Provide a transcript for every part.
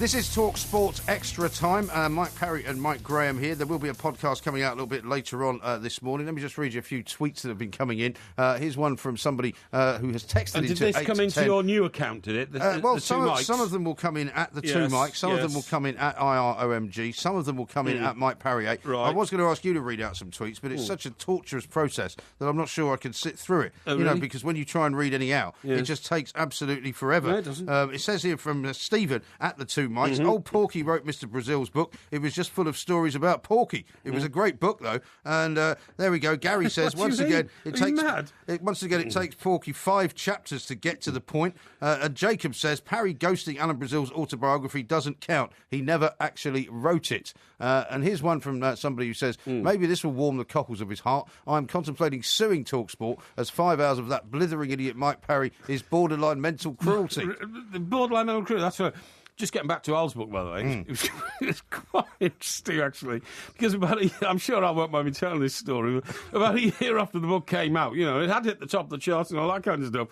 This is Talk Sport Extra Time. Mike Parry and Mike Graham here. There will be a podcast coming out a little bit later on this morning. Let me just read you a few tweets that have been coming in. Here's one from somebody who has texted and into 8 to 10. Did this come into your new account, did it? Some of them will come in at the two mics. Some of them will come in at IROMG. Some of them will come in at Mike Parry 8. Right. I was going to ask you to read out some tweets, but it's such a torturous process that I'm not sure I can sit through it. Oh, you know, really? because when you try and read any out, it just takes absolutely forever. No, it doesn't. It says here from Stephen at the two mics, Old Porky wrote Mr. Brazil's book. It was just full of stories about Porky. It was a great book, though. And there we go. Gary says, once again, it takes Porky 5 chapters to get to the point. And Jacob says, Parry ghosting Alan Brazil's autobiography doesn't count. He never actually wrote it. And here's one from somebody who says, maybe this will warm the cockles of his heart. I'm contemplating suing TalkSport as 5 hours of that blithering idiot Mike Parry is borderline mental cruelty. The borderline mental cruelty, that's right. Just getting back to Al's book, by the way, it was quite interesting, actually, because I'm sure I won't mind me telling this story, about a year after the book came out, you know, it had hit the top of the charts and all that kind of stuff.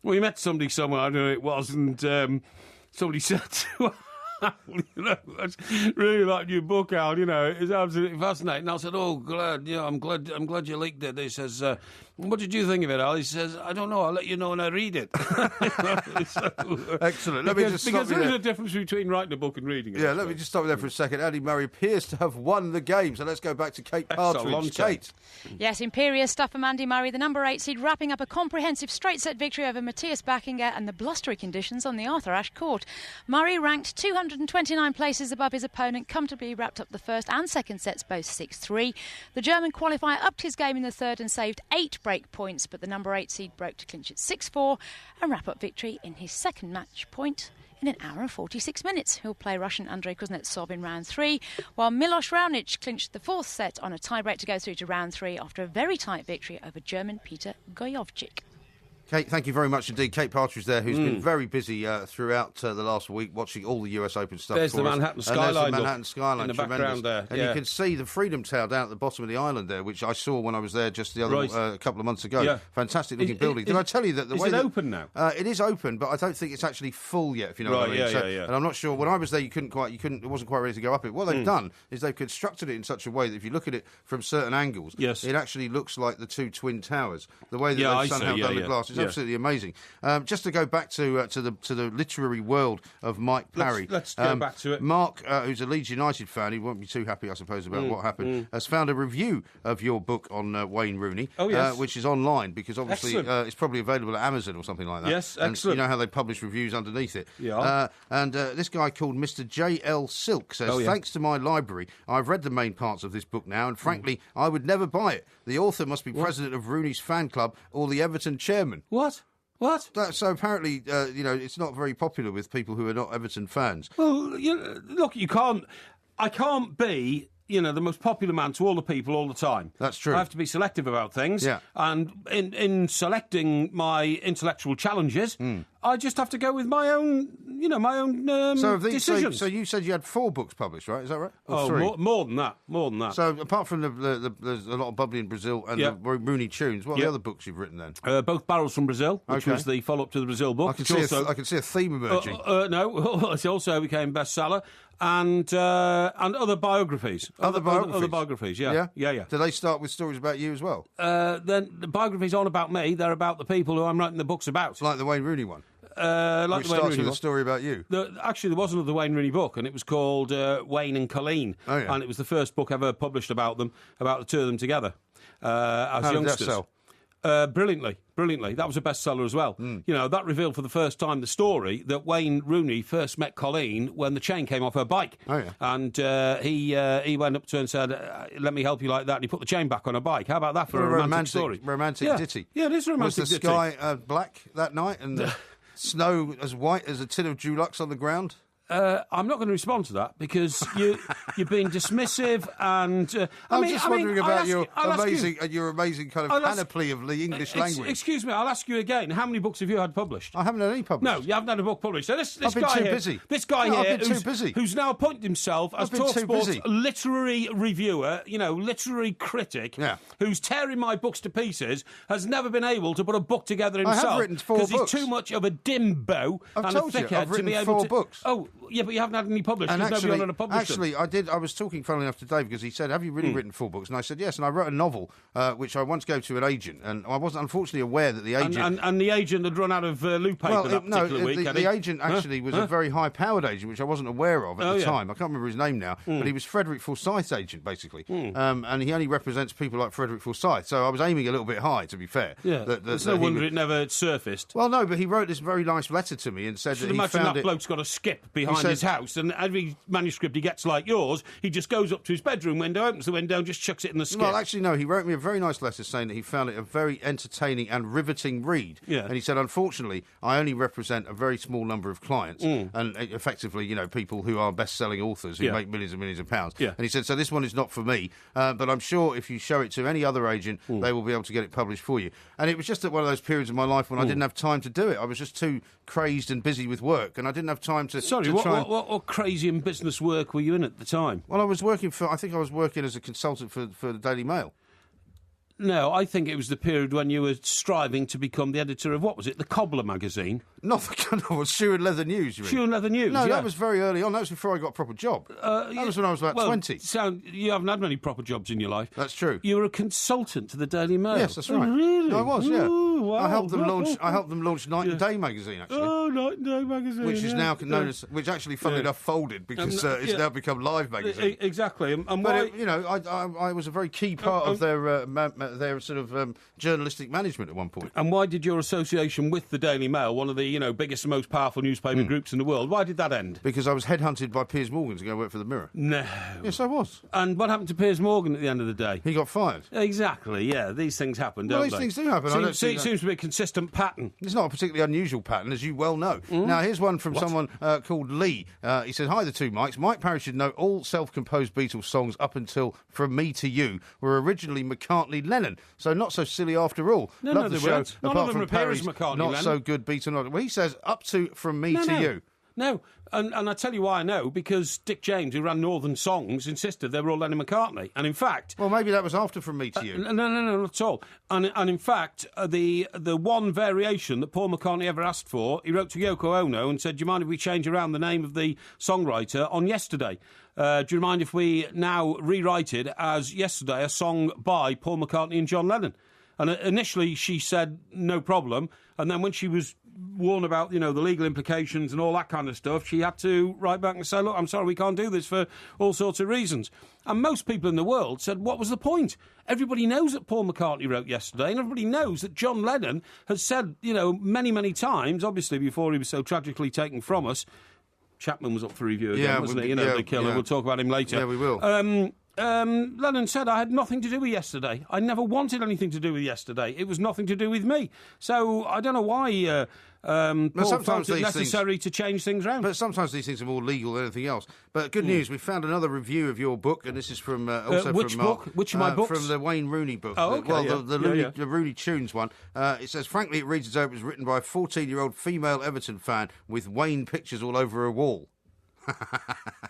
We met somebody somewhere, I don't know who it was, and somebody said to Al, you know, I really liked your book, Al, you know, it's absolutely fascinating. And I said, oh, glad, you know, I'm glad you liked it. He says, what did you think of it, Al? He says, I don't know, I'll let you know when I read it. Excellent. Because there is a difference between writing a book and reading it. Yeah, let me just stop there for a second. Andy Murray appears to have won the game, so let's go back to Kate Partridge. Kate. Yes, imperious stuff from Andy Murray, the number 8 seed, wrapping up a comprehensive straight-set victory over Matthias Backinger and the blustery conditions on the Arthur Ashe court. Murray, ranked 229 places above his opponent, comfortably wrapped up the first and second sets, both 6-3. The German qualifier upped his game in the third and saved 8 break points, but the number 8 seed broke to clinch at 6-4 and wrap up victory in his second match point in an hour and 46 minutes. He'll play Russian Andrei Kuznetsov in round 3, while Milos Raonic clinched the fourth set on a tiebreak to go through to round 3 after a very tight victory over German Peter Gojowczyk. Kate, thank you very much indeed. Kate Partridge there, who's been very busy throughout the last week watching all the US Open stuff. There's the Manhattan skyline. There's the Manhattan skyline in the tremendous. background there. And you can see the Freedom Tower down at the bottom of the island there, which I saw when I was there just the other a couple of months ago. Yeah. Fantastic looking building. Did I tell you that the way is it open now? It is open, but I don't think it's actually full yet, if you know what I mean. Yeah. And I'm not sure. When I was there, it wasn't quite ready to go up it. What they've done is they've constructed it in such a way that if you look at it from certain angles, it actually looks like the two twin towers. The way that they've somehow done the glass is absolutely amazing. Just to go back to the literary world of Mike Parry. Let's go back to it. Mark, who's a Leeds United fan, he won't be too happy, I suppose, about what happened, has found a review of your book on Wayne Rooney, which is online, because obviously it's probably available at Amazon or something like that. Yes, and excellent. you know how they publish reviews underneath it. Yeah. This guy called Mr. J.L. Silk says, thanks to my library, I've read the main parts of this book now, and frankly, I would never buy it. The author must be president of Rooney's fan club or the Everton chairman. What? So apparently, it's not very popular with people who are not Everton fans. Well, look, I can't be, the most popular man to all the people all the time. That's true. I have to be selective about things. Yeah. And in selecting my intellectual challenges, I just have to go with my own decisions. So you said you had 4 books published, right? Is that right? Or 3? More than that. So apart from there's a lot of Bubbly in Brazil and the Rooney Tunes, what are the other books you've written then? Both Barrels from Brazil, which was the follow-up to the Brazil book. I can see a theme emerging. No, it also became bestseller. And other biographies. Other biographies, yeah. Do they start with stories about you as well? Then the biographies aren't about me, they're about the people who I'm writing the books about. Like the Wayne Rooney one? Which starts with a story about you. Actually, there was another Wayne Rooney book, and it was called Wayne and Colleen. Oh, yeah. And it was the first book ever published about them, about the two of them together as youngsters. Did that sell? Brilliantly. That was a bestseller as well. That revealed for the first time the story that Wayne Rooney first met Colleen when the chain came off her bike. Oh, yeah. And he went up to her and said, let me help you like that. And he put the chain back on her bike. How about that for a romantic story? Romantic ditty. Yeah, it is a romantic ditty. Was the sky black that night and the snow as white as a tin of Dulux on the ground? I'm not going to respond to that because you're being dismissive and... I'm just wondering about your amazing kind of panoply of the English language. Excuse me, I'll ask you again. How many books have you had published? I haven't had any published. No, you haven't had a book published. So this I've been guy too here, busy. This guy here, I've been too busy. Who's now appointed himself as TalkSport's literary reviewer, literary critic, who's tearing my books to pieces, has never been able to put a book together himself. I have written 4 books. Because he's too much of a dimbo and a thickhead I've written to be able 4 books. Oh, Yeah, but you haven't had any published. And There's nobody on to publish actually, them. I was talking, funnily enough, to Dave because he said, "Have you really written 4 books?" And I said, "Yes." And I wrote a novel, which I once gave to an agent, and I wasn't unfortunately aware that the agent and the agent had run out of loo paper that particular week. The agent actually was a very high-powered agent, which I wasn't aware of at the time. I can't remember his name now, but he was Frederick Forsyth's agent, basically, and he only represents people like Frederick Forsyth. So I was aiming a little bit high, to be fair. Yeah, it's no wonder it never surfaced. Well, no, but he wrote this very nice letter to me and said that he imagine found that bloke's got a skip behind his house, and every manuscript he gets like yours, he just goes up to his bedroom window, opens the window, and just chucks it in the skip. Well, actually, no. He wrote me a very nice letter saying that he found it a very entertaining and riveting read. Yeah. And he said, unfortunately, I only represent a very small number of clients, and effectively, people who are best-selling authors who make millions and millions of pounds. Yeah. And he said, so this one is not for me, but I'm sure if you show it to any other agent, they will be able to get it published for you. And it was just at one of those periods of my life when I didn't have time to do it. I was just too crazed and busy with work, and I didn't have time to. Sorry, what crazy and business work were you in at the time? Well, I was working as a consultant for the Daily Mail. No, I think it was the period when you were striving to become the editor of, what was it, the Cobbler magazine? Not the Shoe and Leather News, you mean? Shoe and Leather News, No, yeah. that was very early on. That was before I got a proper job. That was when I was about 20. You haven't had many proper jobs in your life. That's true. You were a consultant to the Daily Mail. Yes, that's right. Oh, really? I was, yeah. Ooh, wow. I helped them launch Night and Day magazine, actually. Oh, Night and Day magazine, which is now known as, which actually, funnily enough, folded because it's now become Live magazine. Exactly. And but I was a very key part of their sort of journalistic management at one point. And why did your association with the Daily Mail, one of the biggest and most powerful newspaper groups in the world, why did that end? Because I was headhunted by Piers Morgan to go work for the Mirror. No. Yes, I was. And what happened to Piers Morgan at the end of the day? He got fired. Exactly. Yeah, these things happen, don't they? These things do happen. It seems to be a consistent pattern. It's not a particularly unusual pattern, as you well know. Now, here's one from someone called Lee. He said, "Hi, the two Mikes. Mike Parrish should know all self-composed Beatles songs up until From Me to You were originally McCartney-Lennon, so not so silly after all. Love the show, weren't. None apart of them from appear as Parry's McCartney-Lennon. not so good Beatle. Well, he says up to From Me to You. No, and I tell you why I know, because Dick James, who ran Northern Songs, insisted they were all Lennon McCartney. And in fact... Well, maybe that was after From Me to You. No, not at all. And in fact, the one variation that Paul McCartney ever asked for, he wrote to Yoko Ono and said, do you mind if we change around the name of the songwriter on Yesterday? Do you mind if we now rewrite it as Yesterday, a song by Paul McCartney and John Lennon? And initially she said, no problem. And then when she was warned about, the legal implications and all that kind of stuff, she had to write back and say, look, I'm sorry, we can't do this for all sorts of reasons. And most people in the world said, what was the point? Everybody knows that Paul McCartney wrote Yesterday, and everybody knows that John Lennon has said, many, many times, obviously before he was so tragically taken from us. Chapman was up for review again, wasn't he? The killer. Yeah. We'll talk about him later. Yeah, we will. Lennon said, I had nothing to do with Yesterday. I never wanted anything to do with Yesterday. It was nothing to do with me. So I don't know why Paul felt it necessary to change things around. But sometimes these things are more legal than anything else. But good news, we found another review of your book, and this is from which from Mark. Book? Which of my books? From the Wayne Rooney book. Oh, okay, the Rooney Tunes one. It says, frankly, it reads as though it was written by a 14-year-old female Everton fan with Wayne pictures all over her wall.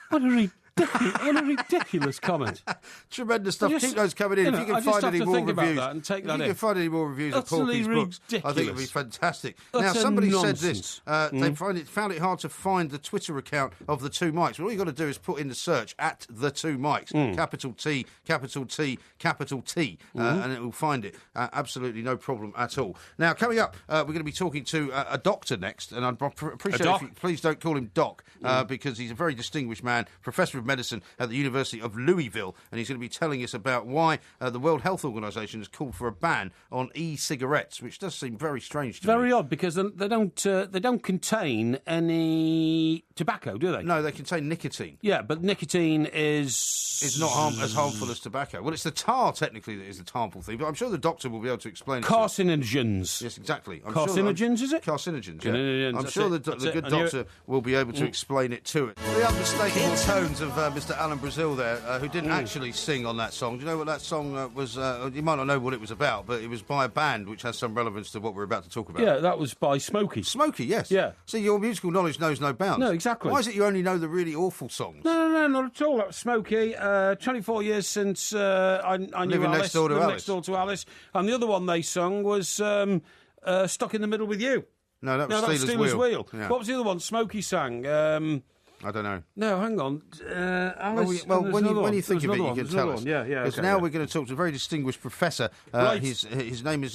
What a ridiculous comment. Tremendous stuff. Keep those coming in. If you can find any more reviews, of Porky's books, I think it would be fantastic. That's now, somebody nonsense. said this. They found it hard to find the Twitter account of the two Mikes. Well, all you've got to do is put in the search at the two Mikes, capital T, capital T, capital T, and it will find it. Absolutely no problem at all. Now, coming up, we're going to be talking to a doctor next, and I'd appreciate if you please don't call him Doc, because he's a very distinguished man, professor of medicine at the University of Louisville, and he's going to be telling us about why the World Health Organization has called for a ban on e-cigarettes, which does seem very strange to me. Very odd, because they don't contain any tobacco, do they? No, they contain nicotine. Yeah, but nicotine is not as harmful as tobacco. Well, it's the tar technically that is the harmful thing, but I'm sure the doctor will be able to explain. Carcinogens. Yes, exactly. Carcinogens, is it? Carcinogens. Yeah. I'm sure the good doctor will be able to explain it to it. The unmistakable tones of Mr. Alan Brazil there, who didn't actually sing on that song. Do you know what that song was? You might not know what it was about, but it was by a band which has some relevance to what we're about to talk about. Yeah, that was by Smokey. Smokey, yes. Yeah. See, your musical knowledge knows no bounds. No, exactly. Why is it you only know the really awful songs? No, not at all. That was Smokey. 24 years since I knew Living Alice. Next Door to Living Alice. Next Door to Alice. And the other one they sung was Stuck in the Middle with You. No, that was Stealers' Wheel. Yeah. What was the other one Smokey sang? I don't know. No, hang on. Alice, when you think of it, you can tell us. Yeah. Because now we're going to talk to a very distinguished professor. Right. His name is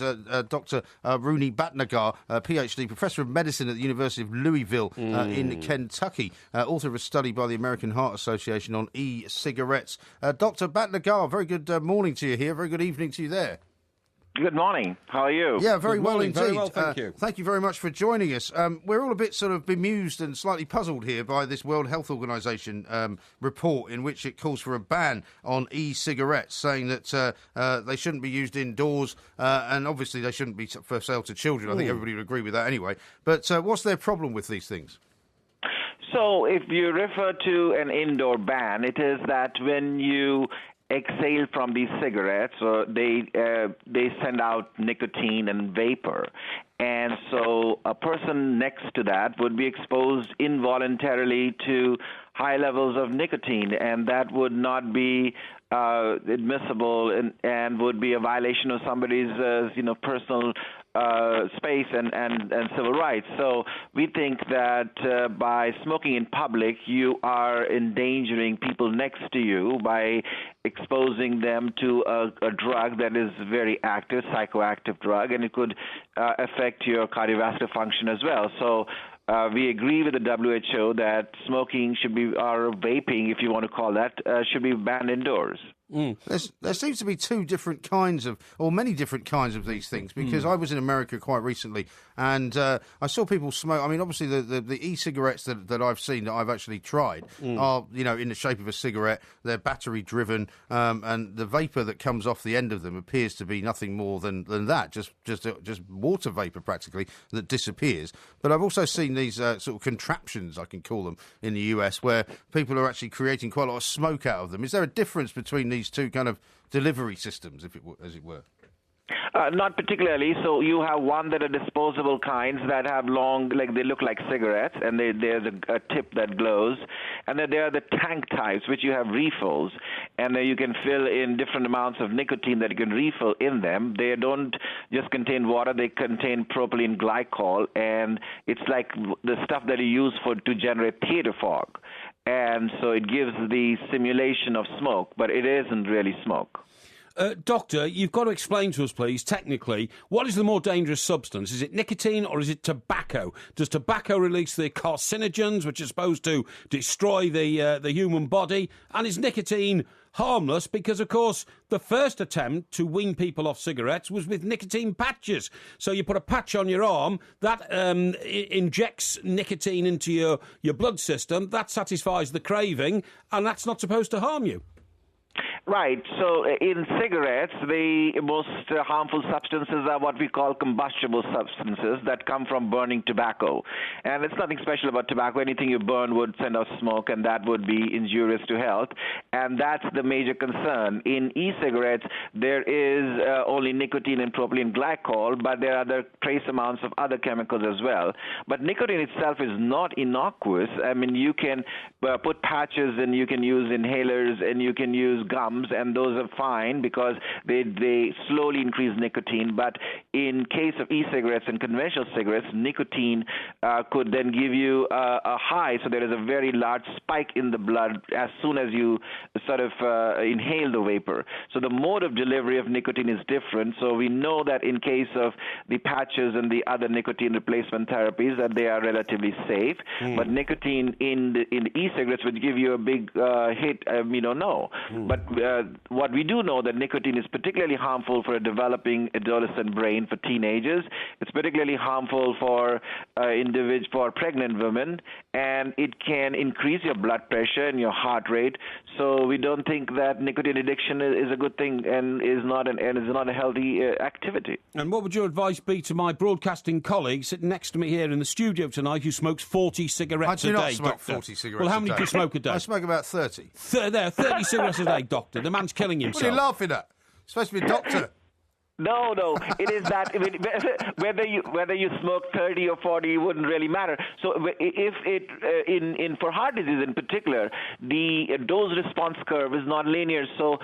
Dr. Rooney Bhatnagar, PhD, Professor of Medicine at the University of Louisville in Kentucky, author of a study by the American Heart Association on e-cigarettes. Dr. Bhatnagar, very good morning to you here. Very good evening to you there. Good morning. How are you? Yeah, very well indeed. Very well, thank you. Thank you very much for joining us. We're all a bit sort of bemused and slightly puzzled here by this World Health Organization report in which it calls for a ban on e-cigarettes, saying that they shouldn't be used indoors and obviously they shouldn't be for sale to children. I think everybody would agree with that anyway. But what's their problem with these things? So if you refer to an indoor ban, it is that when you exhale from these cigarettes, they send out nicotine and vapor. And so a person next to that would be exposed involuntarily to high levels of nicotine, and that would not be admissible and would be a violation of somebody's personal space and civil rights. So we think that by smoking in public, you are endangering people next to you by exposing them to a drug that is very active, psychoactive drug, and it could affect your cardiovascular function as well. So we agree with the WHO that smoking should be, or vaping, if you want to call that, should be banned indoors. There seems to be two different kinds of, or many different kinds of these things, because I was in America quite recently and I saw people smoke. I mean, obviously the e-cigarettes that I've seen, that I've actually tried, are, in the shape of a cigarette. They're battery driven, and the vapour that comes off the end of them appears to be nothing more than that, just water vapour practically that disappears. But I've also seen these sort of contraptions, I can call them, in the US, where people are actually creating quite a lot of smoke out of them. Is there a difference between these two kind of delivery systems, as it were? Not particularly. So you have one that are disposable kinds that have long, like they look like cigarettes, and there's a tip that glows. And then there are the tank types, which you have refills, and you can fill in different amounts of nicotine that you can refill in them. They don't just contain water; they contain propylene glycol, and it's like the stuff that you use to generate theater fog. And so it gives the simulation of smoke, but it isn't really smoke. Doctor, you've got to explain to us, please, technically, what is the more dangerous substance? Is it nicotine or is it tobacco? Does tobacco release the carcinogens, which are supposed to destroy the human body? And is nicotine harmless? Because, of course, the first attempt to wean people off cigarettes was with nicotine patches. So you put a patch on your arm, that injects nicotine into your blood system, that satisfies the craving, and that's not supposed to harm you. Right. So in cigarettes, the most harmful substances are what we call combustible substances that come from burning tobacco. And it's nothing special about tobacco. Anything you burn would send out smoke, and that would be injurious to health. And that's the major concern. In e-cigarettes, there is only nicotine and propylene glycol, but there are other trace amounts of other chemicals as well. But nicotine itself is not innocuous. I mean, you can put patches, and you can use inhalers, and you can use gums, and those are fine because they slowly increase nicotine. But in case of e-cigarettes and conventional cigarettes, nicotine could then give you a high. So there is a very large spike in the blood as soon as you sort of inhale the vapor. So the mode of delivery of nicotine is different. So we know that in case of the patches and the other nicotine replacement therapies, that they are relatively safe. But nicotine in the e-cigarettes would give you a big hit. We don't know. But what we do know that nicotine is particularly harmful for a developing adolescent brain for teenagers. It's particularly harmful for for pregnant women, and it can increase your blood pressure and your heart rate. So we don't think that nicotine addiction is a good thing and is not a healthy activity. And what would your advice be to my broadcasting colleague sitting next to me here in the studio tonight who smokes 40 cigarettes a day, I do not smoke Doctor? 40 cigarettes Well, how many a day. do you smoke a day? I smoke about 30. 30 cigarettes a day, Doctor. The man's killing himself. What are you laughing at? You're supposed to be a doctor. No. It is that whether you smoke 30 or 40, it wouldn't really matter. So if it for heart disease in particular, the dose response curve is not linear. So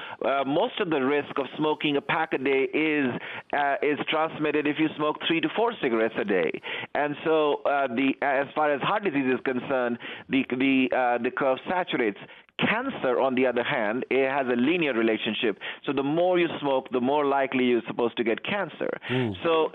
most of the risk of smoking a pack a day is transmitted if you smoke 3 to 4 cigarettes a day. And so as far as heart disease is concerned, the curve saturates. Cancer, on the other hand, it has a linear relationship. So the more you smoke, the more likely you're supposed to get cancer. So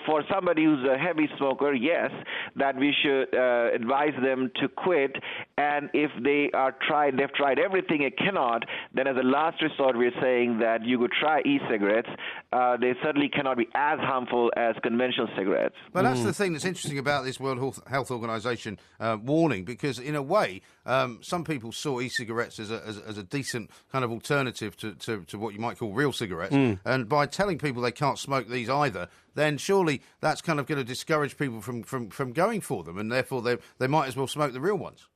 for somebody who's a heavy smoker, yes, that we should advise them to quit. And if they've tried everything it cannot, then as a last resort, we're saying that you could try e-cigarettes. They certainly cannot be as harmful as conventional cigarettes. But that's the thing that's interesting about this World Health Organization warning, because in a way, some people saw e-cigarettes as a decent kind of alternative to what you might call real cigarettes. And by telling people they can't smoke these either, then surely that's kind of going to discourage people from going for them, and therefore they might as well smoke the real ones.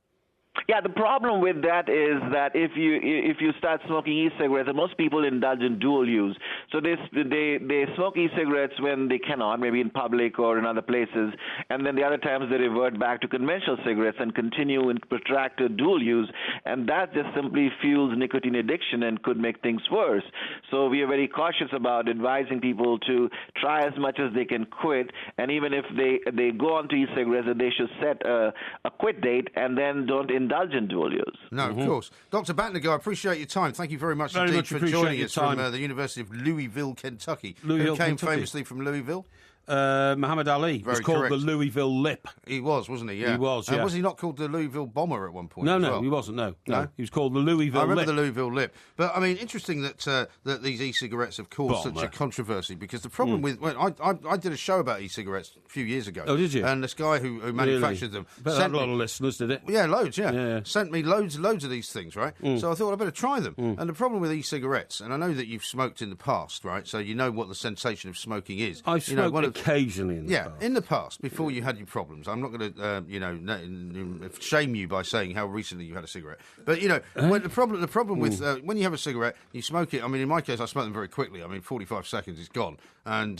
Yeah, the problem with that is that if you start smoking e-cigarettes, and most people indulge in dual use, so they smoke e-cigarettes when they cannot, maybe in public or in other places, and then the other times they revert back to conventional cigarettes and continue in protracted dual use, and that just simply fuels nicotine addiction and could make things worse. So we are very cautious about advising people to try as much as they can quit, and even if they go on to e-cigarettes, they should set a quit date and then don't indulge in dual use. No, of course. Dr. Batnagar, I appreciate your time. Thank you very much indeed for joining us from the University of Louisville, Kentucky. Who came famously from Louisville? Muhammad Ali was called the Louisville Lip. He was, wasn't he? Yeah. He was, yeah. Was he not called the Louisville Bomber at one point? No, he wasn't, no. He was called the Louisville Lip. I remember the Louisville Lip. But, I mean, interesting that these e-cigarettes have caused such a controversy, because the problem with... I did a show about e-cigarettes a few years ago. Oh, did you? And this guy who manufactured them... But a lot of listeners, did it? Yeah, loads, yeah. Sent me loads of these things, right? So I thought I better try them. And the problem with e-cigarettes, and I know that you've smoked in the past, right? So you know what the sensation of smoking is. I've smoked occasionally in the past. In the past, before you had your problems. I'm not going to, shame you by saying how recently you had a cigarette. But, when the problem with when you have a cigarette, you smoke it. I mean, in my case, I smoke them very quickly. I mean, 45 seconds, it's gone. And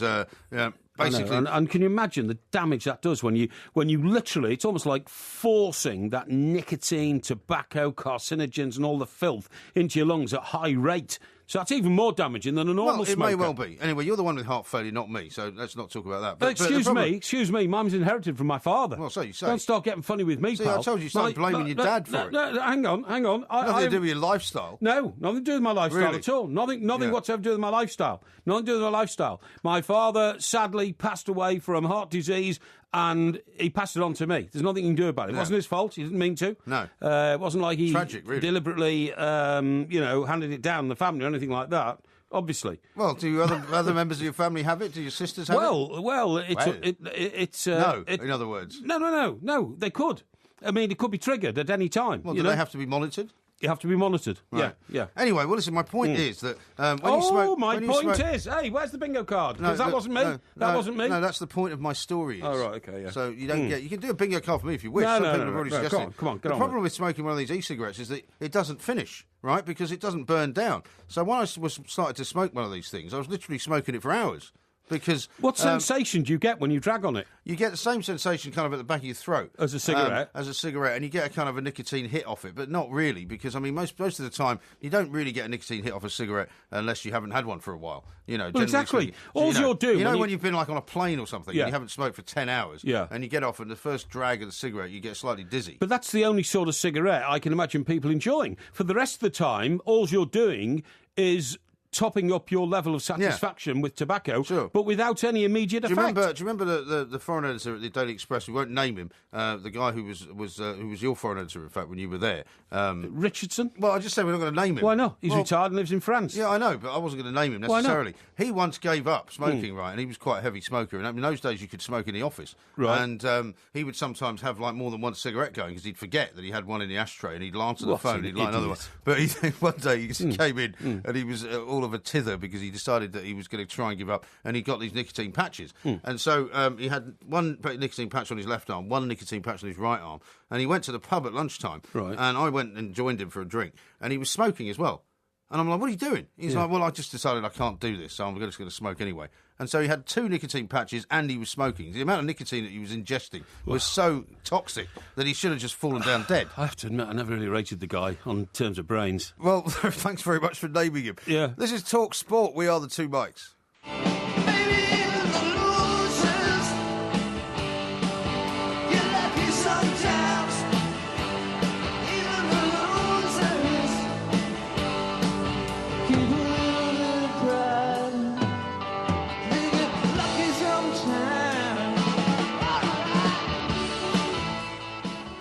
basically... And can you imagine the damage that does when you literally, it's almost like forcing that nicotine, tobacco, carcinogens and all the filth into your lungs at high rate. So that's even more damaging than a normal smoker. Well, it may well be. Anyway, you're the one with heart failure, not me, so let's not talk about that. But excuse me, mine's inherited from my father. Well, so you say. Don't start getting funny with me, pal. I told you, start blaming your dad for it. No, hang on. Nothing to do with your lifestyle. No, nothing to do with my lifestyle at all. Nothing whatsoever to do with my lifestyle. Nothing to do with my lifestyle. My father sadly passed away from heart disease, and he passed it on to me. There's nothing you can do about it. It wasn't his fault. He didn't mean to. No. It wasn't like he Tragic, really. deliberately, handed it down the family or anything like that. Obviously. Well, do other members of your family have it? Do your sisters have it? Well, it's... No, in other words. No, they could. I mean, it could be triggered at any time. Well, do they have to be monitored? You have to be monitored. Right. Yeah. Anyway, well, listen, my point is that when you smoke... Hey, where's the bingo card? Because that wasn't me. That wasn't me. No, that's the point of my story. Oh, right, okay, yeah. So you don't get... You can do a bingo card for me if you wish. Some people have already suggested it. Come on, The problem with smoking one of these e-cigarettes is that it doesn't finish, right? Because it doesn't burn down. So when I started to smoke one of these things, I was literally smoking it for hours. Because what sensation do you get when you drag on it? You get the same sensation kind of at the back of your throat. As a cigarette? And you get a kind of a nicotine hit off it, but not really, because, I mean, most of the time, you don't really get a nicotine hit off a cigarette unless you haven't had one for a while. Well, exactly. All you're doing... when you've been, like, on a plane or something, and you haven't smoked for 10 hours, and you get off, and the first drag of the cigarette, you get slightly dizzy. But that's the only sort of cigarette I can imagine people enjoying. For the rest of the time, all you're doing is... topping up your level of satisfaction with tobacco, but without any immediate effect. Do you remember the foreign editor at the Daily Express? We won't name him. The guy who was your foreign editor, in fact, when you were there. Richardson? Well, I just say we're not going to name him. Why not? He's retired and lives in France. Yeah, I know, but I wasn't going to name him necessarily. He once gave up smoking, right, and he was quite a heavy smoker. And in those days, you could smoke in the office. Right. And he would sometimes have like more than one cigarette going because he'd forget that he had one in the ashtray, and he'd answer the phone and he'd light another one. But one day he came in and he was all of a tither because he decided that he was going to try and give up, and he got these nicotine patches. And so he had one nicotine patch on his left arm, one nicotine patch on his right arm, and he went to the pub at lunchtime, right. And I went and joined him for a drink, and he was smoking as well. And I'm like, what are you doing? He's like, well, I just decided I can't do this, so I'm just going to smoke anyway. And so he had 2 nicotine patches and he was smoking. The amount of nicotine that he was ingesting was so toxic that he should have just fallen down dead. I have to admit, I never really rated the guy on terms of brains. Well, thanks very much for naming him. Yeah. This is Talk Sport. We are the 2 Mikes.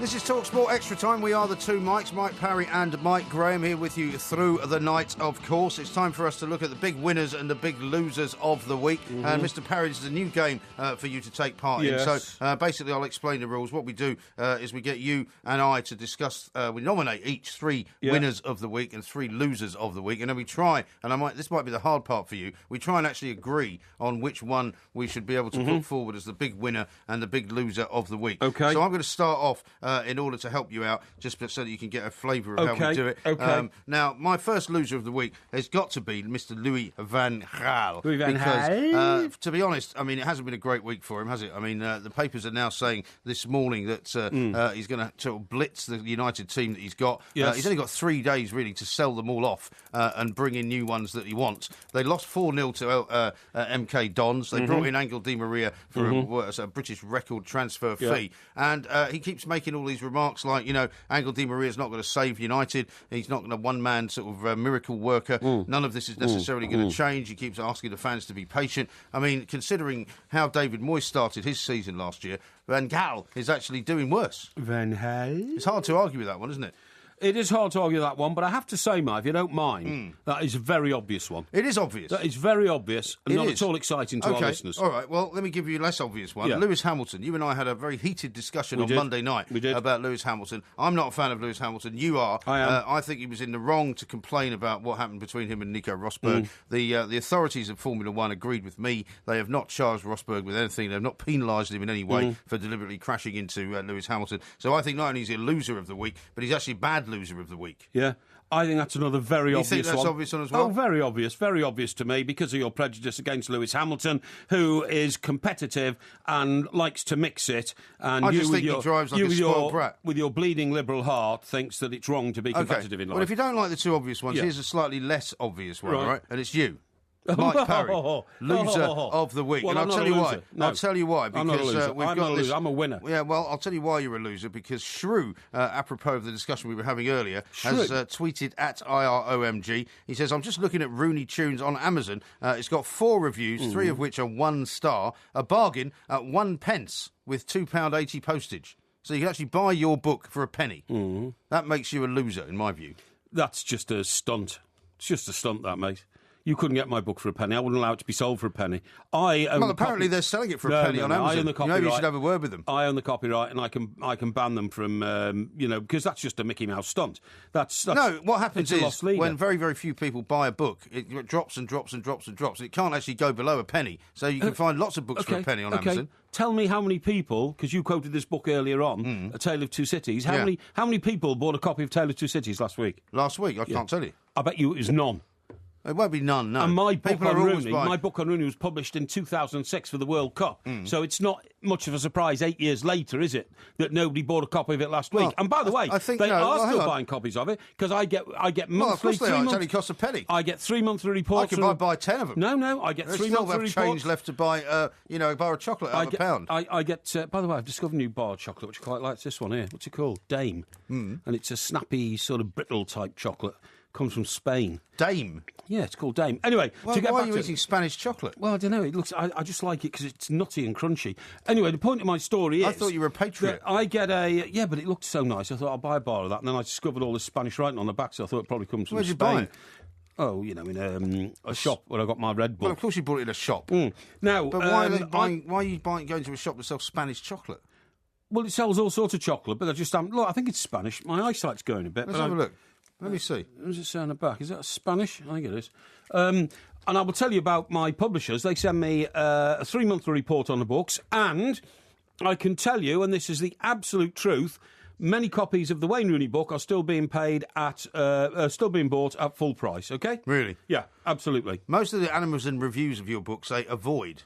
This is TalkSport Extra Time. We are the 2 Mikes, Mike Parry and Mike Graham, here with you through the night, of course. It's time for us to look at the big winners and the big losers of the week. And Mr. Parry, this is a new game for you to take part in. So basically, I'll explain the rules. What we do is we get you and I to discuss, we nominate each 3 winners of the week and 3 losers of the week. And then we try, and this might be the hard part for you, we try and actually agree on which one we should be able to put forward as the big winner and the big loser of the week. Okay. So I'm going to start off in order to help you out, just so that you can get a flavour of how we do it. Okay. Now, my first loser of the week has got to be Mr. Louis van Gaal. Louis van Gaal. Because, to be honest, I mean, it hasn't been a great week for him, has it? I mean, the papers are now saying this morning that he's going to sort of blitz the United team that he's got. Yes. He's only got 3 days, really, to sell them all off and bring in new ones that he wants. They lost 4-0 to MK Dons. They brought in Angel Di Maria for a British record transfer fee. And he keeps making all these remarks like, Angel Di Maria's not going to save United. He's not going to one-man sort of miracle worker. None of this is necessarily going to change. He keeps asking the fans to be patient. I mean, considering how David Moyes started his season last year, Van Gaal is actually doing worse. Van Gaal? It's hard to argue with that one, isn't it? It is hard to argue that one, but I have to say, Mike, if you don't mind, that is a very obvious one. It is obvious. That is very obvious and not at all exciting to our listeners. All right, well, let me give you a less obvious one. Yeah. Lewis Hamilton. You and I had a very heated discussion on Monday night about Lewis Hamilton. I'm not a fan of Lewis Hamilton. You are. I am. I think he was in the wrong to complain about what happened between him and Nico Rosberg. The authorities of Formula One agreed with me. They have not charged Rosberg with anything. They have not penalised him in any way for deliberately crashing into Lewis Hamilton. So I think not only is he a loser of the week, but he's actually a bad loser of the week. Yeah, I think that's another very obvious one. You think that's obvious one as well? Oh, very obvious to me because of your prejudice against Lewis Hamilton, who is competitive and likes to mix it. And I just think he drives like a spoiled brat. With your bleeding liberal heart, thinks that it's wrong to be competitive in life. Well, if you don't like the 2 obvious ones, here's a slightly less obvious one, right? And it's you. Mike Parry, loser of the week. Well, and I'll tell you why. No. I'll tell you why. Because I'm not a loser. I'm not a loser. I'm a winner. Yeah, well, I'll tell you why you're a loser. Because Shrew, apropos of the discussion we were having earlier, has tweeted at IROMG. He says, I'm just looking at Rooney Tunes on Amazon. It's got 4 reviews, 3 of which are 1 star. A bargain at 1 pence with £2.80 postage. So you can actually buy your book for a penny. That makes you a loser, in my view. That's just a stunt. It's just a stunt, that, mate. You couldn't get my book for a penny. I wouldn't allow it to be sold for a penny. Well, apparently they're selling it for a penny on Amazon. I own the copyright. Maybe you should have a word with them. I own the copyright, and I can ban them from, because that's just a Mickey Mouse stunt. That's no. What happens is when very, very few people buy a book, it drops and drops and drops and drops. It can't actually go below a penny. So you can find lots of books for a penny on Amazon. Tell me how many people, because you quoted this book earlier on, A Tale of Two Cities. How many people bought a copy of Tale of Two Cities last week? Last week, I can't tell you. I bet you it was none. It won't be none, no. And my book on Rooney was published in 2006 for the World Cup. So it's not much of a surprise 8 years later, is it, that nobody bought a copy of it last week? And by the way, they are still buying copies of it, because I get monthly... Well, of course they are. It only costs a penny. I get 3 monthly reports. I could buy 10 of them. No, I get 3 monthly reports. There's change left to buy, a bar of chocolate out of £1. I get... by the way, I've discovered a new bar of chocolate, which I quite like. It's this one here. What's it called? Dame. And it's a snappy, sort of brittle-type chocolate. Comes from Spain. Dame? Yeah, it's called Dame. Anyway, why are you eating Spanish chocolate? Well, I don't know. It looks. I just like it because it's nutty and crunchy. Anyway, the point of my story is... I thought you were a patriot. I get a... Yeah, but it looked so nice. I thought I'll buy a bar of that. And then I discovered all this Spanish writing on the back, so I thought it probably comes from Spain. Where'd you buy it? Oh, in a shop where I got my Red Bull. Well, of course you bought it in a shop. Now, but why are you going to a shop that sells Spanish chocolate? Well, it sells all sorts of chocolate, but I just... Look, I think it's Spanish. My eyesight's going a bit. Let's have a look. Let me see. What does it say on the back? Is that Spanish? I think it is. And I will tell you about my publishers. They send me a 3-monthly report on the books, and I can tell you, and this is the absolute truth, many copies of the Wayne Rooney book are still being bought at full price, OK? Really? Yeah, absolutely. Most of the Amazon reviews of your book say avoid.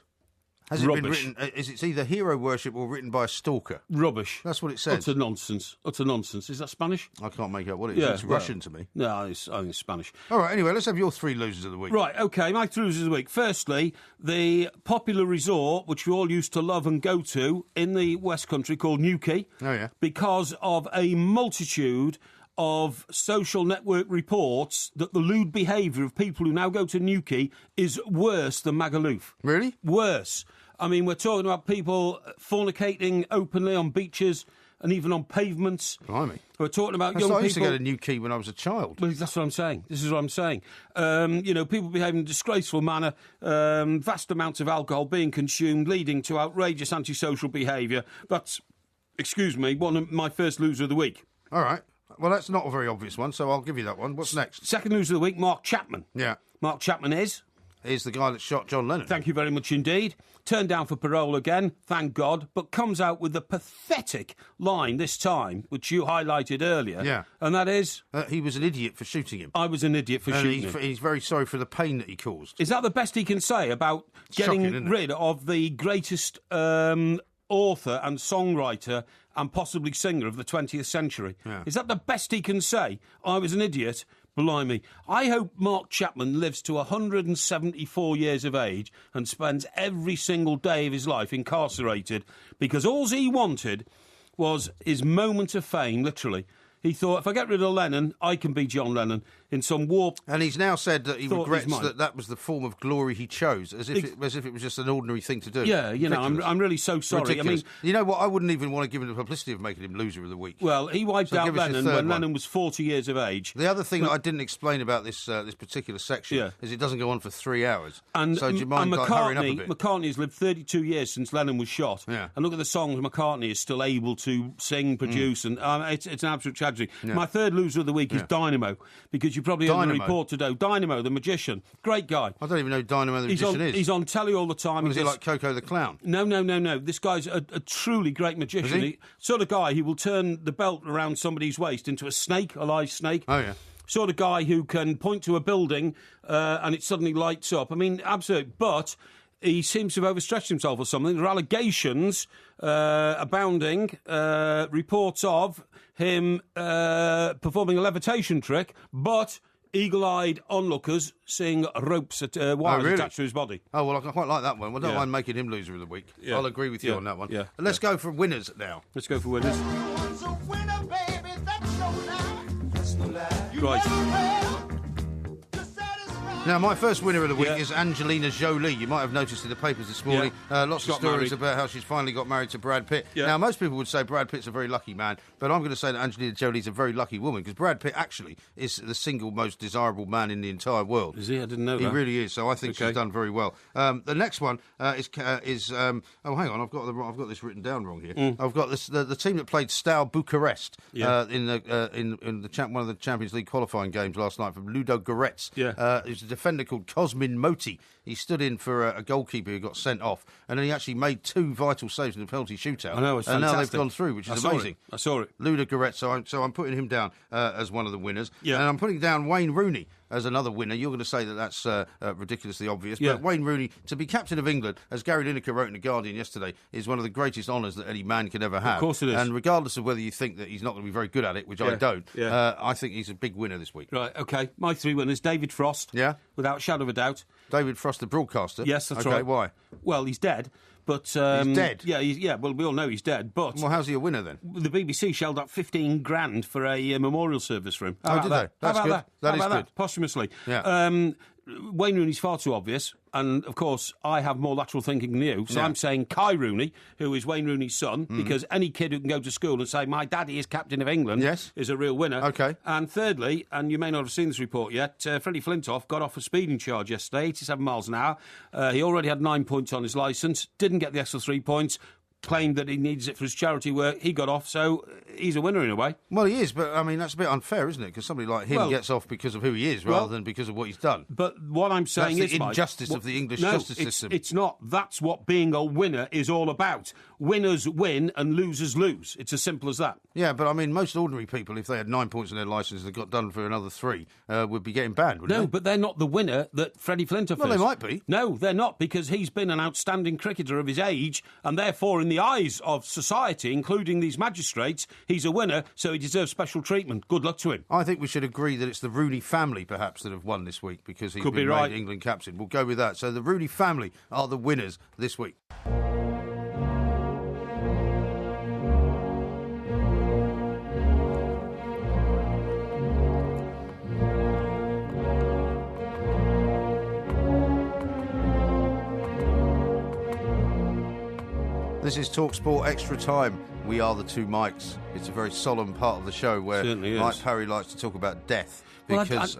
Has it Rubbish. been written? Is it either hero worship or written by a stalker? Rubbish. That's what it says. Utter nonsense. Utter nonsense. Is that Spanish? I can't make out what it is. Yeah, It's Russian to me. No, I think it's Spanish. All right, anyway, let's have your 3 losers of the week. Right, OK, my 3 losers of the week. Firstly, the popular resort, which we all used to love and go to in the West Country, called Newquay. Oh, yeah. Because of a multitude of social network reports that the lewd behaviour of people who now go to Newquay is worse than Magaluf. Really? Worse. I mean, we're talking about people fornicating openly on beaches and even on pavements. Blimey. We're talking about I young people... used to go to Newquay when I was a child. Well, that's what I'm saying. This is what I'm saying. People behaving in a disgraceful manner, vast amounts of alcohol being consumed, leading to outrageous antisocial behaviour. That's, excuse me, one of my first loser of the week. All right. Well, that's not a very obvious one, so I'll give you that one. What's next? Second loser of the week, Mark Chapman. Yeah. Mark Chapman is... He's the guy that shot John Lennon. Thank you very much indeed. Turned down for parole again, thank God, but comes out with the pathetic line this time, which you highlighted earlier. Yeah. And that is... he was an idiot for shooting him. I was an idiot for shooting him. He's very sorry for the pain that he caused. Is that the best he can say about getting rid of the greatest author and songwriter and possibly singer of the 20th century? Yeah. Is that the best he can say? I was an idiot. Blimey. I hope Mark Chapman lives to 174 years of age and spends every single day of his life incarcerated, because all he wanted was his moment of fame, literally. He thought, if I get rid of Lennon, I can be John Lennon in some warped... And he's now said that he regrets that was the form of glory he chose, as if it was just an ordinary thing to do. Yeah, I'm really so sorry. Ridiculous. I mean, you know what? I wouldn't even want to give him the publicity of making him loser of the week. Well, he wiped out Lennon when Lennon was 40 years of age. The other thing that I didn't explain about this particular section is it doesn't go on for 3 hours. And, so do you mind hurrying up a bit? McCartney's lived 32 years since Lennon was shot. Yeah. And look at the songs McCartney is still able to sing, produce, and it's an absolute tragedy. Yeah. My third loser of the week is Dynamo, because you probably heard the report today. Dynamo, the magician, great guy. I don't even know who Dynamo the magician is. He's on telly all the time. Is he like Coco the Clown? No. This guy's a truly great magician. Is he? Sort of guy who will turn the belt around somebody's waist into a snake, a live snake. Oh, yeah. Sort of guy who can point to a building and it suddenly lights up. I mean, absolutely. But he seems to have overstretched himself or something. There are allegations abounding, reports of him performing a levitation trick, but eagle-eyed onlookers seeing ropes wires attached to his body. Oh, well, I quite like that one. Well, I don't mind making him loser of the week. Yeah. I'll agree with you on that one. Yeah. Let's go for winners now. Let's go for winners. Right. Now, my first winner of the week is Angelina Jolie. You might have noticed in the papers this morning lots of stories about how she's finally got married to Brad Pitt. Yeah. Now, most people would say Brad Pitt's a very lucky man, but I'm going to say that Angelina Jolie's a very lucky woman, because Brad Pitt actually is the single most desirable man in the entire world. Is he? I didn't know that. He really is, so I think she's done very well. The next one is oh, hang on, I've got this written down wrong here. I've got this the team that played Steaua Bucharest in one of the Champions League qualifying games last night from Ludo Goretz. Yeah. It was a defender called Cosmin Moti. He stood in for a goalkeeper who got sent off, and then he actually made 2 vital saves in the penalty shootout. I know, it's and fantastic. Now they've gone through, which is amazing. I saw it. Ludo Goretz, so I'm putting him down as one of the winners. Yeah. And I'm putting down Wayne Rooney as another winner. You're going to say that that's ridiculously obvious, but Wayne Rooney, to be captain of England, as Gary Lineker wrote in The Guardian yesterday, is one of the greatest honours that any man can ever have. Of course it is. And regardless of whether you think that he's not going to be very good at it, which I don't, I think he's a big winner this week. Right, OK. My 3 winners, David Frost. Yeah? Without a shadow of a doubt. David Frost, the broadcaster? Yes, that's right. Okay, why? Well, he's dead. But, he's dead? Yeah, well, we all know he's dead, but... Well, how's he a winner, then? The BBC shelled out 15 grand for a memorial service for him. How did they? That's good. That is good. Posthumously. Yeah. Wayne Rooney's far too obvious, and, of course, I have more lateral thinking than you, so I'm saying Kai Rooney, who is Wayne Rooney's son, because any kid who can go to school and say, my daddy is captain of England, is a real winner. OK. And thirdly, and you may not have seen this report yet, Freddie Flintoff got off a speeding charge yesterday, 87 miles an hour. He already had 9 points on his licence, didn't get the extra 3 points, claimed that he needs it for his charity work. He got off, so he's a winner in a way. Well, he is, but, I mean, that's a bit unfair, isn't it? Because somebody like him gets off because of who he is rather than because of what he's done. But what I'm saying that's is, the injustice of the English justice system. It's not. That's what being a winner is all about. Winners win and losers lose. It's as simple as that. Yeah, but, I mean, most ordinary people, if they had 9 points in their licence and got done for another 3, would be getting banned, wouldn't they? No, but they're not the winner that Freddie Flintoff is. Well, they might be. No, they're not, because he's been an outstanding cricketer of his age, and therefore, in the eyes of society, including these magistrates, he's a winner, so he deserves special treatment. Good luck to him. I think we should agree that it's the Rooney family, perhaps, that have won this week because he's been made England captain. We'll go with that. So the Rooney family are the winners this week. This is TalkSport Extra Time. We are the two Mikes. It's a very solemn part of the show where Mike Parry likes to talk about death. Because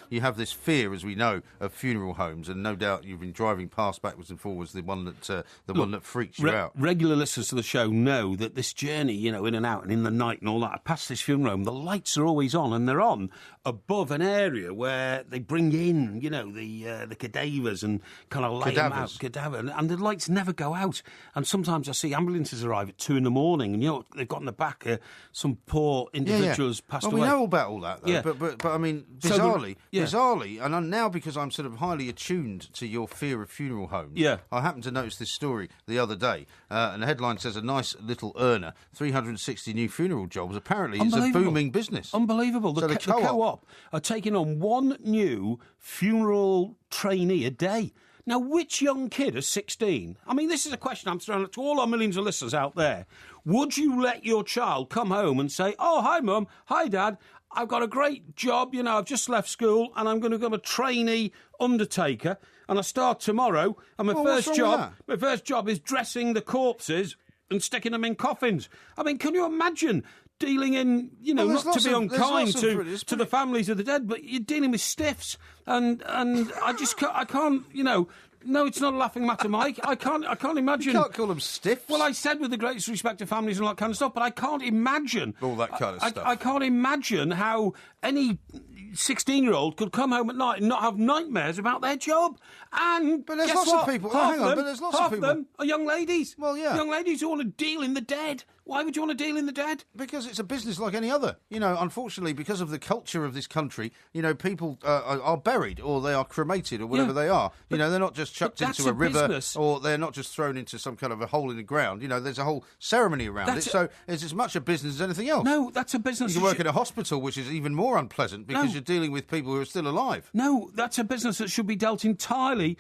you have this fear, as we know, of funeral homes, and no doubt you've been driving past backwards and forwards the one that freaks you out. Regular listeners to the show know that this journey, you know, in and out and in the night and all that, I pass this funeral home, the lights are always on, and they're on above an area where they bring in, you know, the cadavers and kind of light them out, and the lights never go out. And sometimes I see ambulances arrive at 2 a.m, and you know they've got in the back some poor individuals passed away. We know about all that, though. Yeah. But I mean. Bizarrely, and now because I'm sort of highly attuned to your fear of funeral homes, I happened to notice this story the other day, and the headline says a nice little earner, 360 new funeral jobs. Apparently it's a booming business. Unbelievable. So the co-op are taking on 1 new funeral trainee a day. Now, which young kid is 16? I mean, this is a question I'm throwing to all our millions of listeners out there. Would you let your child come home and say, "Oh, hi, Mum, hi, Dad, I've got a great job, you know, I've just left school and I'm going to become a trainee undertaker and I start tomorrow and my first job is dressing the corpses and sticking them in coffins." I mean, can you imagine dealing in, you know, not to be unkind to the families of the dead, but you're dealing with stiffs and I can't, you know. No, it's not a laughing matter, Mike. I can't imagine. You can't call them stiffs. Well, I said with the greatest respect to families and all that kind of stuff, but I can't imagine all that kind of stuff. I can't imagine how any 16-year-old could come home at night and not have nightmares about their job. And but there's lots of people. Half of them are young ladies. Well, yeah, young ladies who want to deal in the dead. Why would you want to deal in the dead? Because it's a business like any other. You know, unfortunately, because of the culture of this country, you know, people are buried or they are cremated or whatever they are. You know, they're not just chucked into a river or they're not just thrown into some kind of a hole in the ground. You know, there's a whole ceremony around it. So it's as much a business as anything else. No, that's a business. You can work in a hospital, which is even more unpleasant because you're dealing with people who are still alive. No, that's a business that should be dealt entirely.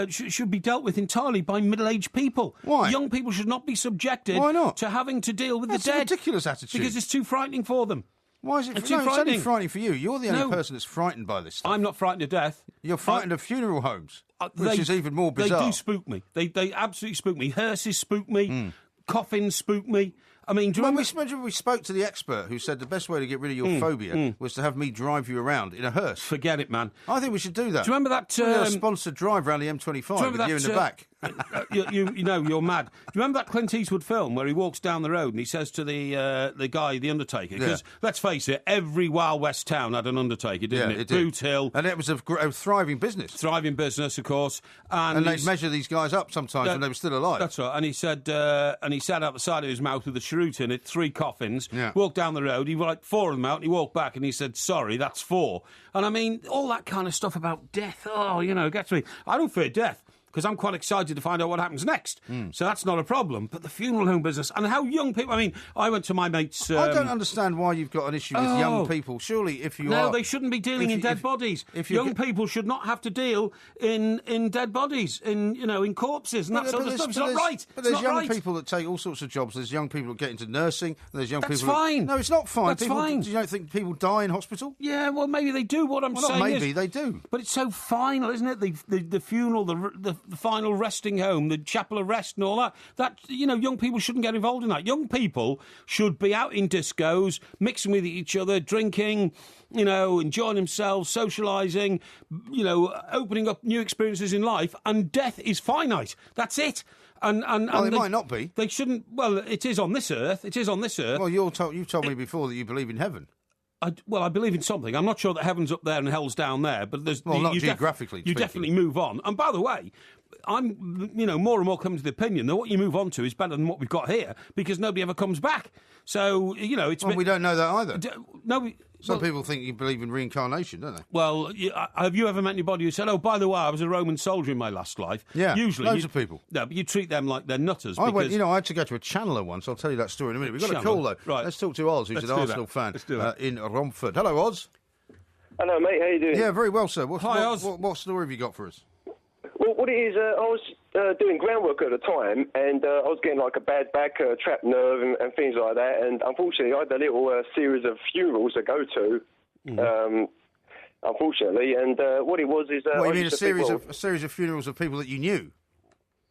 Should be dealt with entirely by middle-aged people. Why? Young people should not be subjected to having to deal with the dead. That's a ridiculous attitude. Because it's too frightening for them. Why is it? It's only frightening for you. You're the only person that's frightened by this stuff. I'm not frightened to death. You're frightened of funeral homes, which is even more bizarre. They do spook me. They absolutely spook me. Hearses spook me. Coffins spook me. I mean, do you remember we spoke to the expert who said the best way to get rid of your phobia was to have me drive you around in a hearse? Forget it, man. I think we should do that. Do you remember that? A sponsored drive around the M25 with you in the back. You know, you're mad. Do you remember that Clint Eastwood film where he walks down the road and he says to the guy, the Undertaker, because let's face it, every Wild West town had an Undertaker, didn't it? Boot Hill. And it was a thriving business. Thriving business, of course. And they'd measure these guys up sometimes when they were still alive. That's right. And he said out the side of his mouth with a cheroot in it, 3 coffins, walked down the road, he like 4 of them out, and he walked back and he said, "Sorry, that's 4. And I mean, all that kind of stuff about death, it gets me. I don't fear death, because I'm quite excited to find out what happens next. So that's not a problem. But the funeral home business and how young people... I mean, I went to my mate's... I don't understand why you've got an issue with young people. Surely, if you are... No, they shouldn't be dealing in dead bodies. Young people should not have to deal in dead bodies, in corpses and that sort of stuff. It's not right. But there's young people that take all sorts of jobs. There's young people that get into nursing. There's young people... That's fine. No, it's not fine. That's fine. You don't think people die in hospital? Yeah, well, maybe they do. What I'm saying is... maybe, they do. But it's so final, isn't it? The funeral, the final resting home, the chapel of rest and all that, young people shouldn't get involved in that. Young people should be out in discos, mixing with each other, drinking, enjoying themselves, socialising, opening up new experiences in life, and death is finite. That's it. And it might not be. They shouldn't. Well, it is on this earth. It is on this earth. Well, you've told me before that you believe in heaven. I believe in something. I'm not sure that heaven's up there and hell's down there, but there's not geographically. You definitely move on. And by the way, I'm more and more coming to the opinion that what you move on to is better than what we've got here because nobody ever comes back. So it's. Well, we don't know that either. Some people think you believe in reincarnation, don't they? Well, have you ever met anybody who said, "Oh, by the way, I was a Roman soldier in my last life"? Yeah, usually loads of people. No, but you treat them like they're nutters. I had to go to a channeler once. I'll tell you that story in a minute. We've got a call though. Right. Let's talk to Oz, who's an Arsenal fan in Romford. Hello, Oz. Hello, mate. How you doing? Yeah, very well, sir. Hi, Oz. What story have you got for us? Well, what it is, I was doing groundwork at the time, and I was getting like a bad back, trapped nerve, and things like that. And unfortunately, I had a little series of funerals to go to. Unfortunately, and what it was is. What, you mean a series of funerals of people that you knew?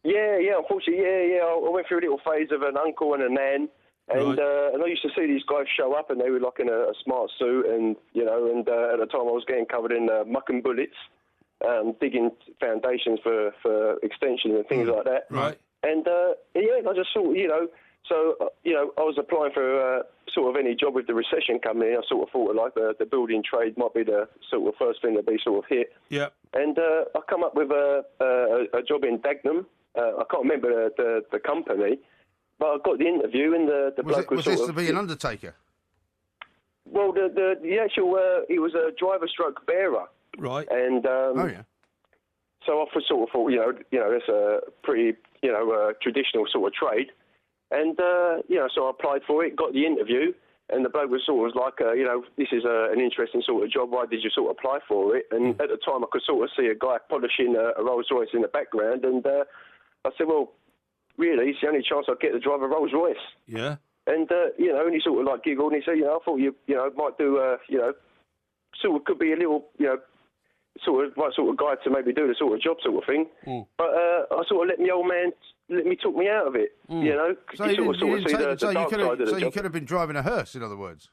Yeah. Unfortunately, yeah. I went through a little phase of an uncle and a nan. And and I used to see these guys show up, and they were like in a smart suit, and at the time I was getting covered in muck and bullets, digging foundations for extensions and things like that. Right. And I just thought, I was applying for sort of any job with the recession coming in. I sort of thought like the building trade might be the sort of first thing to be sort of hit. Yeah. And I come up with a job in Dagenham. I can't remember the company. But I got the interview, and the bloke was this to be an undertaker? Well, the actual he was a driver-stroke bearer, right? And so I sort of thought, it's a pretty traditional sort of trade, and so I applied for it, got the interview, and the bloke was sort of like, this is an interesting sort of job. Why did you sort of apply for it? And at the time, I could sort of see a guy polishing a Rolls Royce in the background, and I said, well. Really, it's the only chance I'd get to drive a Rolls Royce. Yeah. And, and he sort of like giggled and he said, I thought you might do, sort of could be a little, sort of guide to maybe do the sort of job sort of thing. But I sort of let my old man, took me out of it, So you could have been driving a hearse, in other words.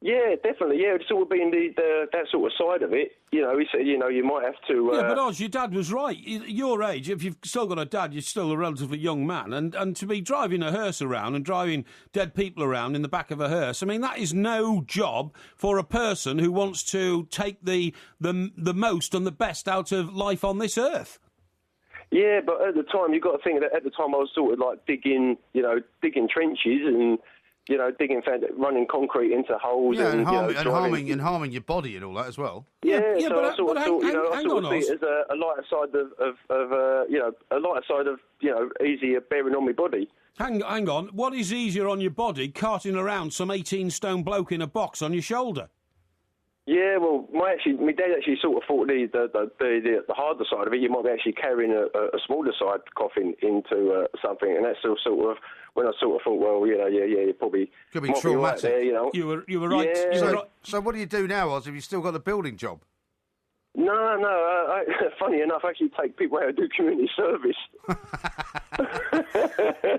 Yeah, definitely. Yeah, it's sort of been that sort of side of it. He said, you might have to. Yeah, but Oz, your dad was right. Your age, if you've still got a dad, you're still a relatively young man, and to be driving a hearse around and driving dead people around in the back of a hearse, I mean, that is no job for a person who wants to take the most and the best out of life on this earth. Yeah, but at the time, you've got to think that at the time I was sort of like digging trenches and. Running concrete into holes and harming your body and all that as well. Yeah, so but I sort of thought, hang on, see it as a lighter side of easier bearing on my body. Hang on, what is easier on your body, carting around some 18-stone bloke in a box on your shoulder? Yeah, well, my dad actually sort of thought the harder side of it, you might be actually carrying a smaller side coffin into something, and that's sort of when I sort of thought, well, you probably could be traumatic. Right there, You were right. Yeah. So what do you do now, Oz? Have you still got a building job? No. Funny enough, I actually take people out to do community service.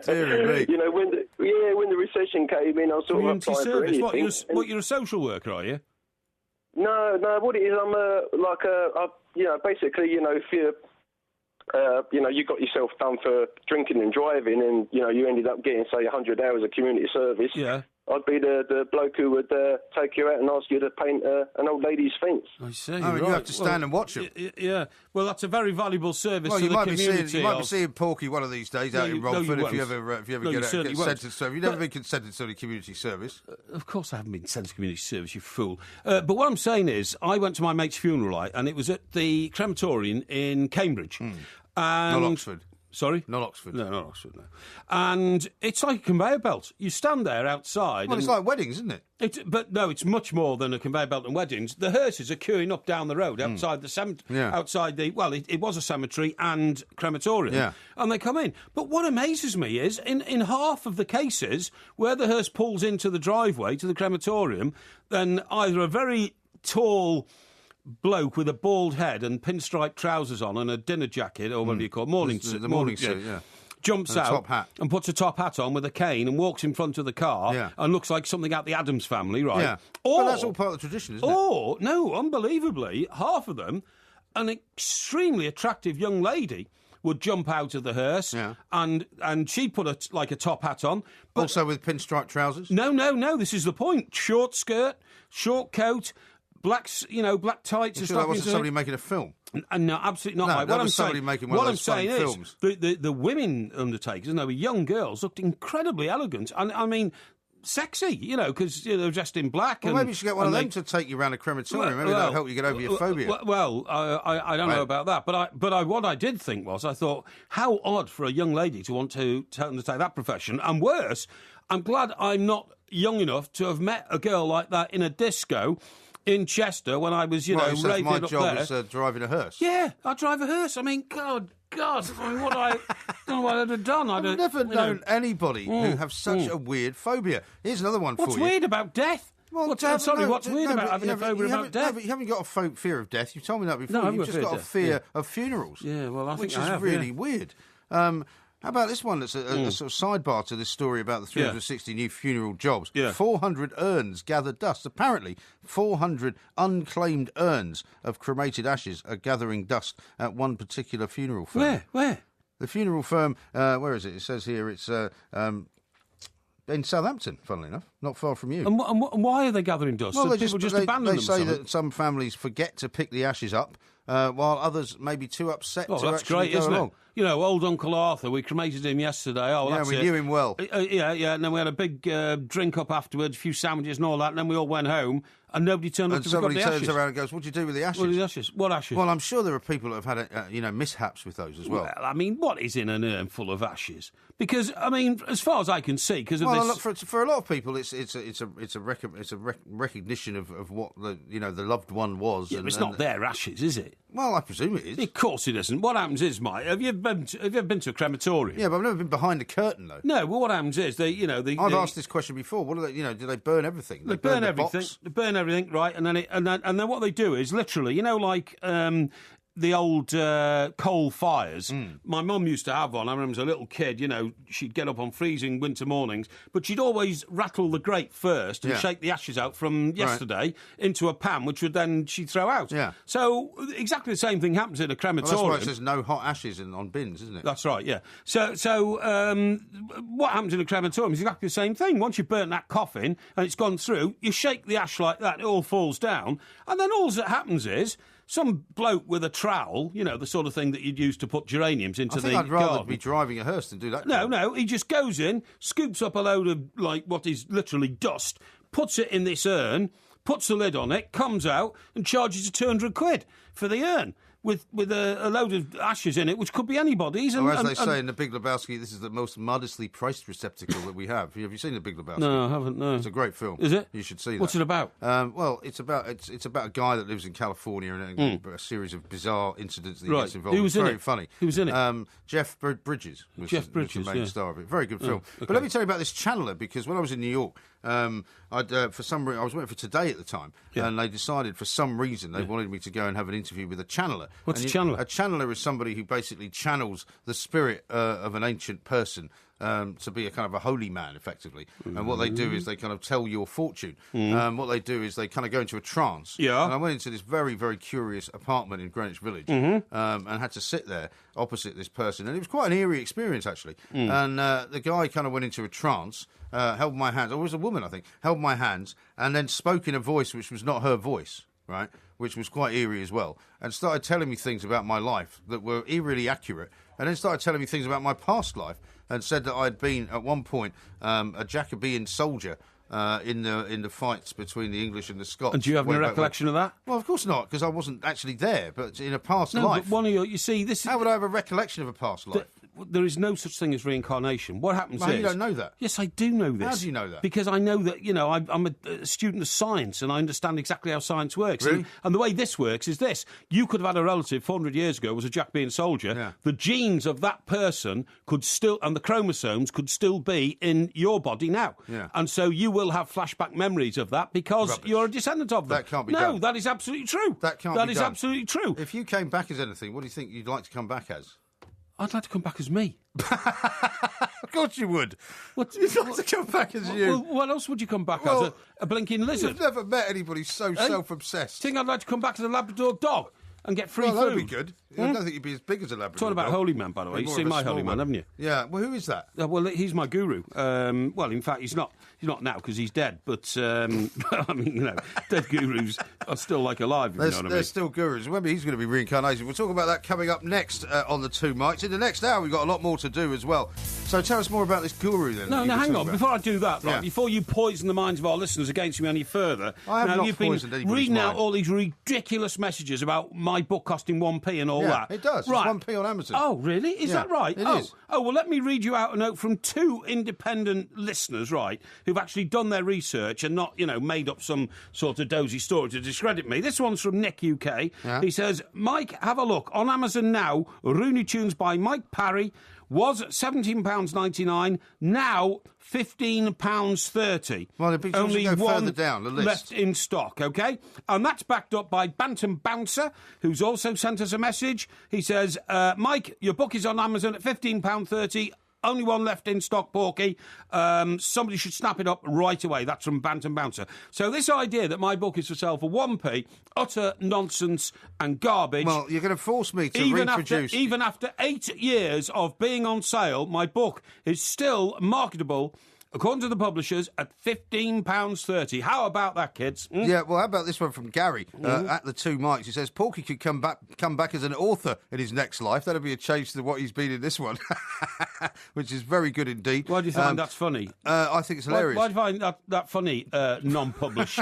Dear me. When the recession came in, I was sort of applying for anything. You're a social worker, are you? No. What it is, I'm basically, if you got yourself done for drinking and driving, and you ended up getting, say, 100 hours of community service. Yeah. I'd be the bloke who would take you out and ask you to paint an old lady's fence. I see. Right. You have to stand and watch them. Yeah. Well, that's a very valuable service to the community. You might be seeing Porky one of these days out in Romford if you ever get sentenced. You've never been sentenced to any community service. Of course I haven't been sentenced to community service, you fool. But what I'm saying is, I went to my mate's funeral, and it was at the crematorium in Cambridge. Not Oxford. Sorry? Not Oxford. No, not Oxford, no. And it's like a conveyor belt. You stand there outside. Well, it's like weddings, isn't it? But no, it's much more than a conveyor belt and weddings. The hearses are queuing up down the road outside the cemetery. Yeah. Outside the, well, it was a cemetery and crematorium. Yeah. And they come in. But what amazes me is, in half of the cases where the hearse pulls into the driveway to the crematorium, then either a very tall bloke with a bald head and pinstripe trousers on and a dinner jacket, or whatever you call it, morning suit, jumps out top hat. and puts a top hat on with a cane and walks in front of the car and looks like something out the Addams Family, right? Yeah. But that's all part of the tradition, isn't it? Or, no, unbelievably, half of them, an extremely attractive young lady would jump out of the hearse, and she put a top hat on. But also with pinstripe trousers? No, this is the point. Short skirt, short coat, black tights. You sure that wasn't somebody making a film? No, absolutely not. No, Mate. that was somebody making one of those funny films. The women undertakers, and they were young girls, looked incredibly elegant. And I mean, sexy, because they were dressed in black. Well, maybe you should get one of them to take you around a crematorium. Maybe that'll help you get over your phobia. Well, I don't know about that, but what I did think was, I thought, how odd for a young lady to want to undertake that profession. And worse, I'm glad I'm not young enough to have met a girl like that in a disco in Chester when I was, raving up there. My job is driving a hearse. Yeah, I drive a hearse. I mean, God, I mean, what I don't know what I'd have done. I've never known anybody who have such a weird phobia. Here's another one for you. What's weird about death? Well, what's weird about having a phobia about death? No, but you haven't got a fear of death. You've told me that before. No, You've just got a fear of funerals. Yeah, well, I think which I have, is really weird. How about this one that's a sort of sidebar to this story about the 360 new funeral jobs? 400 urns gather dust. Apparently, 400 unclaimed urns of cremated ashes are gathering dust at one particular funeral firm. Where? The funeral firm, where is it? It says here it's in Southampton, funnily enough, not far from you. And why are they gathering dust? Well, so people just abandon them. They say that some families forget to pick the ashes up, while others may be too upset to that's actually great, go isn't along. It? Old Uncle Arthur, we cremated him yesterday. Oh, yeah, that's we it. knew him well. Yeah, and then we had a big drink up afterwards, a few sandwiches and all that, and then we all went home, and nobody turned up to pick up the ashes. And somebody turns around and goes, what do you do with the ashes? What ashes? Well, I'm sure there are people that have had, mishaps with those as well. Well, I mean, what is in an urn full of ashes? Because, I mean, as far as I can see, because of this... Look, for a lot of people, it's a recognition of what the loved one was. Yeah, but it's not their ashes, is it? Well, I presume it is. Of course it isn't. What happens is, Mike, have you ever been to a crematorium? Yeah, but I've never been behind the curtain, though. No, well, what happens is, I've asked this question before. What do they, do they burn everything? They burn everything. They burn everything, right? And then what they do is literally, like the old coal fires. My mum used to have one. I remember as a little kid, she'd get up on freezing winter mornings, but she'd always rattle the grate first and shake the ashes out from yesterday into a pan, which she'd throw out. Yeah. So exactly the same thing happens in a crematorium. Well, that's why it says no hot ashes on bins, isn't it? That's right, yeah. So what happens in a crematorium is exactly the same thing. Once you've burnt that coffin and it's gone through, you shake the ash like that, it all falls down, and then all that happens is some bloke with a trowel, the sort of thing that you'd use to put geraniums into the garden. I'd rather be driving a hearse than do that. No, he just goes in, scoops up a load of, what is literally dust, puts it in this urn, puts a lid on it, comes out and charges you £200 for the urn. With a load of ashes in it, which could be anybody's. Or as they say in The Big Lebowski, this is the most modestly priced receptacle that we have. Have you seen The Big Lebowski? No, I haven't, no. It's a great film. Is it? You should see that. What's it about? Well, it's about a guy that lives in California and a series of bizarre incidents that he gets involved in. Who was in very it? funny. Who was in it? Jeff Bridges was the main star of it. Very good film. Okay. But let me tell you about this channeler, because when I was in New York, for some reason, I was waiting for Today at the time, and they decided for some reason they wanted me to go and have an interview with a channeler. What's a channeler? A channeler is somebody who basically channels the spirit of an ancient person to be a kind of a holy man, effectively. And what they do is they kind of tell your fortune. What they do is they kind of go into a trance. Yeah. And I went into this very, very curious apartment in Greenwich Village and had to sit there opposite this person. And it was quite an eerie experience, actually. And the guy kind of went into a trance, held my hands. Or it was a woman, I think. Held my hands and then spoke in a voice which was not her voice, right? Which was quite eerie as well, and started telling me things about my life that were eerily accurate, and then started telling me things about my past life, and said that I'd been, at one point, a Jacobean soldier in the fights between the English and the Scots. And do you have any recollection of that? Well, of course not, because I wasn't actually there, but in a past life. No, but one of you see, this is... How would I have a recollection of a past life? There is no such thing as reincarnation. What happens is... you don't know that? Yes, I do know this. How do you know that? Because I know that, I'm a student of science and I understand exactly how science works. Really? And the way this works is this. You could have had a relative 400 years ago was a Jacobean soldier. Yeah. The genes of that person could still, and the chromosomes could still be in your body now. Yeah. And so you will have flashback memories of that because Rubbish. you're a descendant of them. That can't be done. No, done. that is absolutely true. That can't be done. That is absolutely true. If you came back as anything, what do you think you'd like to come back as? I'd like to come back as me. Of course you would. You'd like to come back as you. Well, what else would you come back as? A blinking lizard? You've never met anybody so self-obsessed. Think I'd like to come back as a Labrador dog? and get free Well, food. that'd be good. I don't think you'd be as big as a Labrador. Talking about dog. Holy Man, by the way. You'd be You've more seen of a my small Holy Man, one. haven't you? Yeah. Well, who is that? Well, he's my guru. Well, in fact, he's not now because he's dead. But I mean, dead gurus are still alive. If you know what I mean. They're still gurus. Remember, he's going to be reincarnated. We'll talk about that coming up next on the Two Mics. In the next hour, we've got a lot more to do as well. So tell us more about this guru then. No, hang on. Before I do that, Yeah. before you poison the minds of our listeners against me any further, I have not you've been poisoned anybody's reading out mind. all these ridiculous messages about my book costing 1p and all Yeah, that. it does. Right. It's 1p on Amazon. Oh, really? Is Yeah, that right? it oh. is. Oh, well, let me read you out a note from two independent listeners, right, who've actually done their research and not, made up some sort of dozy story to discredit me. This one's from Nick UK. Yeah. He says, Mike, have a look. On Amazon now, Rooney Tunes by Mike Parry was £17.99, now £15.30. Well, it'd be Only go one further down the list. left in stock, OK? And that's backed up by Bantam Bouncer, who's also sent us a message. He says, Mike, your book is on Amazon at £15.30. Only one left in stock, Porky. Somebody should snap it up right away. That's from Bantam Bouncer. So this idea that my book is for sale for 1p, utter nonsense and garbage. Well, you're going to force me to reproduce. Even after 8 years of being on sale, my book is still marketable, according to the publishers, at £15.30. How about that, kids? Yeah, well, how about this one from Gary at the Two Mics? He says Porky could come back as an author in his next life. That'll be a change to what he's been in this one, which is very good indeed. Why do you find that's funny? I think it's hilarious. Why do you find that funny, non-published?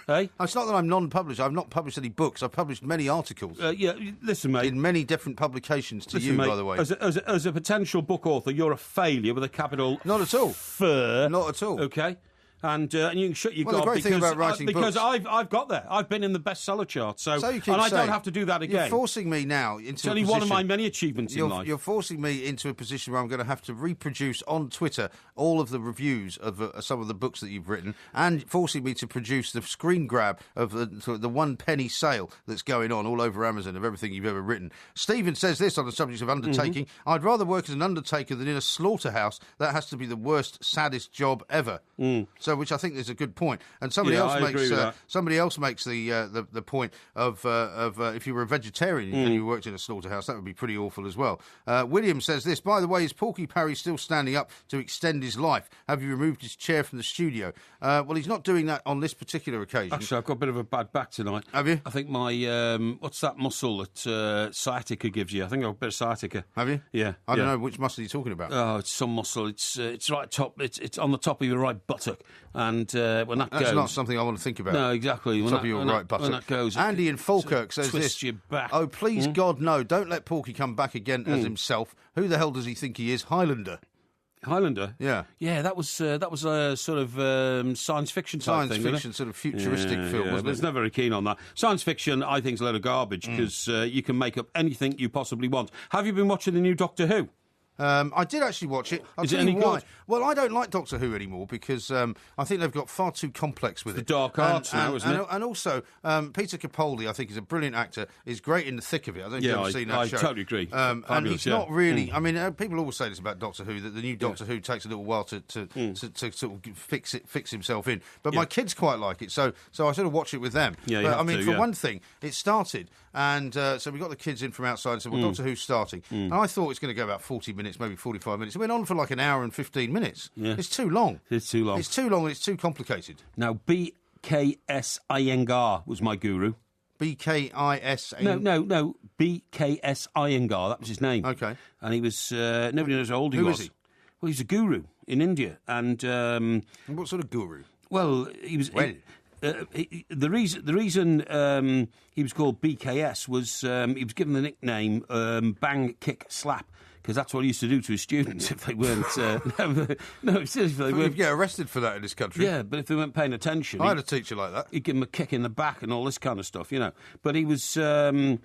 Hey? It's not that I'm non-published. I've not published any books. I've published many articles Yeah, listen, mate. in many different publications to Listen, you, mate, by the way. As a potential book author, you're a failure with a capital. Not at all. Fur. Not at all. Okay. And you can shut your Well, the gob great thing about writing because books- I've got there. I've been in the bestseller chart, so So you keep and I saying, don't have to do that again. You're forcing me now into It's a only position, one of my many achievements in life. You're forcing me into a position where I'm going to have to reproduce on Twitter all of the reviews of some of the books that you've written, and forcing me to produce the screen grab of the 1 penny sale that's going on all over Amazon of everything you've ever written. Stephen says this on the subject of undertaking: I'd rather work as an undertaker than in a slaughterhouse. That has to be the worst, saddest job ever. So, which I think is a good point. And somebody Yeah, else I makes agree with that. somebody else makes the point of if you were a vegetarian and you worked in a slaughterhouse, that would be pretty awful as well. William says this: by the way, is Porky Parry still standing up to extend his life? Have you removed his chair from the studio? Well, he's not doing that on this particular occasion. Actually, I've got a bit of a bad back tonight. Have you? I think my what's that muscle that sciatica gives you? I think I've got a bit of sciatica. Have you? Yeah. I don't know which muscle you're talking about. Oh, it's some muscle. It's right top. It's on the top of your right buttock, and when that That's goes, not something I want to think about. No, exactly. Top of your right buttock. When that goes, Andy in Falkirk says twist this: your back. Oh, please God, no! Don't let Porky come back again as himself. Who the hell does he think he is? Highlander. Highlander. Yeah. Yeah, that was a sort of science fiction type Science thing, wasn't fiction, it? sort of futuristic film, yeah, wasn't but it's it? not very keen on that. Science fiction, I think, is a load of garbage because you can make up anything you possibly want. Have you been watching the new Doctor Who? I did actually watch it. I'll Is it tell you any why. good? Well, I don't like Doctor Who anymore because I think they've got far too complex with The it. dark arts now, isn't it? And also, Peter Capaldi, I think, is a brilliant actor. Is great in the thick of it. I don't know if Yeah, you've ever seen that I show. totally agree. And Fabulous, he's yeah. not really. I mean, people always say this about Doctor Who, that the new Doctor Who takes a little while to sort of fix himself in. But my kids quite like it, so I sort of watch it with them. Yeah, you but have I mean, to, for yeah. one thing, it started. And so we got the kids in from outside and said, well, Doctor Who's starting. And I thought it was going to go about 40 minutes, maybe 45 minutes. It went on for like an hour and 15 minutes. Yeah. It's too long. It's too long. It's too long and it's too complicated. Now, B.K.S. Iyengar was my guru. BKIS. No. B.K.S. Iyengar. That was his name. Okay. And he was... nobody knows how old he Who was. is he? Well, he's a guru in India. And... What sort of guru? well, he was... Well. The reason he was called BKS was he was given the nickname Bang, Kick, Slap, because that's what he used to do to his students if they weren't... no, seriously, if they You weren't... get arrested for that in this country. Yeah, but if they weren't paying attention... I had a teacher like that. he'd give him a kick in the back and all this kind of stuff, you know. But he was... I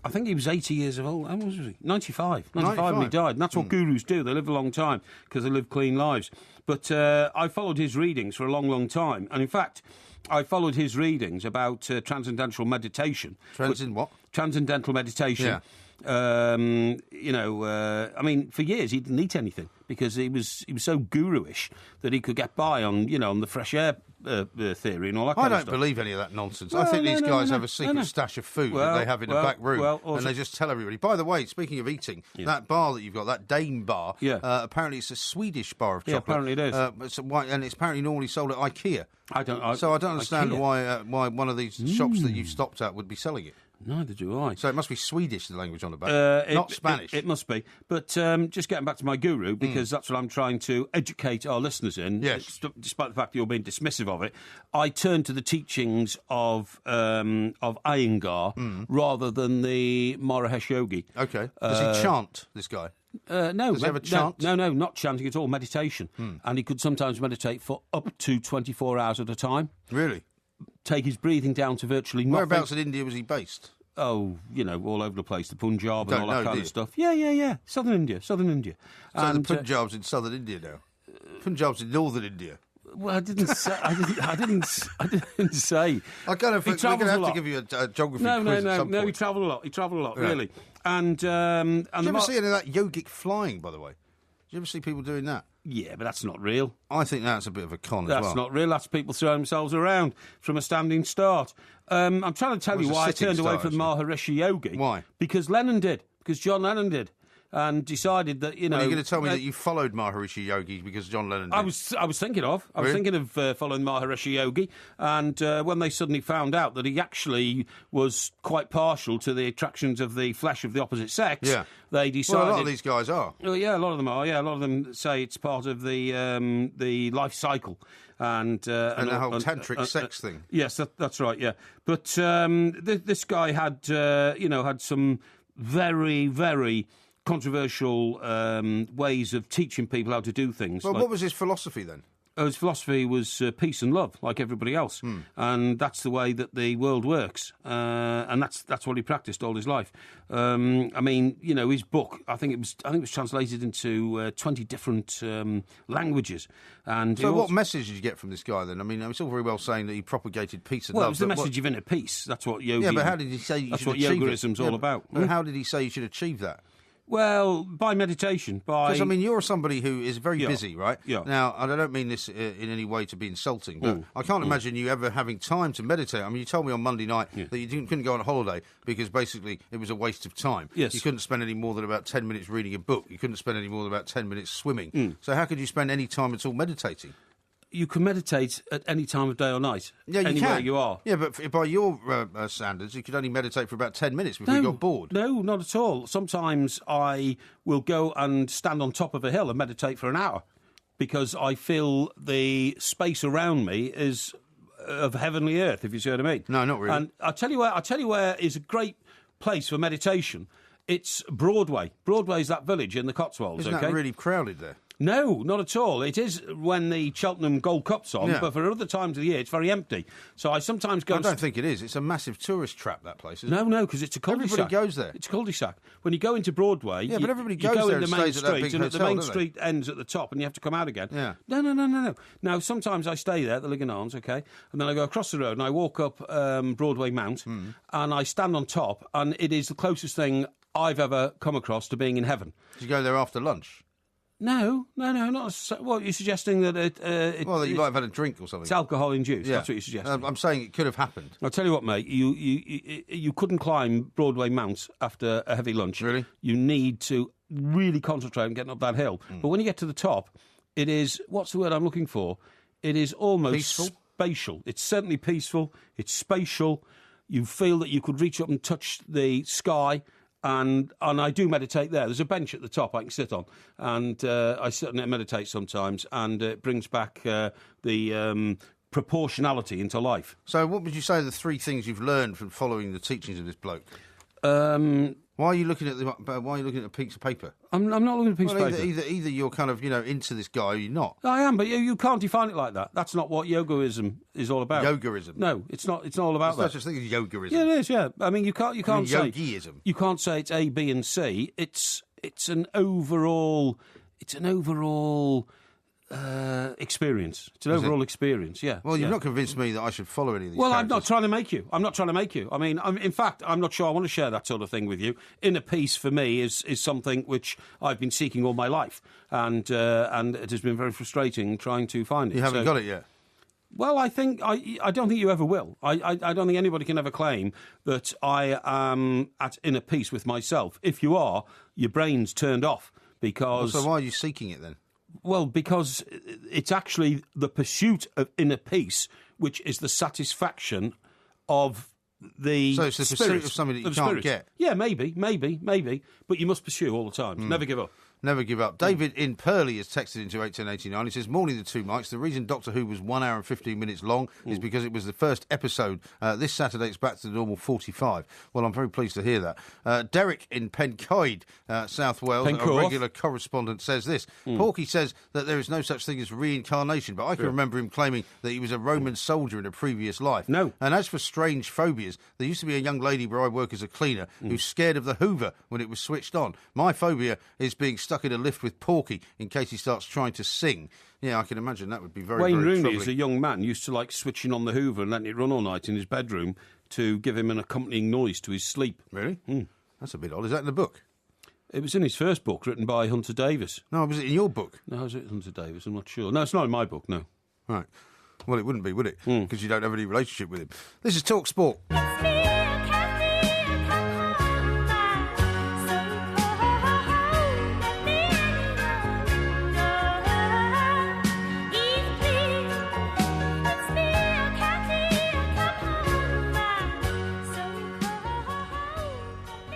think he was 80 years old. How old was he? 95. 95 when he died. And that's what gurus do. They live a long time because they live clean lives. But I followed his readings for a long, long time. And in fact, I followed his readings about transcendental meditation. What? Transcendental meditation. Yeah. I mean, for years he didn't eat anything because he was so guru-ish that he could get by on the fresh air theory and all that kind of stuff. I don't believe any of that nonsense. I think these guys have a secret stash of food that they have in the back room, and they just tell everybody. By the way, speaking of eating, that bar that you've got, that Dane bar, apparently it's a Swedish bar of chocolate. Yeah, apparently it is. And it's apparently normally sold at IKEA. I don't understand why one of these shops that you've stopped at would be selling it. Neither do I. So it must be Swedish, the language on the back, not Spanish. It must be. But just getting back to my guru, because that's what I'm trying to educate our listeners in, despite the fact that you're being dismissive of it, I turn to the teachings of Iyengar rather than the Maharishi Yogi. Okay. Does he chant, this guy? No. Does he have a chant? No, not chanting at all, meditation. And he could sometimes meditate for up to 24 hours at a time. Really? Take his breathing down to virtually nothing. Whereabouts in India was he based? Oh, all over the place, the Punjab and all that kind of stuff. Yeah. Southern India. So the Punjab's in southern India now. Punjab's in northern India. Well, I didn't say. I didn't say. I kind of think we're going to have to give you a geography quiz at some point. No. He travelled a lot, really. And did you ever see any of that yogic flying? By the way, did you ever see people doing that? Yeah, but that's not real. I think that's a bit of a con as well. That's not real. That's people throwing themselves around from a standing start. I'm trying to tell you why I turned away from Maharishi Yogi. Why? Because Lennon did. Because John Lennon did. And decided that, Well, you're going to tell me that you followed Maharishi Yogi because John Lennon did? I was thinking of. I was thinking of following Maharishi Yogi. And when they suddenly found out that he actually was quite partial to the attractions of the flesh of the opposite sex, they decided... Well, a lot of these guys are. Well, yeah, a lot of them are. Yeah, a lot of them say it's part of the life cycle. And the whole tantric sex thing. Yes, that's right, yeah. But this guy had, had some very, very controversial ways of teaching people how to do things. Well, what was his philosophy then? His philosophy was peace and love, like everybody else, and that's the way that the world works, and that's what he practiced all his life. His book, I think it was translated into 20 different languages. And so, what message did you get from this guy then? I mean, it's all very well saying that he propagated peace and love. Well, it was the message of inner peace. That's what yogi. Yeah, but how did he say? That's what yogaism's all about. But how did he say you should achieve that? Well, by meditation, Because, you're somebody who is very busy, right? Yeah. Now, I don't mean this in any way to be insulting, but I can't imagine you ever having time to meditate. I mean, you told me on Monday night that you couldn't go on holiday because basically it was a waste of time. Yes. You couldn't spend any more than about 10 minutes reading a book. You couldn't spend any more than about 10 minutes swimming. So how could you spend any time at all meditating? You can meditate at any time of day or night. Yeah, you anywhere can. You are. Yeah, but by your standards, you could only meditate for about 10 minutes before you got bored. No, not at all. Sometimes I will go and stand on top of a hill and meditate for an hour because I feel the space around me is of heavenly earth, if you see what I mean. No, not really. And I'll tell you where is a great place for meditation. It's Broadway. Broadway is that village in the Cotswolds. Isn't that really crowded there? No, not at all. It is when the Cheltenham Gold Cup's on, but for other times of the year, it's very empty. So I sometimes go... I don't think it is. It's a massive tourist trap, that place, isn't it? No, because it's a cul-de-sac. Everybody goes there. It's a cul-de-sac. When you go into Broadway... Yeah, but everybody goes there and stays at that big hotel, the main street ends at the top and you have to come out again. Yeah. No. Now, sometimes I stay there at the Lincoln Arms, OK, and then I go across the road and I walk up Broadway Mount and I stand on top and it is the closest thing I've ever come across to being in heaven. Did you go there after lunch? No, not... Well, you're suggesting that that you might have had a drink or something. It's alcohol-induced, that's what you're suggesting. I'm saying it could have happened. I'll tell you what, mate, you couldn't climb Broadway Mount after a heavy lunch. Really? You need to really concentrate on getting up that hill. But when you get to the top, it is... What's the word I'm looking for? It is almost... Peaceful? Spatial. It's certainly peaceful. It's spatial. You feel that you could reach up and touch the sky... And I do meditate there. There's a bench at the top I can sit on, and I sit and meditate sometimes, and it brings back the proportionality into life. So what would you say are the 3 things you've learned from following the teachings of this bloke? Why are you looking at a piece of paper? I'm not looking at a piece of paper. Either you're kind of into this guy or you're not. I am, but you can't define it like that. That's not what yogaism is all about. Yogaism? No, it's not. It's not all about that. There's no such thing as yogaism. Yeah, it is. Yeah, I mean you can't say yogiism. You can't say it's A, B, and C. It's an overall. It's an overall. Experience. It's an overall experience, yeah. Well, you've not convinced me that I should follow any of these Well, characters. I'm not trying to make you. I mean, in fact, I'm not sure I want to share that sort of thing with you. Inner peace, for me, is something which I've been seeking all my life. And it has been very frustrating trying to find it. You haven't got it yet? Well, I don't think you ever will. I don't think anybody can ever claim that I am at inner peace with myself. If you are, your brain's turned off because... So why are you seeking it then? Well, because it's actually the pursuit of inner peace, which is the satisfaction of the So it's the pursuit of something that you can't get? Yeah, maybe. But you must pursue all the time. Never give up. Never give up. David in Purley has texted into 1889. He says, morning, the two mics. The reason Doctor Who was 1 hour and 15 minutes long is because it was the first episode. This Saturday it's back to the normal 45. Well, I'm very pleased to hear that. Derek in Pencoed, South Wales, a regular correspondent, says this. Porky says that there is no such thing as reincarnation, but I can remember him claiming that he was a Roman soldier in a previous life. No. And as for strange phobias, there used to be a young lady where I work as a cleaner who's scared of the Hoover when it was switched on. My phobia is being stuck in a lift with Porky in case he starts trying to sing. Yeah, I can imagine that would be very, Wayne very Rooney, troubling. as a young man, used to like switching on the Hoover and letting it run all night in his bedroom to give him an accompanying noise to his sleep. Really? That's a bit odd. Is that in the book? It was in his first book, written by Hunter Davis. No, was it in your book? No, was it Hunter Davis? I'm not sure. No, it's not in my book, no. Right. Well, it wouldn't be, would it? Because you don't have any relationship with him. This is Talk Sport.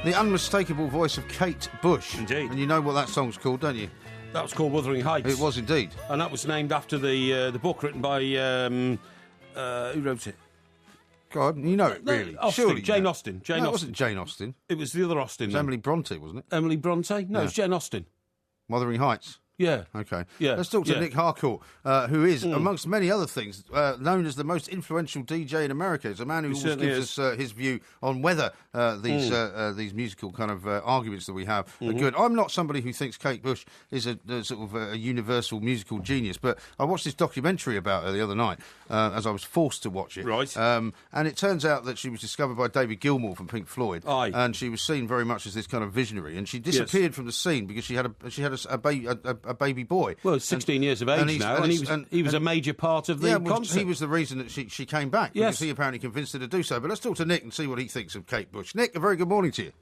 The unmistakable voice of Kate Bush. Indeed. And you know what that song's called, don't you? That was called Wuthering Heights. It was indeed. And that was named after the book written by... who wrote it? God, you know it, really. Austin, Surely Jane you know. Austen. No, it wasn't Jane Austen. It was the other Austen. It was Emily Bronte, wasn't it? Emily Bronte? No, Yeah. it was Jane Austen. Wuthering Heights. Yeah. Okay. Yeah. Let's talk to Yeah. Nick Harcourt, who is, amongst many other things, known as the most influential DJ in America. He's a man who always certainly gives us his view on whether these musical kind of arguments that we have are good. I'm not somebody who thinks Kate Bush is a sort of a universal musical genius, but I watched this documentary about her the other night as I was forced to watch it. Right. And it turns out that she was discovered by David Gilmour from Pink Floyd. Aye. And she was seen very much as this kind of visionary, and she disappeared from the scene because she had a baby boy. Well, he's 16 years of age now, and he was a major part of the concert. He was the reason that she came back, Yes. because he apparently convinced her to do so. But let's talk to Nick and see what he thinks of Kate Bush. Nick, a very good morning to you.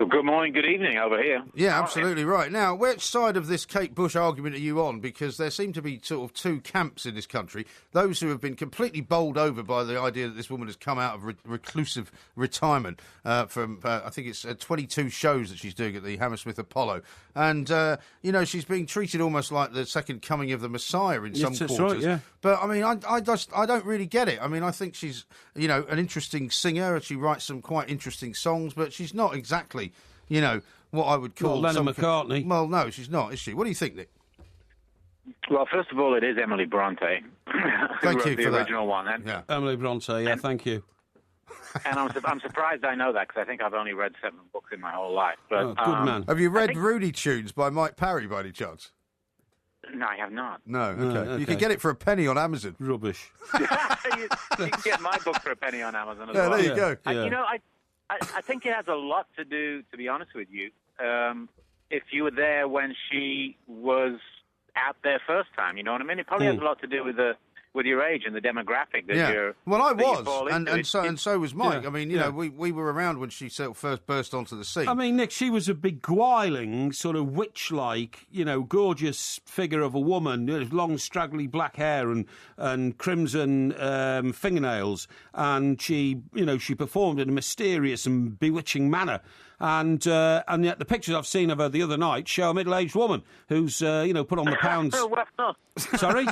Well, good morning, good evening over here. Yeah, absolutely right. Now, which side of this Kate Bush argument are you on? Because there seem to be sort of two camps in this country. Those who have been completely bowled over by the idea that this woman has come out of reclusive retirement from, I think it's 22 shows that she's doing at the Hammersmith Apollo. And, she's being treated almost like the second coming of the Messiah in some that's quarters. right, yeah. But, I mean, I don't really get it. I mean, I think she's, an interesting singer, and she writes some quite interesting songs, but she's not exactly... what I would call... Lennon McCartney. Well, no, she's not, is she? What do you think, Nick? Well, first of all, it is Emily Bronte who Thank wrote you the for that. original one. And, Yeah. Emily Bronte, yeah, thank you. and I'm surprised I know that, because I think I've only read 7 books in my whole life. But, Good man. Have you read think- Rooney Tunes by Mike Parry by any chance? No, I have not. No, okay. okay. You can get it for a penny on Amazon. Rubbish. you can get my book for a penny on Amazon as Yeah, well. there you go. Yeah. I think it has a lot to do, to be honest with you, if you were there when she was out there first time, you know what I mean? It probably has a lot to do with your age and the demographic that you're... Well, I that you was, fall and into. so was Mike. Yeah, I mean, yeah. we were around when she sort of first burst onto the scene. I mean, Nick, she was a beguiling, sort of witch-like, gorgeous figure of a woman, long, straggly black hair and crimson fingernails, and she performed in a mysterious and bewitching manner. And yet the pictures I've seen of her the other night show a middle-aged woman who's, put on the pounds. Well, Sorry?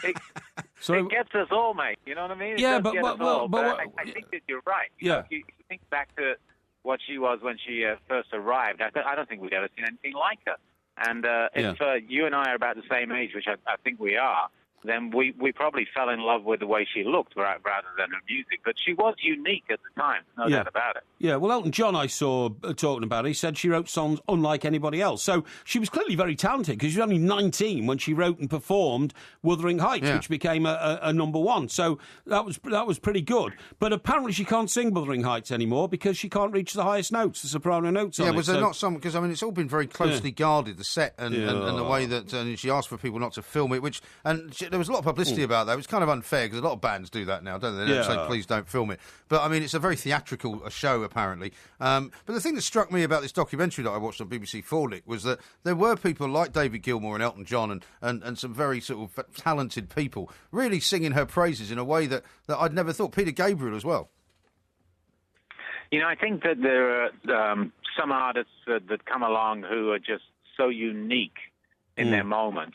It gets us all, mate. You know what I mean? It Yeah, does but- get but- us all. but- I think that you're right. Yeah. If you think back to what she was when she first arrived, I don't think we've ever seen anything like her. And if you and I are about the same age, which I think we are, then we probably fell in love with the way she looked rather than her music. But she was unique at the time, no doubt about it. Yeah, well, Elton John I saw talking about it. He said she wrote songs unlike anybody else. So she was clearly very talented, because she was only 19 when she wrote and performed Wuthering Heights, which became a number one. So that was pretty good. But apparently she can't sing Wuthering Heights anymore because she can't reach the highest notes, the soprano notes on it. Yeah, was there not some... Because, I mean, it's all been very closely guarded, the set and the Yeah. way that... And she asked for people not to film it, which... And there was a lot of publicity about that. It was kind of unfair because a lot of bands do that now, don't they? They don't say, please don't film it. But, I mean, it's a very theatrical show, apparently. But the thing that struck me about this documentary that I watched on BBC 4, Nick, was that there were people like David Gilmour and Elton John and some very sort of talented people really singing her praises in a way that I'd never thought. Peter Gabriel as well. You know, I think that there are some artists that come along who are just so unique in their moment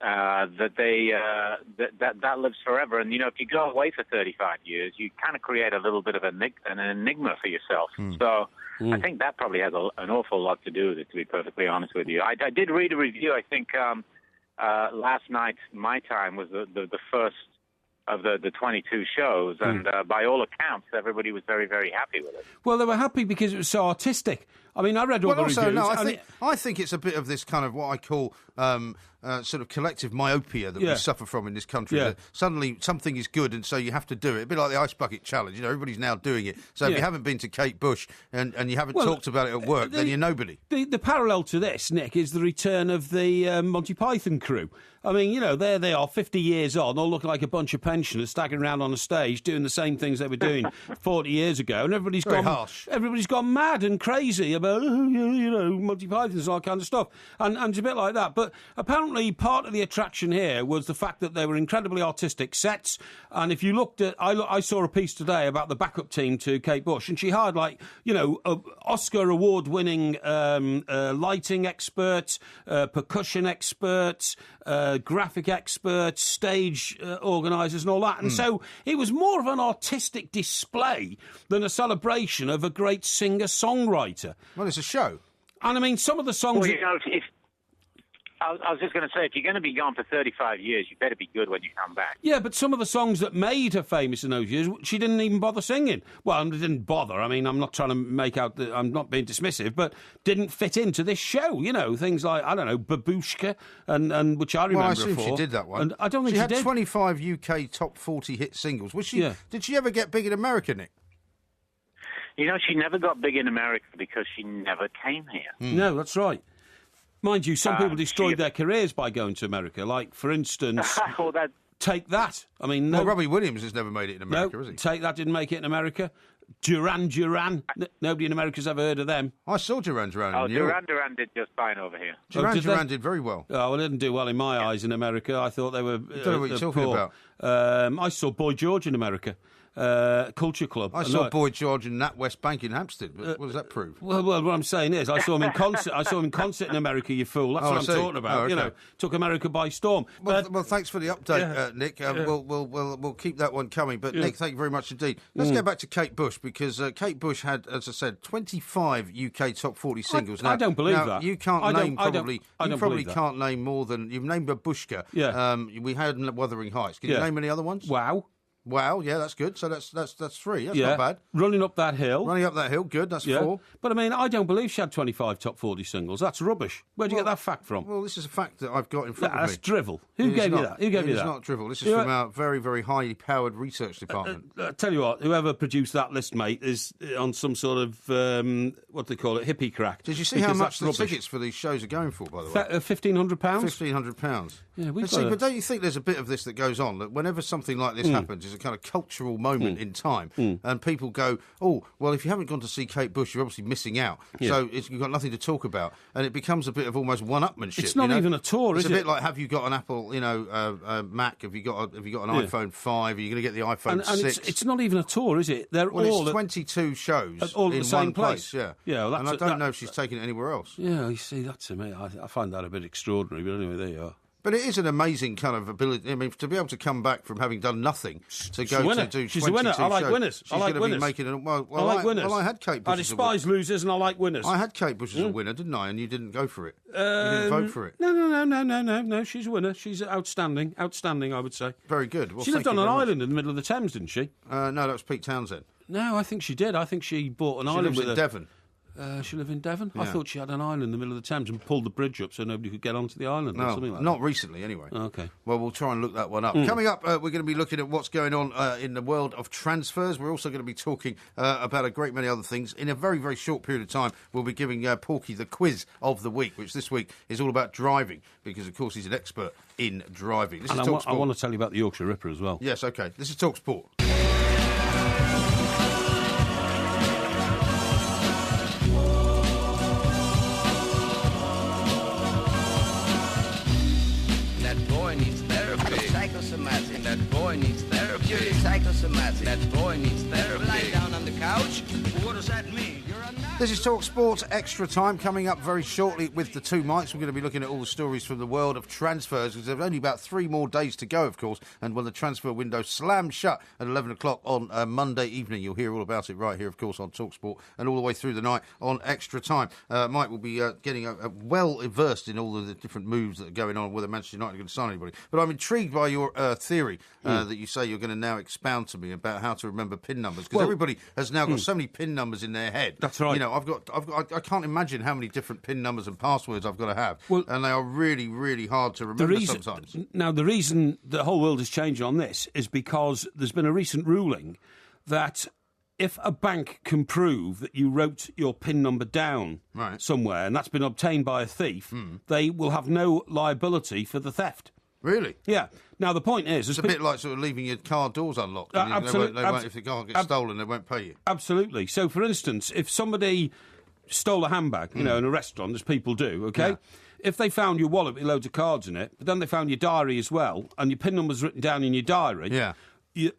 that they that lives forever. And, you know, if you go away for 35 years, you kind of create a little bit of an enigma for yourself. So I think that probably has an awful lot to do with it, to be perfectly honest with you. I did read a review, I think, last night, my time, was the first of the 22 shows, and by all accounts, everybody was very, very happy with it. Well, they were happy because it was so artistic. I mean, I read all the reviews. No, I think it's a bit of this kind of what I call sort of collective myopia that we suffer from in this country. That suddenly something is good, and so you have to do it. A bit like the Ice Bucket Challenge. You know, everybody's now doing it. So if you haven't been to Kate Bush and you haven't talked about it at work, then you're nobody. The parallel to this, Nick, is the return of the Monty Python crew. I mean, you know, there they are, 50 years on, all looking like a bunch of pensioners staggering around on a stage doing the same things they were doing 40 years ago, and everybody's gone mad and crazy about, you know, Monty Python and all that kind of stuff, and it's a bit like that. But apparently part of the attraction here was the fact that they were incredibly artistic sets, and if you looked at, I saw a piece today about the backup team to Kate Bush, and she hired, like, you know, Oscar award-winning lighting experts, percussion experts, graphic experts, stage organisers and all that. And so it was more of an artistic display than a celebration of a great singer-songwriter. Well, it's a show. And I mean, some of the songs... Well, you know, I was just going to say, if you're going to be gone for 35 years, you better be good when you come back. Yeah, but some of the songs that made her famous in those years, she didn't even bother singing. Well, I didn't bother. I mean, I'm not trying to make out that I'm not being dismissive, but didn't fit into this show. You know, things like, I don't know, Babushka, and which I remember. Well, I assume she did that one. And I don't think she did. She had 25 UK top 40 hit singles. Was she? Yeah. Did she ever get big in America, Nick? You know, she never got big in America because she never came here. No, that's right. Mind you, some people destroyed their careers by going to America. Like, for instance, Take That. I mean, well, Robbie Williams has never made it in America, has he? Take That didn't make it in America. Duran Duran. Nobody in America's ever heard of them. I saw Duran Duran. Oh, Duran Duran did just fine over here. Duran Duran did very well. Oh, well, they didn't do well in my eyes in America. I thought they were. I don't know what you're talking about. I saw Boy George in America. Culture Club. I saw Boy George in Nat West Bank in Hampstead. What does that prove? Well, what I'm saying is, I saw him in concert. I saw him in concert in America. You fool! That's what I'm talking about. Okay. You know, took America by storm. Well, thanks for the update, Nick. We'll keep that one coming. But Nick, thank you very much indeed. Let's go back to Kate Bush, because Kate Bush had, as I said, 25 UK top 40 singles. I don't believe that. You can't name probably. You probably can't name more than you've named Babushka. Yeah. We had Wuthering Heights. Can you name any other ones? Wow, yeah, that's good. So that's 3. That's not bad. Running Up That Hill, good. That's 4. But I mean, I don't believe she had 25 top 40 singles. That's rubbish. Where'd you get that fact from? Well, this is a fact that I've got in front of me. That's drivel. Who gave you that? It's not drivel. This is from our very, very highly powered research department. Tell you what, whoever produced that list, mate, is on some sort of what do they call it, hippie crack. Did you see how much the tickets for these shows are going for? By the way, £1,500. £1,500. Yeah, but don't you think there's a bit of this that goes on, that whenever something like this happens, it's a kind of cultural moment in time, and people go, oh, well, if you haven't gone to see Kate Bush, you're obviously missing out. Yeah. So you've got nothing to talk about, and it becomes a bit of almost one-upmanship. It's not even a tour, is it? It's a bit like, have you got an Apple, Mac? Have you got an iPhone 5? Are you going to get the iPhone 6? It's not even a tour, is it? They're all 22 shows all in the same one place. Yeah. Well, and I don't know if she's taken it anywhere else. Yeah, you see, that to me, I find that a bit extraordinary. But anyway, there you are. But it is an amazing kind of ability. I mean, to be able to come back from having done nothing to go to do 22 She's a winner. I like shows, winners. She's going to be making it. Well, I like winners. Well, I had Kate Bush. I despise losers, and I like winners. I had Kate Bush as a winner, didn't I? And you didn't go for it. You didn't vote for it. No. She's a winner. She's outstanding, I would say. Very good. Well, she lived on an island in the middle of the Thames, didn't she? No, that was Pete Townsend. No, I think she did. I think she bought an island with Devon. She lived in Devon? Yeah. I thought she had an island in the middle of the Thames and pulled the bridge up so nobody could get onto the island or something like not recently, anyway. Okay. Well, we'll try and look that one up. Coming up, we're going to be looking at what's going on in the world of transfers. We're also going to be talking about a great many other things. In a very, very short period of time, we'll be giving Porky the quiz of the week, which this week is all about driving, because, of course, he's an expert in driving. This is Talk Sport. I want to tell you about the Yorkshire Ripper as well. Yes, OK. This is Talk Sport. Psychosomatic. That boy needs therapy. You're psychosomatic. That boy needs therapy. Lie down on the couch. What does that mean? You're a This is Talk Sports Extra Time, coming up very shortly with the two mics. We're going to be looking at all the stories from the world of transfers, because there's only about 3 more days to go, of course, and when the transfer window slams shut at 11 o'clock on Monday evening, you'll hear all about it right here, of course, on Talk Sport, and all the way through the night on Extra Time. Mike will be getting well versed in all of the different moves that are going on, whether Manchester United are going to sign anybody. But I'm intrigued by your theory that you say you're going to now expound to me about how to remember PIN numbers, because everybody has now got so many PIN numbers in their head. That's right. You know, I can't imagine how many different PIN numbers and passwords I've got to have, and they are really, really hard to remember sometimes. Now, the reason the whole world is changing on this is because there's been a recent ruling that if a bank can prove that you wrote your PIN number down somewhere, and that's been obtained by a thief, they will have no liability for the theft. Really? Yeah. Now, the point is... It's a bit like sort of leaving your car doors unlocked. Absolutely. If the car gets stolen, they won't pay you. Absolutely. So, for instance, if somebody stole a handbag, you know, in a restaurant, as people do, OK? Yeah. If they found your wallet with loads of cards in it, but then they found your diary as well, and your PIN number's written down in your diary... Yeah.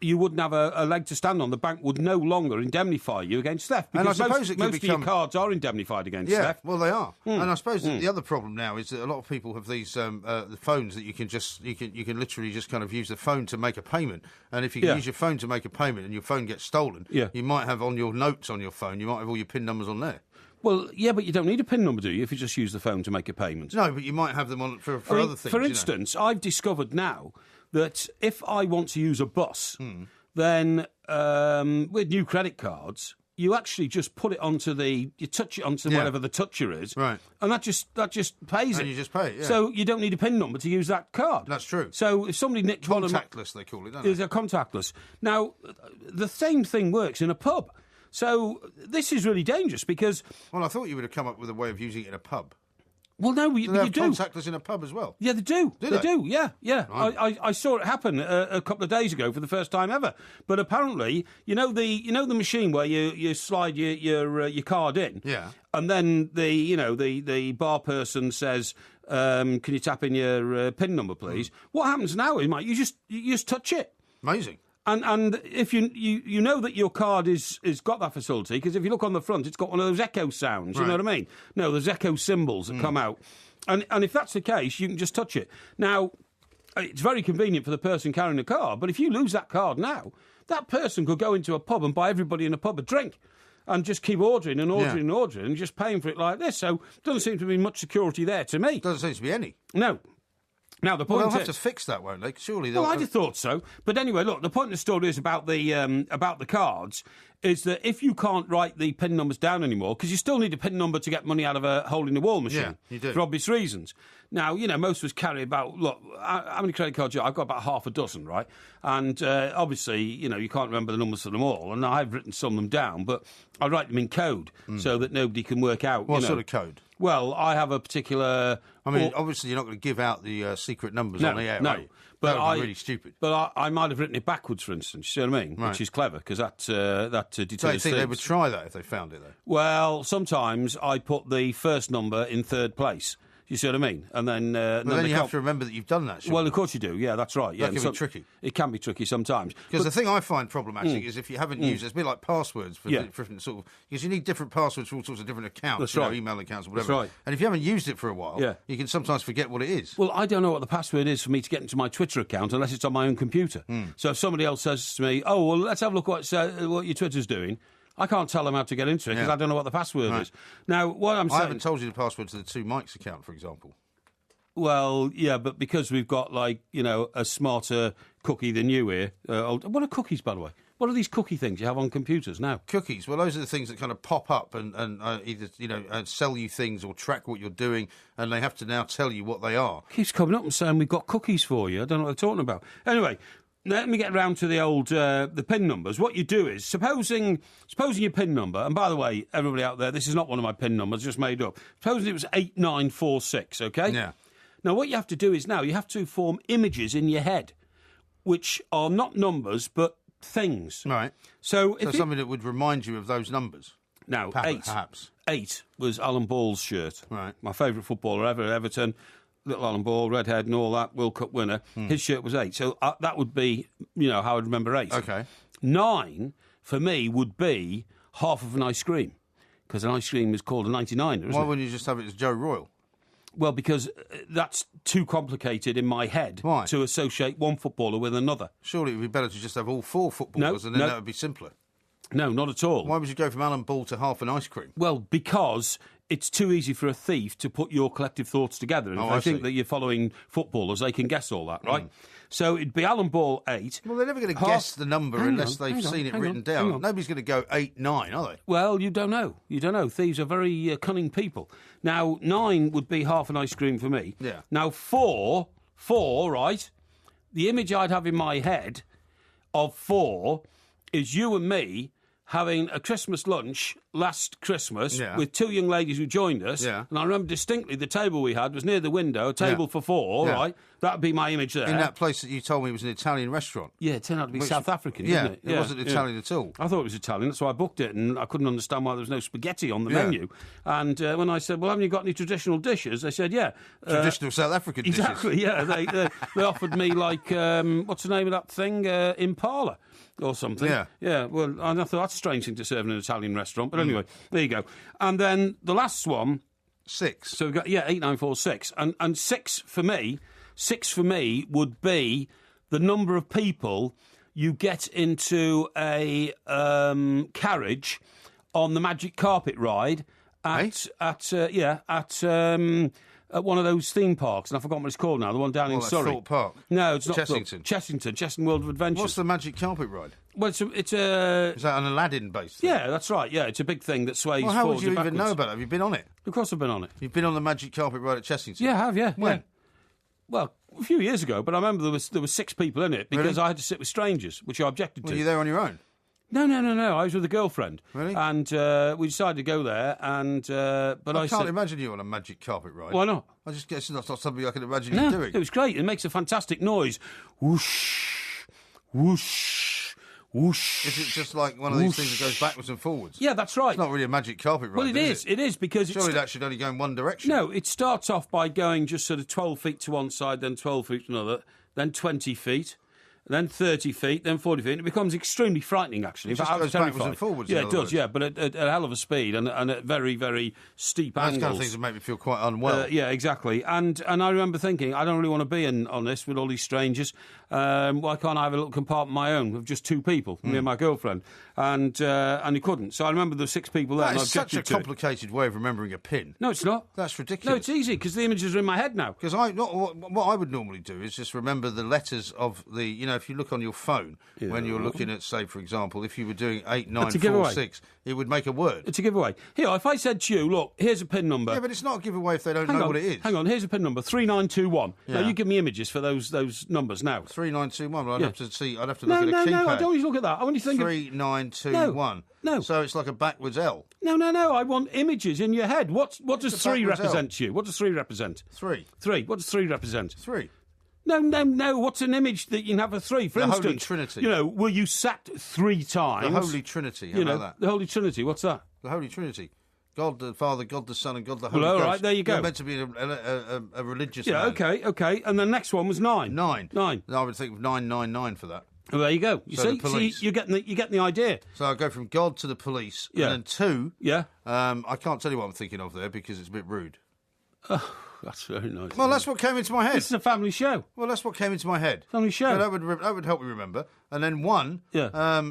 You wouldn't have a leg to stand on. The bank would no longer indemnify you against theft. Because and I suppose most of your cards are indemnified against theft. Yeah, well, they are. And I suppose the other problem now is that a lot of people have these the phones that you can literally just kind of use the phone to make a payment. And if you can use your phone to make a payment and your phone gets stolen, you might have on your notes on your phone, you might have all your PIN numbers on there. Well, yeah, but you don't need a PIN number, do you, if you just use the phone to make a payment? No, but you might have them on for other things. For instance, I've discovered now that if I want to use a bus... then with new credit cards, you actually just put it onto you touch it onto whatever the toucher is, right? And that just pays it. And you just pay it, yeah. So you don't need a PIN number to use that card. That's true. So if somebody nicked one of contactless, they call it, don't they? It's a contactless. Now, the same thing works in a pub. So this is really dangerous because... Well, I thought you would have come up with a way of using it in a pub. Well, no, you do. Contactless in a pub as well? Yeah, they do. They do, yeah. Right. I saw it happen a couple of days ago for the first time ever. But apparently, you know the machine where you slide your card in, and then the bar person says, "Can you tap in your PIN number, please?" What happens now is, Mike, you just touch it. Amazing. And if you know that your card is got that facility, because if you look on the front, it's got one of those echo sounds, you know what I mean? No, there's echo symbols that come out. And if that's the case, you can just touch it. Now, it's very convenient for the person carrying the card, but if you lose that card now, that person could go into a pub and buy everybody in a pub a drink and just keep ordering and just paying for it like this. So doesn't seem to be much security there to me. Doesn't seem to be any. No. Now, the point they'll have to fix that, won't they? Surely they'll... Well, I'd have thought so. But anyway, look, the point of the story is about the cards, is that if you can't write the PIN numbers down anymore, because you still need a PIN number to get money out of a hole-in-the-wall machine. Yeah, you do. For obvious reasons. Now, most of us carry about, look, how many credit cards do you have? I've got about half a dozen, right? And obviously, you can't remember the numbers for them all. And I've written some of them down, but I write them in code so that nobody can work out, What sort of code? Well, I have a particular... I mean, obviously you're not going to give out the secret numbers on the air, no. Right? But that would be really stupid. But I might have written it backwards, for instance. You see what I mean? Right. Which is clever, because that deters So you think things. they would try that if they found it, though? Well, sometimes I put the first number in third place. You see what I mean? And then... But then you have to remember that you've done that, Well, of course you do. Yeah, that's right. Yeah, that can be tricky. It can be tricky sometimes. Because the thing I find problematic is if you haven't used... It's a bit like passwords for different sort of... Because you need different passwords for all sorts of different accounts. That's right. Email accounts or whatever. That's right. And if you haven't used it for a while, you can sometimes forget what it is. Well, I don't know what the password is for me to get into my Twitter account unless it's on my own computer. So if somebody else says to me, oh, well, let's have a look what your Twitter's doing... I can't tell them how to get into it because I don't know what the password is. Now, what I'm saying... I haven't told you the password to the Two Mics account, for example. Well, yeah, but because we've got, a smarter cookie than you here... what are cookies, by the way? What are these cookie things you have on computers now? Cookies. Well, those are the things that kind of pop up and either sell you things or track what you're doing, and they have to now tell you what they are. Keeps coming up and saying we've got cookies for you. I don't know what they're talking about. Anyway, let me get round to the old the PIN numbers. What you do is, supposing your PIN number, and by the way, everybody out there, this is not one of my PIN numbers, just made up. Supposing it was 8946, okay? Yeah. Now, what you have to do is you have to form images in your head, which are not numbers, but things. Right. So something that would remind you of those numbers. Now, perhaps. 8 was Alan Ball's shirt. Right. My favourite footballer ever at Everton. Little Alan Ball, redhead and all that, World Cup winner. His shirt was 8. So that would be, how I'd remember 8. Okay. 9, for me, would be half of an ice cream. Because an ice cream is called a 99er, isn't it? Why wouldn't you just have it as Joe Royal? Well, because that's too complicated in my head to associate one footballer with another. Surely it would be better to just have all 4 footballers and then that would be simpler. No, not at all. Why would you go from Alan Ball to half an ice cream? Well, because it's too easy for a thief to put your collective thoughts together. And if they think that you're following footballers, they can guess all that, right? So it'd be Alan Ball 8. Well, they're never going to guess the number unless they've seen it written down. Nobody's going to go 8, 9, are they? Well, you don't know. You don't know. Thieves are very cunning people. Now, 9 would be half an ice cream for me. Yeah. Now, 4, right? The image I'd have in my head of 4 is you and me having a Christmas lunch last Christmas with 2 young ladies who joined us. Yeah. And I remember distinctly the table we had was near the window, a table for 4, right? That would be my image there. In that place that you told me was an Italian restaurant. Yeah, it turned out to be South African, didn't it? It wasn't Italian at all. I thought it was Italian, that's why I booked it, and I couldn't understand why there was no spaghetti on the menu. And when I said, well, haven't you got any traditional dishes? They said, yeah. Traditional South African dishes. Exactly, yeah. They offered me, like, what's the name of that thing? Impala. Or something. Yeah, well, I thought that's a strange thing to serve in an Italian restaurant. But anyway, there you go. And then the last one... 6. So we've got, 8, 9, 4, 6. And 6 for me would be the number of people you get into a carriage on the Magic Carpet ride at one of those theme parks, and I forgot what it's called now, the one down in Surrey. Thorpe Park? No, it's not Chessington. Chessington World of Adventures. What's the Magic Carpet ride? Well, it's a... Is that an Aladdin-based thing? Yeah, that's right, yeah. It's a big thing that sways Well, how forwards would you and even know about it? Have you been on it? Of course I've been on it. You've been on the Magic Carpet ride at Chessington? Yeah, I have, yeah. When? Yeah. Well, a few years ago, but I remember there was 6 people in it because I had to sit with strangers, which I objected to. Were you there on your own? No. I was with a girlfriend. Really? And we decided to go there, and but I can't imagine you on a Magic Carpet ride. Why not? I just guess that's not something I can imagine you doing. It was great. It makes a fantastic noise. Whoosh, whoosh, whoosh. Is it just like one of these things that goes backwards and forwards? Yeah, that's right. It's not really a Magic Carpet ride. Well, it is. It is because surely that should only go in one direction. No, it starts off by going just sort of 12 feet to one side, then 12 feet to another, then 20 feet. Then 30 feet, then 40 feet. And it becomes extremely frightening, actually. It just goes backwards and forwards. Yeah, it does, yeah, but at a hell of a speed and at very, very steep angles. Those kind of things that make me feel quite unwell. Yeah, exactly. And I remember thinking, I don't really want to be on this with all these strangers. Why can't I have a little compartment of my own of just 2 people, me and my girlfriend? And he couldn't. So I remember there were 6 people there. That is such a complicated way of remembering a pin. No, it's not. That's ridiculous. No, it's easy because the images are in my head now. Because what I would normally do is just remember the letters of the, if you look on your phone, when you're looking at, say, for example, if you were doing 8, 9, 4, 6, it would make a word. It's a giveaway. Here, if I said to you, look, here's a PIN number. Yeah, but it's not a giveaway if they don't know what it is. Hang on, here's a PIN number, 3921. Yeah. Now, you give me images for those numbers now. 3921, well, I'd have to see, I'd have to look at a keypad. No, I don't want you to look at that. I want you to think 3921. No. So it's like a backwards L. No, I want images in your head. What does 3 represent to you? What does 3 represent? 3. 3. What does 3 represent? 3. No. What's an image that you can have a 3? For instance, Holy Trinity. Were you sacked 3 times? The Holy Trinity. How about that? The Holy Trinity. What's that? The Holy Trinity. God the Father, God the Son, and God the Holy Ghost. All right, there you go. You're meant to be a religious man. Okay. And the next one was 9. 9. I would think of 999 for that. Well, there you go. You so see, you're getting the idea. So I go from God to the police, and then 2. Yeah. I can't tell you what I'm thinking of there because it's a bit rude. Oh, that's very nice. Well, that's what came into my head. This is a family show. Well, that's what came into my head. Family show. So that would help me remember. and then one. Yeah.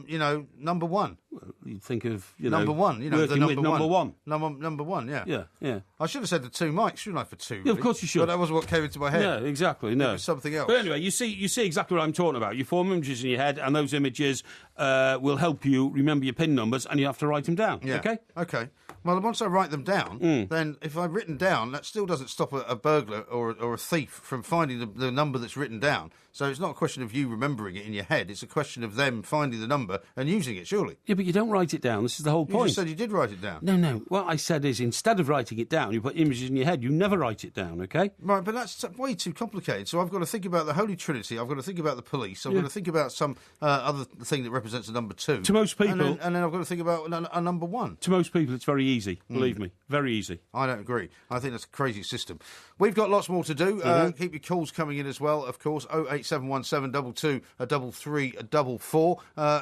Number one. Well, you'd think of number one. working with number one. Number one. Yeah. Yeah. I should have said the two mics, shouldn't I? For two. Yeah, of course you should. But that wasn't what came into my head. Yeah, exactly. No, it was something else. But anyway, you see exactly what I'm talking about. You form images in your head, and those images will help you remember your PIN numbers, and you have to write them down. Yeah. Okay. Well, once I write them down, then if I've written down, that still doesn't stop a burglar or a thief from finding the number that's written down. So it's not a question of you remembering it in your head. It's a question of them finding the number and using it, surely. Yeah, but you don't write it down. This is the whole point. You just said you did write it down. No. What I said is instead of writing it down, you put images in your head. You never write it down, okay? Right, but that's way too complicated. So I've got to think about the Holy Trinity. I've got to think about the police. I've got to think about some other thing that represents a number two. To most people... And then I've got to think about a number one. To most people, it's very easy. Believe me. Very easy. I don't agree. I think that's a crazy system. We've got lots more to do. Keep your calls coming in as well, of course. 08717 22 33 44.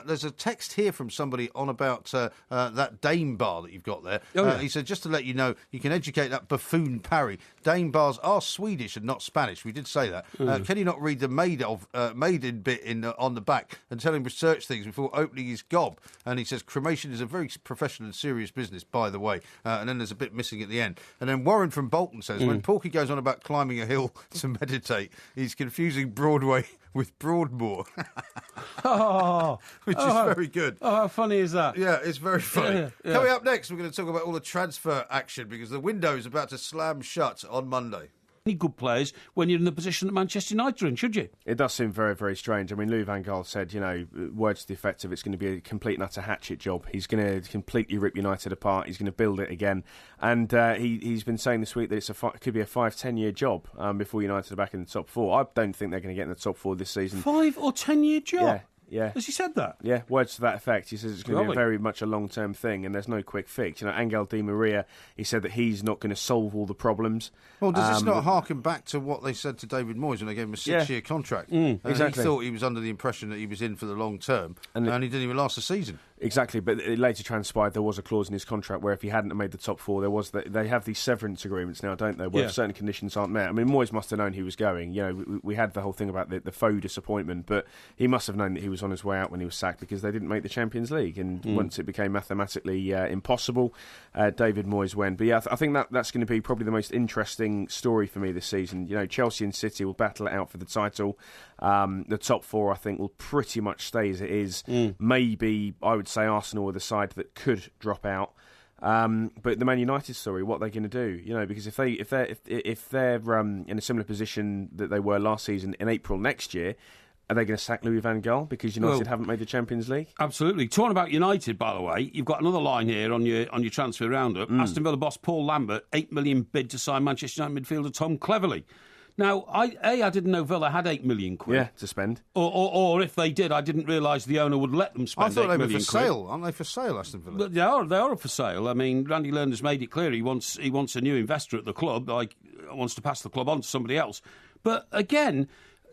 There's a text here from somebody on about that Dame bar that you've got there. He said, just to let you know, you can educate that buffoon Parry. Dame bars are Swedish and not Spanish. We did say that. Can you not read the maiden bit on the back and tell him research things before opening his gob? And he says, cremation is a very professional and serious business, by the way. And then there's a bit missing at the end. And then Warren from Bolton says, when Porky goes on about climbing a hill to meditate, he's confusing Broadway with Broadmoor. Which is very good. Oh, how funny is that? Yeah, it's very funny. Yeah. Coming up next, we're going to talk about all the transfer action because the window is about to slam shut on Monday. Any good players when you're in the position that Manchester United are in, should you? It does seem very, very strange. I mean, Louis van Gaal said, words to the effect of it's going to be a complete and utter hatchet job. He's going to completely rip United apart. He's going to build it again. And he's been saying this week that it could be a 5-10 year job before United are back in the top four. I don't think they're going to get in the top four this season. 5 or 10 year job? Yeah. Has he said that? Yeah, words to that effect. He says it's going to be very much a long-term thing and there's no quick fix. Angel Di Maria, he said that he's not going to solve all the problems. Well, does this not harken back to what they said to David Moyes when they gave him a 6-year contract? Exactly. He thought he was under the impression that he was in for the long term and he didn't even last the season. Exactly, but it later transpired there was a clause in his contract where if he hadn't made the top four, they have these severance agreements now, don't they, where certain conditions aren't met. I mean, Moyes must have known he was going. We had the whole thing about the faux disappointment, but he must have known that he was on his way out when he was sacked because they didn't make the Champions League, and once it became mathematically impossible, David Moyes went. But yeah, I think that's going to be probably the most interesting story for me this season. Chelsea and City will battle it out for the title. The top four, I think, will pretty much stay as it is. Maybe, I would say, Arsenal are the side that could drop out. But the Man United story, what they're going to do, because if they're in a similar position that they were last season in April next year, are they going to sack Louis van Gaal because United haven't made the Champions League? Absolutely. Talking about United, by the way, you've got another line here on your transfer roundup. Aston Villa boss Paul Lambert, $8 million bid to sign Manchester United midfielder Tom Cleverley. Now, I didn't know Villa had £8 million. Yeah, to spend. Or if they did, I didn't realise the owner would let them spend $8 million. I thought they were for sale. Aren't they for sale, Aston Villa? But they are up for sale. I mean, Randy Lerner's made it clear he wants a new investor at the club, wants to pass the club on to somebody else. But again,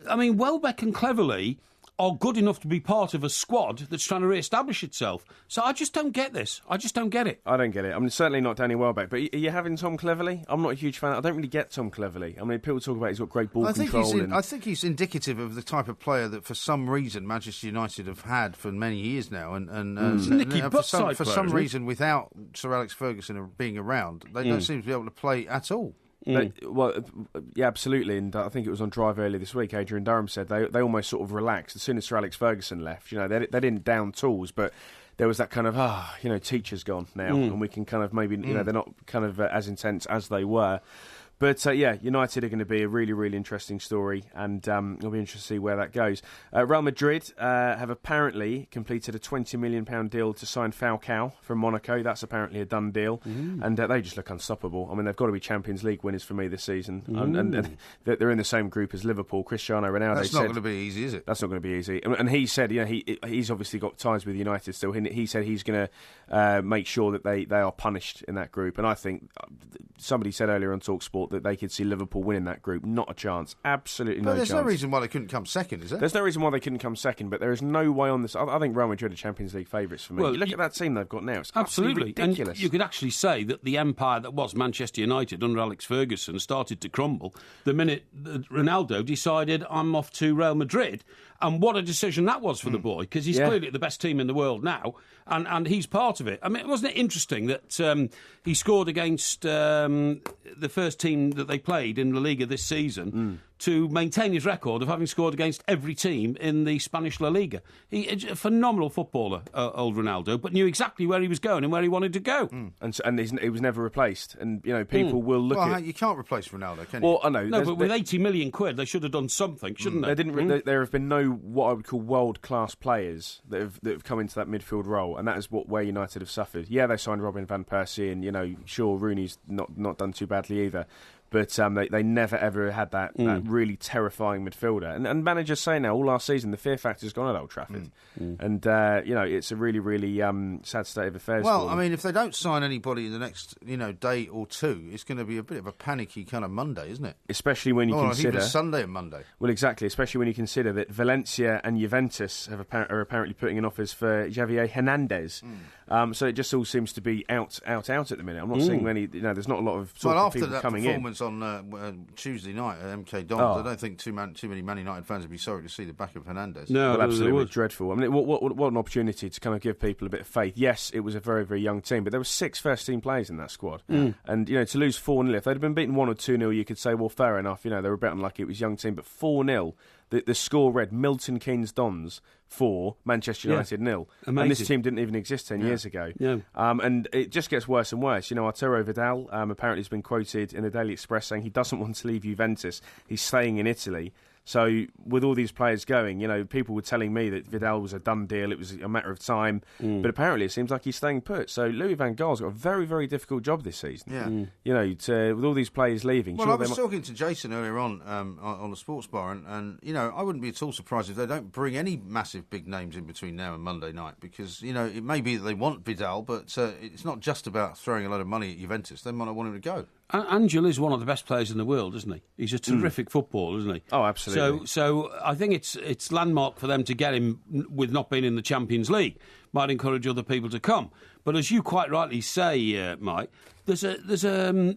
I mean, Welbeck and Cleverley are good enough to be part of a squad that's trying to re-establish itself. So I just don't get this. I just don't get it. I don't get it. I mean, certainly not Danny Welbeck. But are you having Tom Cleverley? I'm not a huge fan. I don't really get Tom Cleverley. I mean, people talk about he's got great ball control. I think he's indicative of the type of player that, for some reason, Manchester United have had for many years now. For some reason, without Sir Alex Ferguson being around, they don't seem to be able to play at all. Yeah, absolutely, and I think it was on Drive earlier this week. Adrian Durham said they almost sort of relaxed as soon as Sir Alex Ferguson left. They didn't down tools, but there was that kind of teacher's gone now, and we can kind of maybe they're not kind of as intense as they were. But United are going to be a really, really interesting story, and it'll be interesting to see where that goes. Real Madrid have apparently completed a £20 million deal to sign Falcao from Monaco. That's apparently a done deal, and they just look unstoppable. I mean, they've got to be Champions League winners for me this season, and they're in the same group as Liverpool. Cristiano Ronaldo. That's not going to be easy, is it? That's not going to be easy. And he said, he's obviously got ties with United still. He said he's going to make sure that they are punished in that group. And I think somebody said earlier on TalkSport that they could see Liverpool winning that group. Not a chance. Absolutely no chance. But there's no reason why they couldn't come second, is there? There's no reason why they couldn't come second, but there is no way on this. I think Real Madrid are Champions League favourites for me. Well, you look at that team they've got now. It's absolutely ridiculous. And you could actually say that the empire that was Manchester United under Alex Ferguson started to crumble the minute Ronaldo decided, I'm off to Real Madrid. And what a decision that was for the boy, because he's clearly the best team in the world now, and he's part of it. I mean, wasn't it interesting that he scored against the first team that they played in La Liga this season to maintain his record of having scored against every team in the Spanish La Liga? He's a phenomenal footballer, old Ronaldo, but knew exactly where he was going and where he wanted to go. And he was never replaced. And, people will look at... You can't replace Ronaldo, can you? Well, I know. No, but with 80 million quid, they should have done something, shouldn't they? There have been no, what I would call, world-class players that have come into that midfield role, and that is where United have suffered. Yeah, they signed Robin van Persie, and, sure, Rooney's not done too badly either. But they never, ever had that really terrifying midfielder. And managers say now, all last season, the fear factor's gone at Old Trafford. And, it's a really, really sad state of affairs. Well, I mean, if they don't sign anybody in the next, day or two, it's going to be a bit of a panicky kind of Monday, isn't it? Especially when you consider... even Sunday and Monday. Well, exactly, especially when you consider that Valencia and Juventus are apparently putting in offers for Javier Hernandez. So it just all seems to be out at the minute. I'm not seeing many... there's not a lot of people coming in. After that performance on Tuesday night at MK Dons, I don't think too many Man United fans would be sorry to see the back of Hernandez. No, absolutely dreadful. I mean, what an opportunity to kind of give people a bit of faith. Yes, it was a very, very young team, but there were 6 first-team players in that squad. And, to lose 4-0, if they'd have been beaten 1 or 2-0, you could say, well, fair enough, they were a bit unlucky, it was a young team, but 4-0, the score read Milton Keynes Dons 4, Manchester United 0. Amazing. And this team didn't even exist 10 years ago. Yeah. And it just gets worse and worse. Arturo Vidal apparently has been quoted in the Daily Express saying he doesn't want to leave Juventus. He's staying in Italy. So with all these players going, people were telling me that Vidal was a done deal. It was a matter of time. But apparently it seems like he's staying put. So Louis van Gaal's got a very, very difficult job this season. Yeah. With all these players leaving. Well, I was talking to Jason earlier on the Sports Bar, and I wouldn't be at all surprised if they don't bring any massive big names in between now and Monday night, because, it may be that they want Vidal, but it's not just about throwing a lot of money at Juventus. They might not want him to go. Angel is one of the best players in the world, isn't he? He's a terrific footballer, isn't he? Oh, absolutely. So I think it's landmark for them to get him with not being in the Champions League. Might encourage other people to come. But as you quite rightly say, Mike, there's a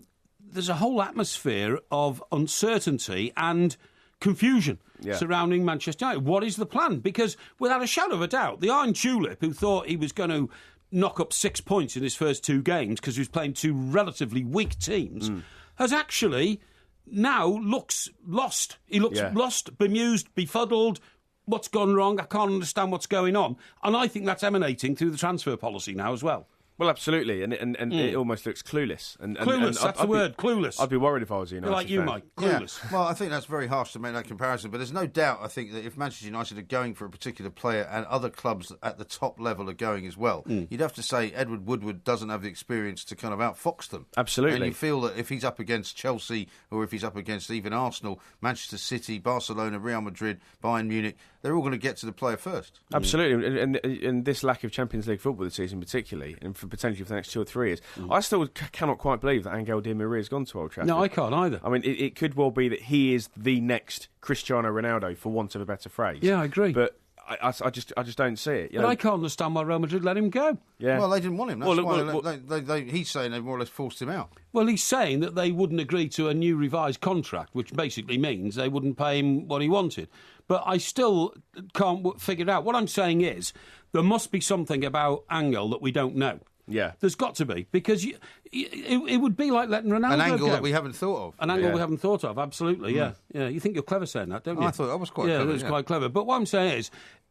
whole atmosphere of uncertainty and confusion surrounding Manchester United. What is the plan? Because without a shadow of a doubt, the Iron Tulip, who thought he was going to knock up 6 points in his first 2 games because he was playing 2 relatively weak teams, has actually now looks lost. He looks lost, bemused, befuddled. What's gone wrong? I can't understand what's going on. And I think that's emanating through the transfer policy now as well. Well, absolutely, and it almost looks clueless. Clueless, that's the word, clueless. I'd be worried if I was a United fan. Like you, Mike, clueless. Yeah. Well, I think that's very harsh to make that comparison, but there's no doubt, I think, that if Manchester United are going for a particular player and other clubs at the top level are going as well, you'd have to say Edward Woodward doesn't have the experience to kind of outfox them. Absolutely. And you feel that if he's up against Chelsea or if he's up against even Arsenal, Manchester City, Barcelona, Real Madrid, Bayern Munich, they're all going to get to the player first. Absolutely, and this lack of Champions League football this season particularly, and potentially for the next 2 or 3 years, I still cannot quite believe that Angel Di Maria has gone to Old Trafford. No, I can't either. I mean, it could well be that he is the next Cristiano Ronaldo, for want of a better phrase. Yeah, I agree. But I just don't see it. But I can't understand why Real Madrid let him go. Yeah. Well, they didn't want him. That's why he's saying they more or less forced him out. Well, he's saying that they wouldn't agree to a new revised contract, which basically means they wouldn't pay him what he wanted. But I still can't figure it out. What I'm saying is there must be something about Angel that we don't know. Yeah. There's got to be, because it would be like letting Ronaldo go. An angle that we haven't thought of. An angle we haven't thought of, absolutely, yeah. You think you're clever saying that, don't you? I thought that was quite clever. Yeah, it was quite clever. But what I'm saying is,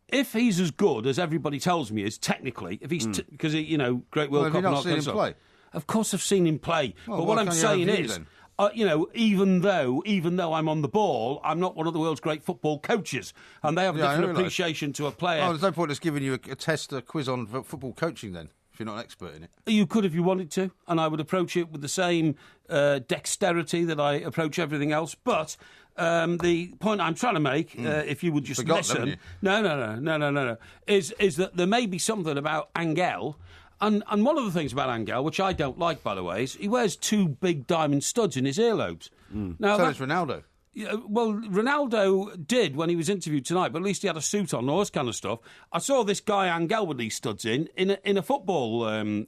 if he's as good as everybody tells me is, technically, if he's, because, great World Cup and all that stuff. Play? Of course I've seen him play. Well, but what I'm saying is, even though I'm on the ball, I'm not one of the world's great football coaches, and they have a different appreciation to a player. Oh, there's no point in us giving you a quiz on football coaching then, if you're not an expert in it. You could if you wanted to, and I would approach it with the same dexterity that I approach everything else. But the point I'm trying to make, if you would just listen, no, is that there may be something about Angel. And one of the things about Angel, which I don't like, by the way, is he wears 2 big diamond studs in his earlobes. Now, so does Ronaldo. Yeah, well, Ronaldo did when he was interviewed tonight, but at least he had a suit on, all this kind of stuff. I saw this guy Angel with these studs in a football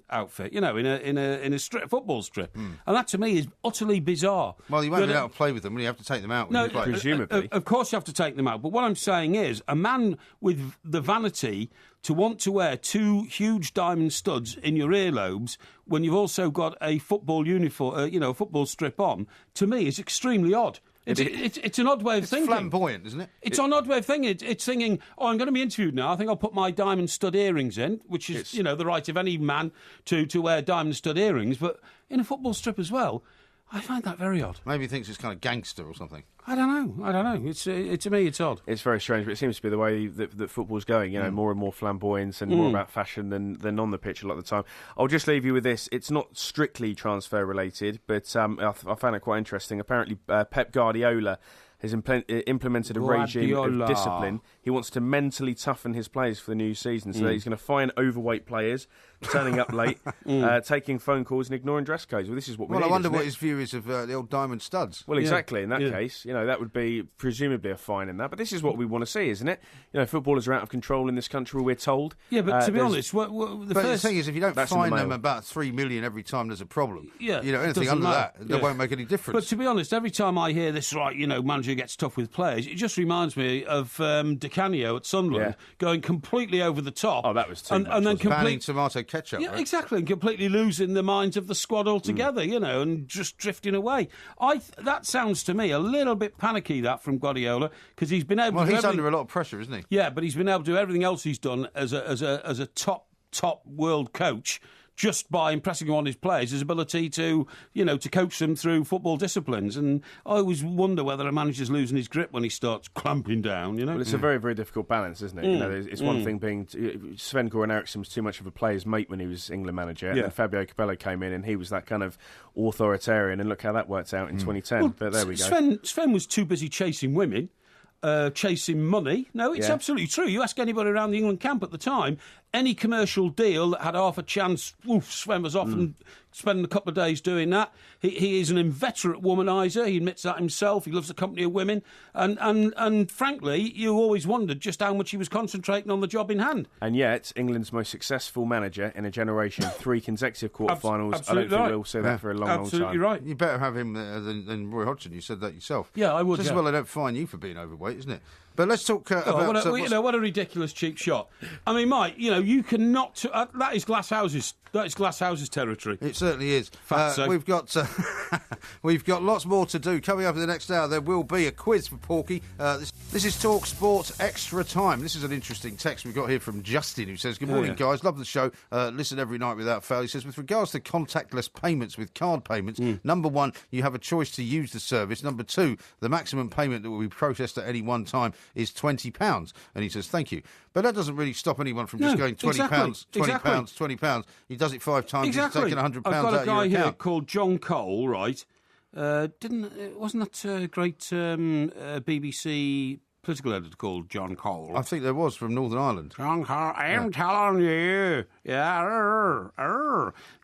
outfit, in a football strip, and that to me is utterly bizarre. Well, you won't be able to play with them. Will you have to take them out when you play? Presumably, of course, you have to take them out. But what I'm saying is, a man with the vanity to want to wear 2 huge diamond studs in your earlobes when you've also got a football uniform, a football strip on, to me is extremely odd. It's an odd way of thinking. It's flamboyant, isn't it? It's an odd way of thinking. It's thinking, I'm going to be interviewed now. I think I'll put my diamond stud earrings in, which is, the right of any man to wear diamond stud earrings. But in a football strip as well, I find that very odd. Maybe he thinks it's kind of gangster or something. I don't know. To me, it's odd. It's very strange, but it seems to be the way that football's going. More and more flamboyance and more about fashion than on the pitch a lot of the time. I'll just leave you with this. It's not strictly transfer related, but I found it quite interesting. Apparently, Pep Guardiola has implemented a regime of discipline. He wants to mentally toughen his players for the new season, so that he's going to fine overweight players, turning up late, taking phone calls and ignoring dress codes. Well, this is what we need. I wonder what his view is of the old diamond studs. Well, exactly. In that case, that would be presumably a fine in that. But this is what we want to see, isn't it? Footballers are out of control in this country, we're told. Yeah, but to be honest, the thing is, if you don't fine them about 3 million every time there's a problem, anything under that won't make any difference. But to be honest, every time I hear this, manager gets tough with players, it just reminds me of Di Canio at Sunderland going completely over the top. Oh, that was too much. And then banning tomato ketchup. Yeah, right? Exactly, and completely losing the minds of the squad altogether, and just drifting away. That sounds to me a little bit panicky, that, from Guardiola, because he's been able to... Well, he's under a lot of pressure, isn't he? Yeah, but he's been able to do everything else he's done as a top world coach, just by impressing on his players, his ability to coach them through football disciplines. And I always wonder whether a manager's losing his grip when he starts clamping down, Well, it's a very, very difficult balance, isn't it? It's one thing being... Sven-Göran Eriksson was too much of a player's mate when he was England manager, and then Fabio Capello came in and he was that kind of authoritarian, and look how that worked out in 2010. Well, but there we go. Sven was too busy chasing women. Chasing money. No, it's absolutely true. You ask anybody around the England camp at the time, any commercial deal that had half a chance, Sven was off and spending a couple of days doing that. He is an inveterate womaniser. He admits that himself. He loves the company of women. And frankly, you always wondered just how much he was concentrating on the job in hand. And yet, England's most successful manager in a generation, 3 consecutive quarterfinals. I don't think we'll see that for a long, long time. Absolutely right. You better have him than Roy Hodgson. You said that yourself. Yeah, I would. Just as well they don't fine you for being overweight, isn't it? But let's talk about... what a ridiculous cheap shot. I mean, Mike, you cannot... that is Glass Houses. That is Glass Houses territory. It certainly is. We've got lots more to do. Coming up in the next hour, there will be a quiz for Porky. This is Talk Sport Extra Time. This is an interesting text we've got here from Justin, who says, good morning, guys. Love the show. Listen every night without fail. He says, with regards to contactless payments with card payments, number 1, you have a choice to use the service. Number 2, the maximum payment that will be processed at any one time is £20. And he says, thank you. But that doesn't really stop anyone from just going £20, £20. He does it 5 times. Exactly. He's taking £100 out of your account. I've got a guy here called John Cole, right? Wasn't that a great BBC political editor called John Cole? I think there was, from Northern Ireland. John Cole, I'm telling you. Yeah.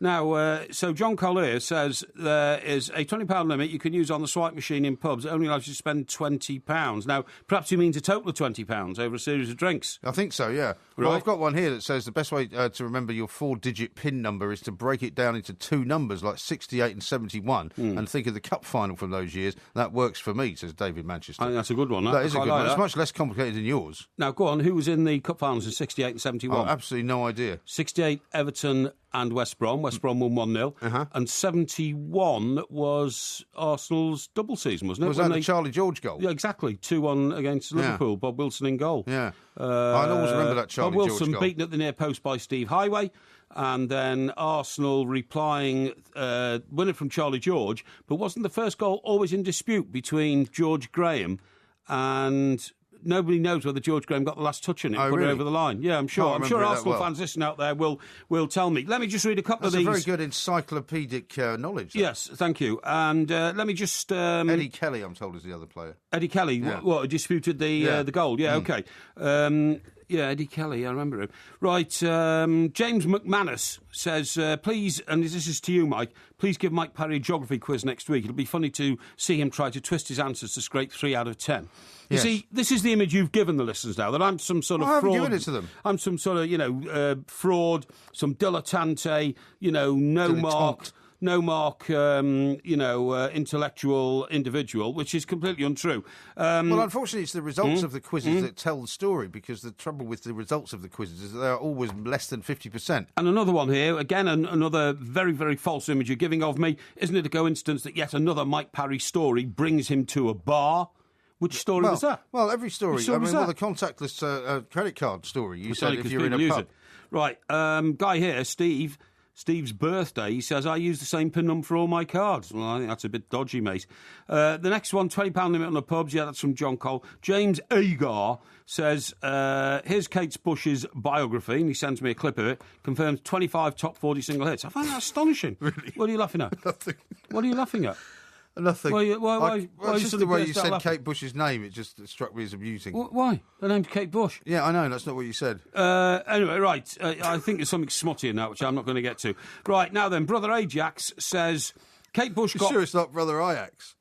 Now, so John Cole here says there is a £20 limit you can use on the swipe machine in pubs. It only allows you to spend £20. Now, perhaps he means a total of £20 over a series of drinks. I think so, yeah. Right. Well, I've got one here that says the best way to remember your 4-digit PIN number is to break it down into 2 numbers, like 68 and 71, and think of the cup final from those years. That works for me, says David Manchester. I think that's a good one. That is a good one. It's much less complicated than yours. Now, go on. Who was in the cup finals in 68 and 71? Oh, absolutely no idea. 68, Everton and West Brom. West Brom won 1-0. And 71 was Arsenal's double season, wasn't it? Was that the Charlie George goal? Yeah, exactly. 2-1 against Liverpool. Bob Wilson in goal. Yeah. I always remember that Charlie George goal. Bob Wilson beaten at the near post by Steve Highway. And then Arsenal replying, winning from Charlie George. But wasn't the first goal always in dispute between George Graham and... Nobody knows whether George Graham got the last touch in it, put it over the line. Yeah, I'm sure. I'm sure Arsenal fans listening out there will tell me. Let me just read a couple of these. That's a very good encyclopedic knowledge. That. Yes, thank you. And let me just... Eddie Kelly, I'm told, is the other player. Eddie Kelly, what disputed the goal? Yeah, OK. Yeah, Eddie Kelly, I remember him. Right, James McManus says, please, and this is to you, Mike, please give Mike Parry a geography quiz next week. It'll be funny to see him try to twist his answers to scrape 3 out of 10. You see, this is the image you've given the listeners now, that I'm some sort of fraud. I haven't given it to them. I'm some sort of, fraud, some dilettante, no mark, intellectual individual, which is completely untrue. Well, unfortunately, it's the results of the quizzes that tell the story, because the trouble with the results of the quizzes is that they're always less than 50%. And another one here, again, another very, very false image you're giving of me. Isn't it a coincidence that yet another Mike Parry story brings him to a bar? Which story was that? Well, every story. The contactless credit card story. You said if you're in a pub. Right, guy here, Steve's birthday, he says, I use the same PIN number for all my cards. Well, I think that's a bit dodgy, mate. The next one, £20 limit on the pubs. Yeah, that's from John Cole. James Agar says, here's Kate Bush's biography, and he sends me a clip of it, confirms 25 top 40 single hits. I find that astonishing. Really? What are you laughing at? Nothing. What are you laughing at? Nothing. Why just the way you said Kate Bush's name, it just struck me as amusing. Why? Her name's Kate Bush. Yeah, I know, that's not what you said. Anyway, right, I think there's something smutty in that, which I'm not going to get to. Right, now then, Brother Ajax says, Kate Bush got... Sure it's not Brother Ajax?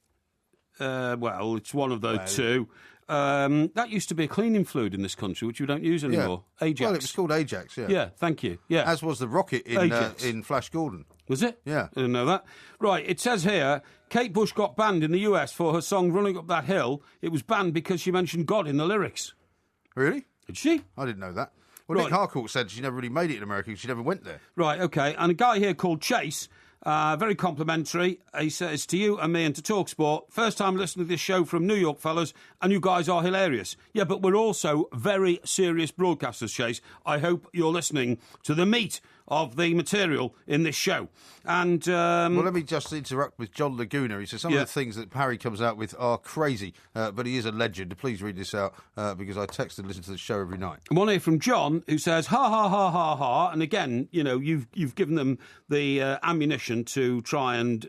Well, it's one of those two. That used to be a cleaning fluid in this country, which we don't use anymore. Yeah. Ajax. Well, it was called Ajax, yeah. Yeah, thank you. Yeah. As was the rocket in Flash Gordon. Was it? Yeah. I didn't know that. Right, it says here, Kate Bush got banned in the US for her song Running Up That Hill. It was banned because she mentioned God in the lyrics. Really? Did she? I didn't know that. Well, Nick Harcourt said she never really made it in America because she never went there. Right, OK. And a guy here called Chase, very complimentary. He says, to you and me and to TalkSport, first time listening to this show from New York, fellas, and you guys are hilarious. Yeah, but we're also very serious broadcasters, Chase. I hope you're listening to the meat of the material in this show. And well, let me just interrupt with John Laguna. He says some of the things that Parry comes out with are crazy, but he is a legend. Please read this out because I text and listen to the show every night. One here from John who says ha ha ha ha ha, and again, you've given them the ammunition to try and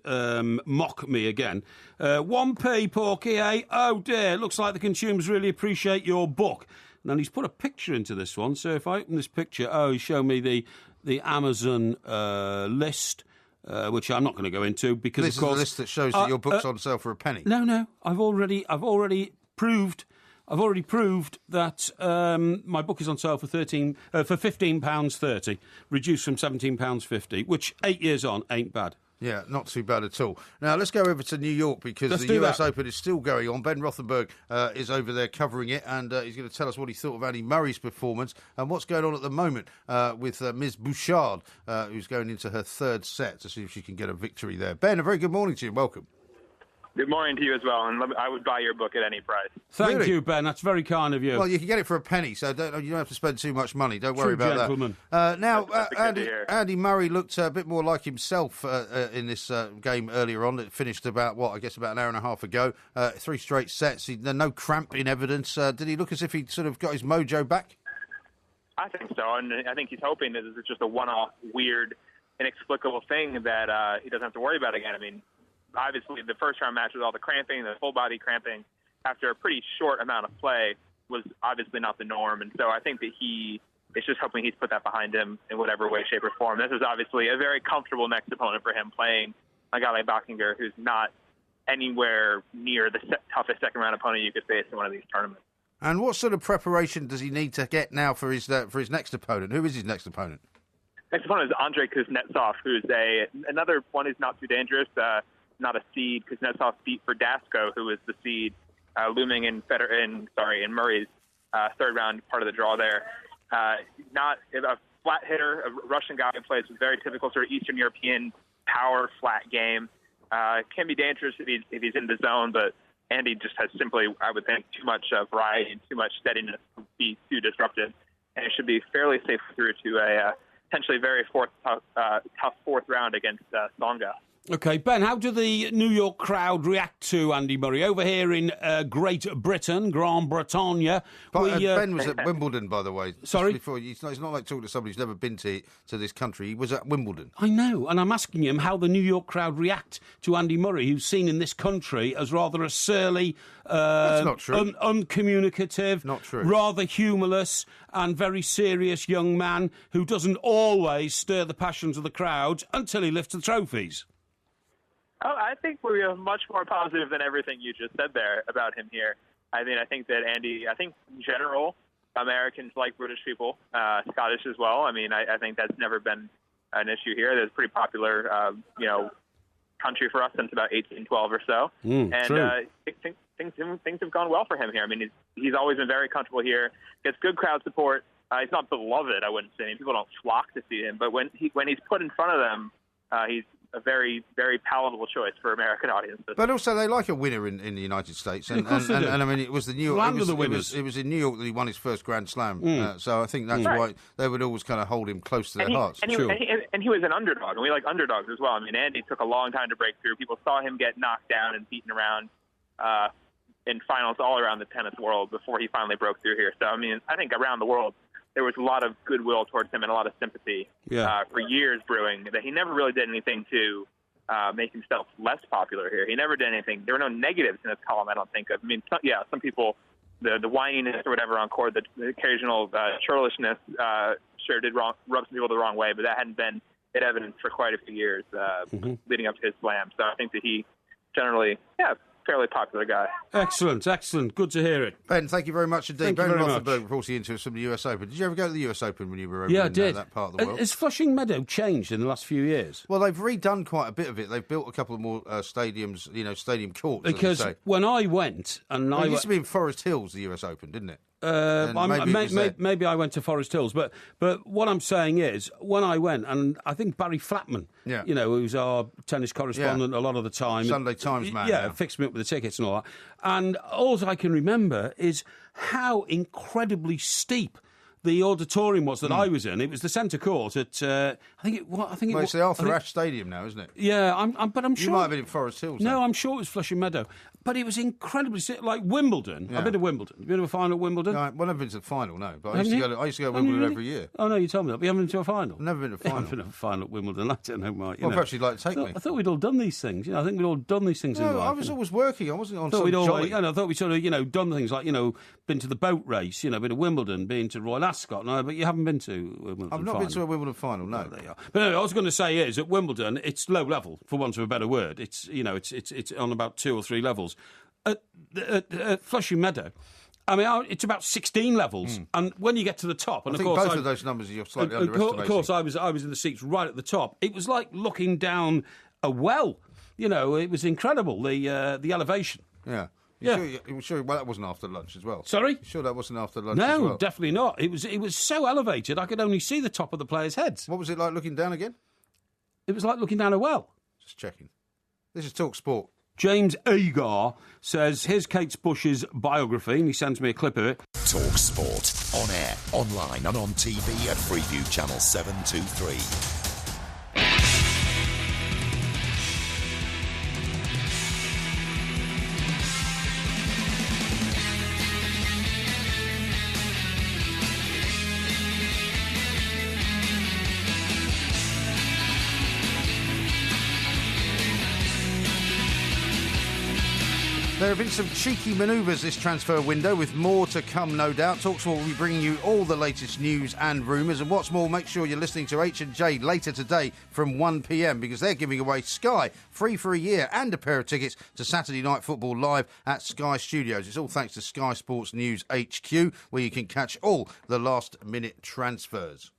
mock me again. 1p, Porky, eh? Oh dear, looks like the consumers really appreciate your book. And then he's put a picture into this one, so if I open this picture, he's shown me the Amazon list, which I'm not going to go into because this of course is the list that shows that your book's on sale for a penny. No, I've already proved that my book is on sale for £15.30, reduced from £17.50, which 8 years on ain't bad. Yeah, not too bad at all. Now, let's go over to New York because the US Open is still going on. Ben Rothenberg is over there covering it, and he's going to tell us what he thought of Andy Murray's performance and what's going on at the moment with Ms. Bouchard, who's going into her third set to see if she can get a victory there. Ben, a very good morning to you. Welcome. Good morning to you as well, and I would buy your book at any price. Thank you, Ben. That's very kind of you. Well, you can get it for a penny, so you don't have to spend too much money. Don't worry about gentleman. That. Now, Andy Murray looked a bit more like himself in this game earlier on. It finished about an hour and a half ago. 3 straight sets. No cramp in evidence. Did he look as if he'd sort of got his mojo back? I think so, and I think he's hoping that it's just a one-off, weird, inexplicable thing that he doesn't have to worry about again. I mean, obviously, the first-round match with all the cramping, the full-body cramping, after a pretty short amount of play, was obviously not the norm. And so I think that he is just hoping he's put that behind him in whatever way, shape, or form. This is obviously a very comfortable next opponent for him, playing a guy like Bockinger, who's not anywhere near the toughest second-round opponent you could face in one of these tournaments. And what sort of preparation does he need to get now for his next opponent? Who is his next opponent? Next opponent is Andrei Kuznetsov, who's another one who's not too dangerous. Not a seed. Kuznetsov beat Verdasco, who is the seed, looming in Murray's third round part of the draw there. Not a flat hitter, a Russian guy who plays a very typical sort of Eastern European power flat game. Can be dangerous if he's in the zone, but Andy just has simply, I would think, too much variety and too much steadiness to be too disruptive. And it should be fairly safe through to a potentially very tough fourth round against Tsonga. OK, Ben, how do the New York crowd react to Andy Murray? Over here in Great Britain, Grand Bretagne... Ben was at Wimbledon, by the way. Sorry? Before, it's not like talking to somebody who's never been to this country. He was at Wimbledon. I know, and I'm asking him how the New York crowd react to Andy Murray, who's seen in this country as rather a surly... That's not true. Uncommunicative, not true. Rather humourless and very serious young man who doesn't always stir the passions of the crowd until he lifts the trophies. Oh, I think we're much more positive than everything you just said there about him here. I think that Andy, in general, Americans like British people, Scottish as well. I mean, I think that's never been an issue here. There's a pretty popular, country for us since about 1812 or so. Things have gone well for him here. I mean, he's always been very comfortable here. Gets good crowd support. He's not beloved, I wouldn't say. I mean, people don't flock to see him, but when he's put in front of them, he's a very, very palatable choice for American audiences. But also, they like a winner in the United States, and I mean, it was the New York land of the winners. It was in New York that he won his first Grand Slam. So I think that's why they would always kind of hold him close to their hearts. And he was an underdog, and we like underdogs as well. I mean, Andy took a long time to break through. People saw him get knocked down and beaten around in finals all around the tennis world before he finally broke through here. So I mean, I think around the world, there was a lot of goodwill towards him and a lot of sympathy for years brewing, that he never really did anything to make himself less popular here. He never did anything. There were no negatives in his column, I don't think of. I mean, some people, the whininess or whatever on court, the occasional churlishness sure did rub some people the wrong way, but that hadn't been in evidence for quite a few years leading up to his slam. So I think that he generally, fairly popular guy. Excellent. Good to hear it. Ben, thank you very much indeed. Thank Ben you very Rothenberg much. reporting into us from the US Open. Did you ever go to the US Open when you were over I in did. That part of the world? Has Flushing Meadow changed in the last few years? Well, they've redone quite a bit of it. They've built a couple of more stadiums, stadium courts. Because when I went... it used to be in Forest Hills, the US Open, didn't it? Maybe I went to Forest Hills, but what I'm saying is, when I went, and I think Barry Flatman, who's our tennis correspondent a lot of the time, Sunday Times man, fixed me up with the tickets and all that. And all I can remember is how incredibly steep the auditorium was that I was in. It was the centre court at it's the Arthur Ashe Stadium now, isn't it? Yeah, but I'm sure you might have been in Forest Hills. No, I'm sure it was Flushing Meadow. But it was incredibly like Wimbledon. Yeah. I've been to Wimbledon. Have you been to a final at Wimbledon? No, well, I've never been to the final, no. But I used to go to Wimbledon every year. Oh, no, you told me that. But you haven't been to a final? I've never been to a final. I've been to a final at Wimbledon. I don't know, Mike. Perhaps you'd like to take me. I thought we'd all done these things. I think we'd all done these things in life. I was always working. I wasn't on some jolly. I thought we sort of, done things like, been to the boat race, been to Wimbledon, been to Royal Ascot. No, but you haven't been to Wimbledon I've not been to a Wimbledon final, no. There you are. But anyway, I was going to say is, at Wimbledon, it's low level, for want of a better word. It's, it's on about 2 or 3 levels. At Flushing Meadow, I mean, it's about 16 levels, and when you get to the top, and I think of course, both of those numbers you're slightly underestimating. Of course, I was in the seats right at the top. It was like looking down a well. It was incredible, the elevation. Yeah. You sure that wasn't after lunch as well? Sorry? You sure that wasn't after lunch as well? No, definitely not. It was so elevated, I could only see the top of the players' heads. What was it like looking down again? It was like looking down a well. Just checking. This is Talk Sport. James Agar says, here's Kate Bush's biography, and he sends me a clip of it. Talk Sport. On air, online and on TV at Freeview Channel 723. There have been some cheeky manoeuvres this transfer window, with more to come, no doubt. TalkSport will be bringing you all the latest news and rumours. And what's more, make sure you're listening to H&J later today from 1 p.m, because they're giving away Sky free for a year and a pair of tickets to Saturday Night Football live at Sky Studios. It's all thanks to Sky Sports News HQ, where you can catch all the last-minute transfers.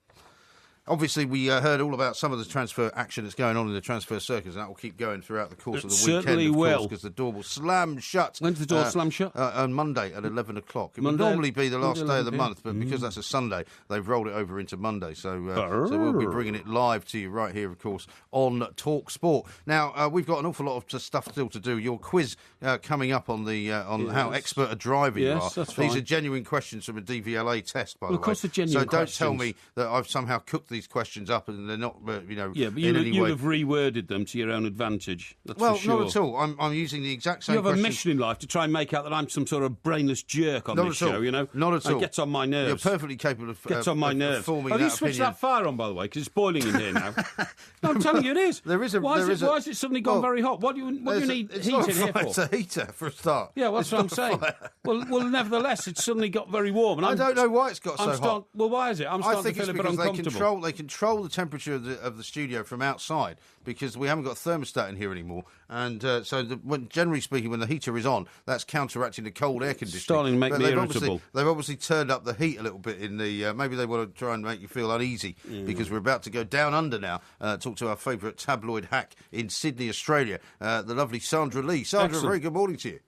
Obviously, we heard all about some of the transfer action that's going on in the transfer circus, and that will keep going throughout the course of the weekend, certainly will, because the door will slam shut. When's the door slam shut? On Monday at 11 o'clock. It would normally be the last day of the month, but because that's a Sunday, they've rolled it over into Monday. So we'll be bringing it live to you right here, of course, on Talk Sport. Now, we've got an awful lot of stuff still to do. Your quiz coming up on how expert a driver you are. That's These are genuine questions from a DVLA test, by the way. Of course, they're genuine questions. So don't tell me that I've somehow cooked these questions up, and they're not, Yeah, but you'll have reworded them to your own advantage. That's for sure. Not at all. I'm using the exact same. You have a mission in life to try and make out that I'm some sort of brainless jerk on this show. Not at all. It gets on my nerves. You're perfectly capable of. Gets on my nerves. Have you switched that fire on, by the way, because it's boiling in here now? No, I'm telling you, it is. Why has it suddenly gone very hot? What do you need heat in here for? It's a heater for a start. Yeah, that's what I'm saying. Well, nevertheless, it's suddenly got very warm. And I don't know why it's got so hot. Well, why is it? I'm starting to feel a bit uncomfortable. They control the temperature of the studio from outside because we haven't got a thermostat in here anymore. And generally speaking, when the heater is on, that's counteracting the cold air conditioning. Starting to make me irritable. They've obviously turned up the heat a little bit in the... maybe they want to try and make you feel uneasy because we're about to go down under now. Talk to our favourite tabloid hack in Sydney, Australia, the lovely Sandra Lee. Sandra, very good morning to you.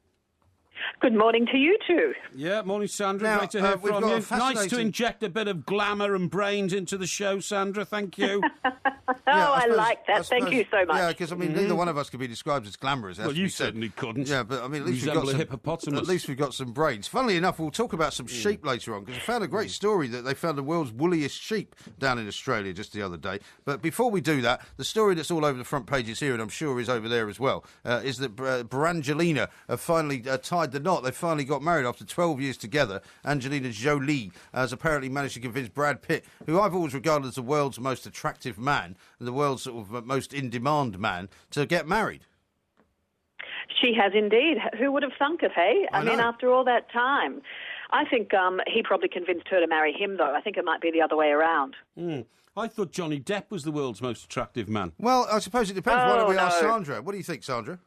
Good morning to you too. Yeah, morning, Sandra. Great to hear from you. Nice to inject a bit of glamour and brains into the show, Sandra. Thank you. I like that. Thank you so much. Yeah, because, neither one of us could be described as glamorous. Well, you certainly couldn't. Yeah, but, at least we've got some brains. Funnily enough, we'll talk about some sheep later on, because I found a great story that they found the world's woolliest sheep down in Australia just the other day. But before we do that, the story that's all over the front pages here, and I'm sure is over there as well, is that Brangelina have finally tied the knot. They finally got married after 12 years together. Angelina Jolie has apparently managed to convince Brad Pitt, who I've always regarded as the world's most attractive man, and the world's sort of most in-demand man, to get married. She has indeed. Who would have thunk it, hey? I mean, after all that time. I think he probably convinced her to marry him, though. I think it might be the other way around. I thought Johnny Depp was the world's most attractive man. Well, I suppose it depends. Why don't we ask Sandra? What do you think, Sandra?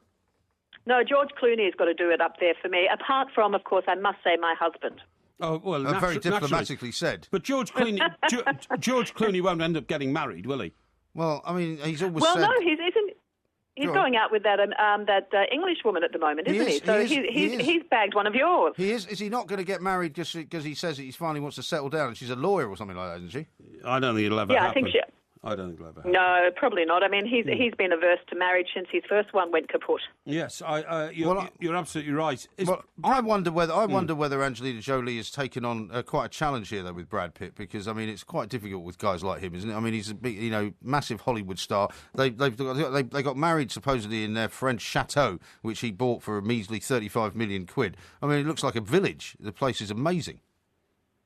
No, George Clooney has got to do it up there for me, apart from, of course, I must say, my husband. Oh, well, very diplomatically said. But George Clooney won't end up getting married, will he? Well, I mean, he's always said... Well, no, he's going out with that English woman at the moment, isn't he? So he's bagged one of yours. He is. Is he not going to get married just because he says that he finally wants to settle down and she's a lawyer or something like that, isn't she? I don't think it'll ever happen. I don't think it'll ever happen. No, probably not. I mean, he's been averse to marriage since his first one went kaput. Yes, you're absolutely right. I wonder whether Angelina Jolie has taken on quite a challenge here, though, with Brad Pitt, because I mean, it's quite difficult with guys like him, isn't it? I mean, he's a big, massive Hollywood star. They got married supposedly in their French chateau, which he bought for a measly 35 million quid. I mean, it looks like a village. The place is amazing.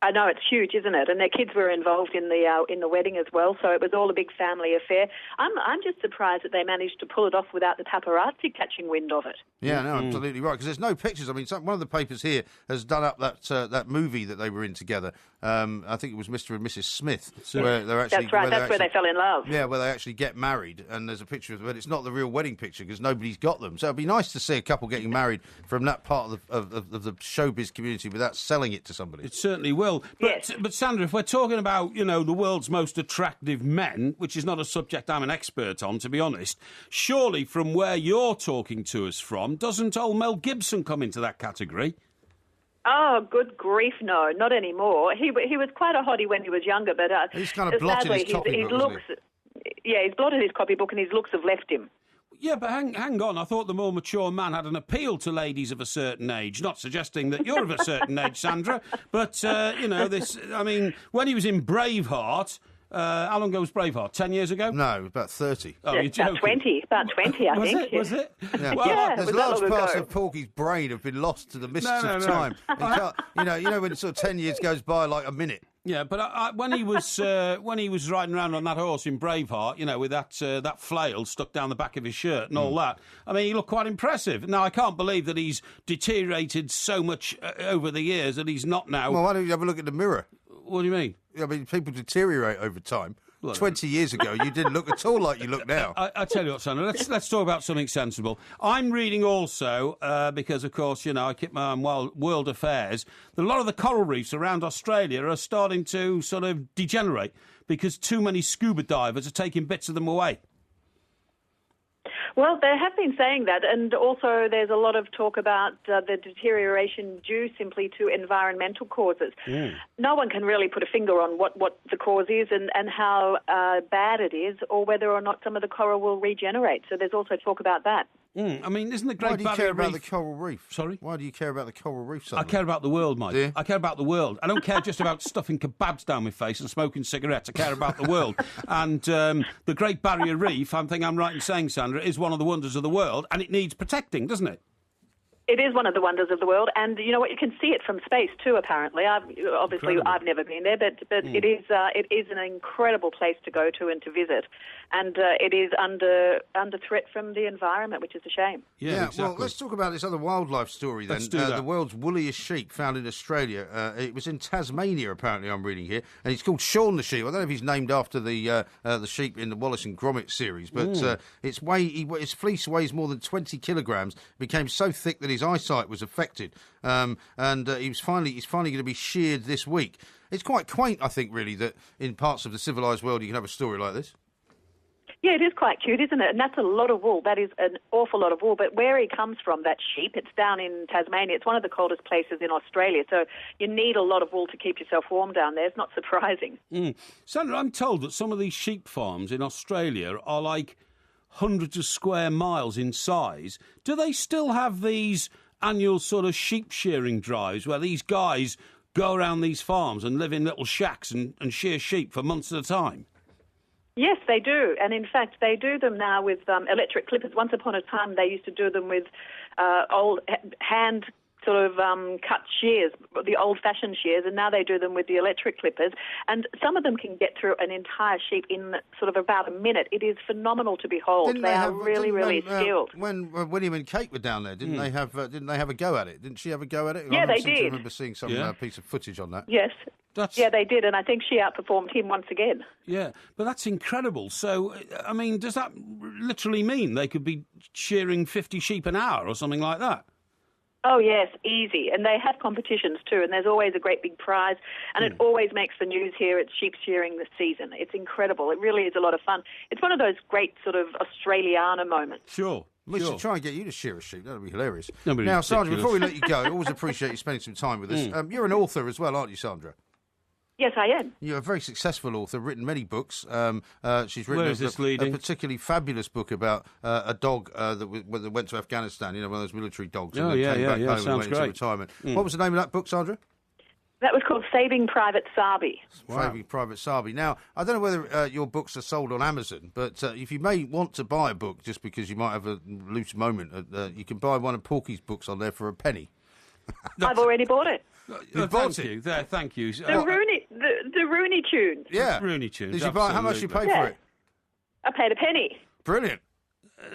I know, it's huge, isn't it? And their kids were involved in the wedding as well, so it was all a big family affair. I'm just surprised that they managed to pull it off without the paparazzi catching wind of it. Yeah, no, absolutely right, because there's no pictures. I mean, one of the papers here has done up that movie that they were in together. I think it was Mr. and Mrs. Smith. Where they're actually, that's right, that's where they fell in love. Yeah, where they actually get married, and there's a picture of them, but it's not the real wedding picture because nobody's got them. So it'd be nice to see a couple getting married from that part of the showbiz community without selling it to somebody. It certainly will. But Sandra, if we're talking about, the world's most attractive men, which is not a subject I'm an expert on, to be honest, surely from where you're talking to us from, doesn't old Mel Gibson come into that category? Oh, good grief, no, not anymore. He was quite a hottie when he was younger, but he's kind of blotted his copybook, he's blotted his copybook and his looks have left him. Yeah, but hang on. I thought the more mature man had an appeal to ladies of a certain age. Not suggesting that you're of a certain age, Sandra, but, this... I mean, when he was in Braveheart... how long ago was Braveheart? 10 years ago? No, about 30. Oh, you're joking. About 20, I think. Was it? Yeah. Well, there's large parts of Porky's brain have been lost to the mists of time. When sort of 10 years goes by like a minute. Yeah, but when he was riding around on that horse in Braveheart, with that flail stuck down the back of his shirt and all that, I mean, he looked quite impressive. Now, I can't believe that he's deteriorated so much over the years that he's not now... Well, why don't you have a look at the mirror? What do you mean? I mean, people deteriorate over time. 20 years ago, you didn't look at all like you look now. I tell you what, Sandra, let's talk about something sensible. I'm reading also, because, of course, I keep my eye on world affairs, that a lot of the coral reefs around Australia are starting to sort of degenerate because too many scuba divers are taking bits of them away. Well, they have been saying that, and also there's a lot of talk about the deterioration due simply to environmental causes. No one can really put a finger on what the cause is and how bad it is, or whether or not some of the coral will regenerate. So there's also talk about that. I mean, isn't the Great Why do you Barrier care about Reef... the coral reef? Sorry? Why do you care about the coral reef, I care about the world, Mike. Do you? I care about the world. I don't care just about stuffing kebabs down my face and smoking cigarettes. I care about the world. And the Great Barrier Reef, I think I'm right in saying, Sandra, is one of the wonders of the world, and it needs protecting, doesn't it? It is one of the wonders of the world, and you know what? You can see it from space too. Apparently, I've never been there, but it is an incredible place to go to and to visit, and it is under threat from the environment, which is a shame. Yeah, exactly. Well, let's talk about this other wildlife story then. Let's do that. The world's woolliest sheep found in Australia. It was in Tasmania, apparently. I'm reading here, and it's called Shaun the sheep. I don't know if he's named after the sheep in the Wallace and Gromit series, but its fleece weighs more than 20 kilograms. It became so thick that his eyesight was affected, and he's finally going to be sheared this week. It's quite quaint, I think, really, that in parts of the civilised world you can have a story like this. Yeah, it is quite cute, isn't it? And that's a lot of wool. That is an awful lot of wool. But where he comes from, that sheep, it's down in Tasmania. It's one of the coldest places in Australia. So you need a lot of wool to keep yourself warm down there. It's not surprising. Sandra, I'm told that some of these sheep farms in Australia are like hundreds of square miles in size. Do they still have these annual sort of sheep shearing drives where these guys go around these farms and live in little shacks and shear sheep for months at a time? Yes, they do. And in fact, they do them now with electric clippers. Once upon a time, they used to do them with old hand sort of cut shears, the old-fashioned shears, and now they do them with the electric clippers. And some of them can get through an entire sheep in sort of about a minute. It is phenomenal to behold. They are really skilled. When William and Kate were down there, didn't they have a go at it? Didn't she have a go at it? Yeah, they did. I remember seeing some piece of footage on that. Yes. Yeah, they did, and I think she outperformed him once again. Yeah, but that's incredible. So, I mean, does that literally mean they could be shearing 50 sheep an hour or something like that? Oh, yes, easy. And they have competitions too, and there's always a great big prize, and it always makes the news here at sheep shearing this season. It's incredible. It really is a lot of fun. It's one of those great sort of Australiana moments. Sure. We should try and get you to shear a sheep. That would be hilarious. Nobody now, Sandra, ridiculous. before we let you go, I always appreciate you spending some time with us. You're an author as well, aren't you, Sandra? Yes, I am. You're a very successful author, written many books. She's written Where is this leading? a particularly fabulous book about a dog that went to Afghanistan, one of those military dogs. Oh, and yeah, came back home sounds and went into great. retirement. What was the name of that book, Sandra? That was called Saving Private Sarby. Saving Private Sarby. Now, I don't know whether your books are sold on Amazon, but if you may want to buy a book just because you might have a loose moment, you can buy one of Porky's books on there for a penny. I've already bought it. Thank you. The Rooney Tunes. Yeah. Rooney Tunes. Did you buy? How much you pay for it? I paid a penny. Brilliant.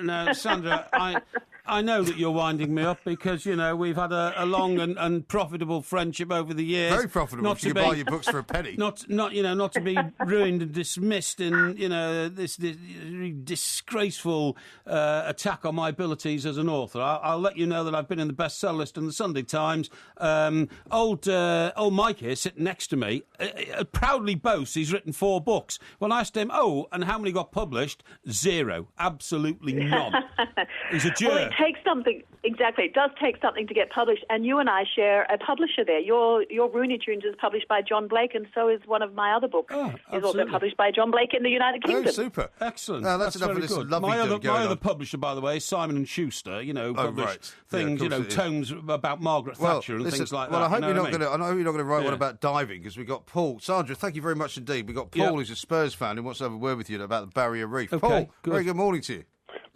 Now, Sandra, I know that you're winding me up because, we've had a long and profitable friendship over the years. Very profitable if you buy your books for a penny. Not to be ruined and dismissed in, this disgraceful attack on my abilities as an author. I'll let you know that I've been in the bestseller list in the Sunday Times. Old Mike here, sitting next to me, proudly boasts he's written 4 books. When I asked him, and how many got published? 0. Absolutely none. He's a jerk. Well, it takes something. Exactly, it does take something to get published, and you and I share a publisher there. Your Rooney Tunes is published by John Blake, and so is one of my other books. Is also published by John Blake in the United Kingdom. Oh, super. Excellent. That's enough of this lovely my thing other publisher, by the way, is Simon & Schuster, published things, tomes about Margaret Thatcher and things like that. Well, I hope you're not going to write one about diving, because we've got Paul. Sandra, thank you very much indeed. We've got Paul, who's a Spurs fan, who wants to have a word with you about the Barrier Reef. Okay, Paul, good. Very good morning to you.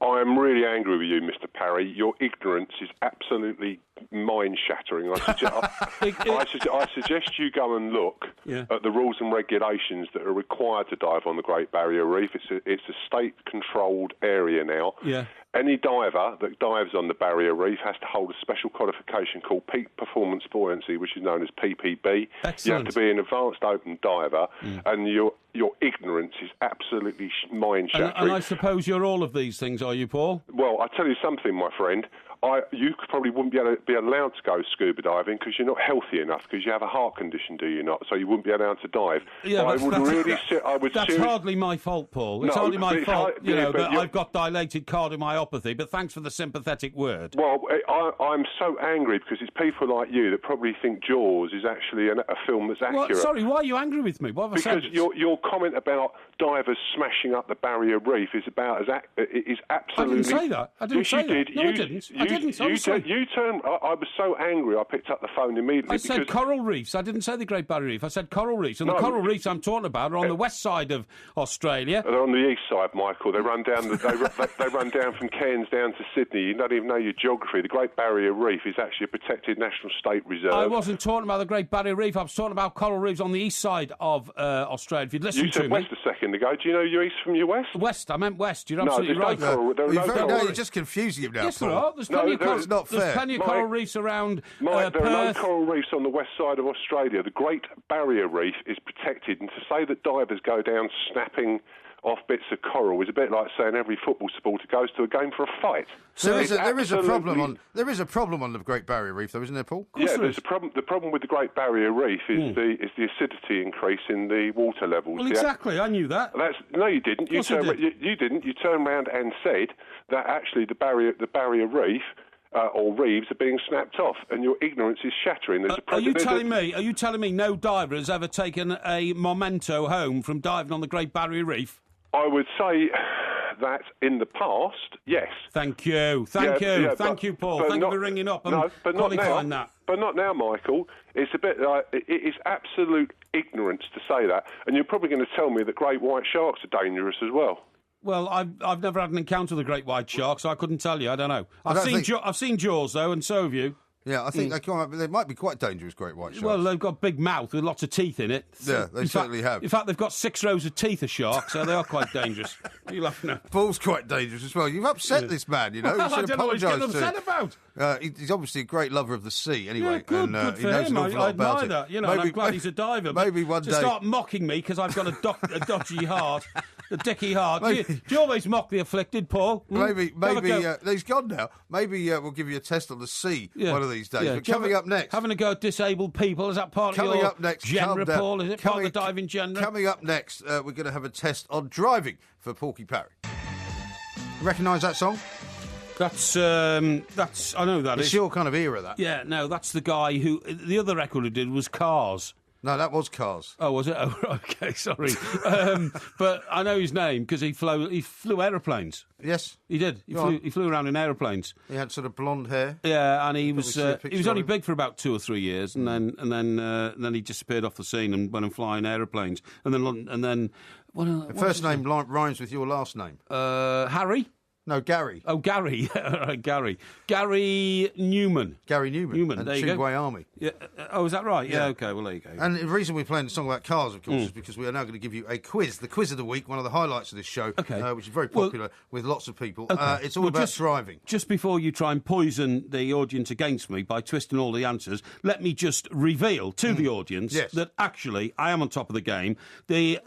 I'm really angry with you, Mr. Parry. Your ignorance is absolutely mind-shattering. I suggest you go and look at the rules and regulations that are required to dive on the Great Barrier Reef. It's a state-controlled area now. Yeah. Any diver that dives on the Barrier Reef has to hold a special qualification called Peak Performance Buoyancy, which is known as PPB. Excellent. You have to be an advanced open diver, and your ignorance is absolutely mind-shattering. And I suppose you're all of these things, are you, Paul? Well, I tell you something, my friend. You probably wouldn't be allowed to go scuba diving because you're not healthy enough, because you have a heart condition, do you not? So you wouldn't be allowed to dive. Yeah, that's hardly my fault, Paul. It's hardly my fault, that I've got dilated cardiomyopathy, but thanks for the sympathetic word. Well, I'm so angry because it's people like you that probably think Jaws is actually a film that's accurate. Sorry, why are you angry with me? What have I said? Because your comment about divers smashing up the Barrier Reef is about is absolutely. I didn't say that. I didn't say that. No, I didn't. I didn't. You turned. I was so angry. I picked up the phone immediately. I said coral reefs. I didn't say the Great Barrier Reef. I said coral reefs, and the coral reefs I'm talking about are on the west side of Australia. They're on the east side, Michael. They run down. They run down from Cairns down to Sydney. You don't even know your geography. The Great Barrier Reef is actually a protected national state reserve. I wasn't talking about the Great Barrier Reef. I was talking about coral reefs on the east side of Australia. If you'd listen to me. You said west a second ago. Do you know your east from your west? West. I meant west. You're absolutely right. You're just confusing him now. Yes, there are. There's plenty of coral reefs around Mike, there Perth. are no coral reefs on the west side of Australia. The Great Barrier Reef is protected, and to say that divers go down snapping off bits of coral is a bit like saying every football supporter goes to a game for a fight. So there is a problem on the Great Barrier Reef, though, isn't there, Paul? Yeah, there's a problem. The problem with the Great Barrier Reef is the acidity increase in the water levels. Well, exactly. I knew that. No, you didn't. You didn't. You turned around and said that actually the Barrier Reef. Or reefs are being snapped off, and your ignorance is shattering. Are you telling me no diver has ever taken a memento home from diving on the Great Barrier Reef? I would say that in the past, yes. Thank you, thank you, Paul. Thank you for ringing up and qualifying that. But not now, Michael. It's a bit like it is absolute ignorance to say that, and you're probably going to tell me that great white sharks are dangerous as well. Well, I've never had an encounter with the great white shark, so I couldn't tell you. I don't know. I've seen Jaws though, and so have you. Yeah, I think they might be quite dangerous, great white sharks. Well, they've got a big mouth with lots of teeth in it. Yeah, they certainly have. In fact, they've got 6 rows of teeth, a shark, so they are quite dangerous. What are you laughing at? Paul's quite dangerous as well. You've upset this man, you know. Well, you should I don't know what he's getting apologise upset about. He's obviously a great lover of the sea, anyway. Yeah, good, and, good for him. I admire that. You know, and I'm glad he's a diver. Maybe one day. To start mocking me because I've got a dodgy heart, a dicky heart. Do you always mock the afflicted, Paul? Maybe he's gone now. Maybe we'll give you a test on the sea one of these days. Yeah. But coming up next, having a go at disabled people, is that part of your genre, Paul? Is it part of the diving genre? Coming up next, we're going to have a test on driving for Porky Parry. Recognise that song? That's I know that it's your kind of era, that. Yeah, no, that's the guy who the other record he did was Cars. No, that was Cars. Oh, was it? Oh, okay, sorry. But I know his name because he flew aeroplanes. Yes, he did. He flew around in aeroplanes. He had sort of blonde hair. Yeah, and he was only big for about 2 or 3 years, and then he disappeared off the scene and went and flying airplanes. And then the first name rhymes with your last name. Harry. No, Gary. Oh, Gary. Right, Gary. Gary Newman. Gary Newman. And there you Chingway Army. Yeah. Oh, is that right? Yeah, OK, well, there you go. And the reason we're playing the song about cars, of course, is because we are now going to give you a quiz. The quiz of the week, one of the highlights of this show, which is very popular with lots of people. Okay. It's all about driving. Just before you try and poison the audience against me by twisting all the answers, let me just reveal to the audience that actually I am on top of the game. The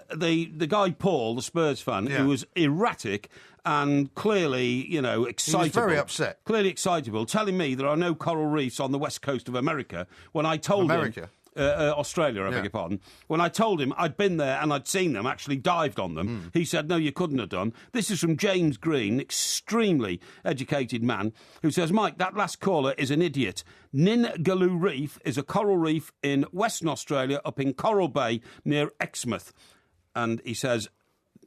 guy Paul, the Spurs fan, who was erratic and clearly, you know, excitable. He was very upset. Clearly excitable, telling me there are no coral reefs on the west coast of America when I told him... Australia, I beg your pardon. When I told him I'd been there and I'd seen them, actually dived on them, he said, no, you couldn't have done. This is from James Green, extremely educated man, who says, Mike, that last caller is an idiot. Ningaloo Reef is a coral reef in Western Australia, up in Coral Bay, near Exmouth. And he says...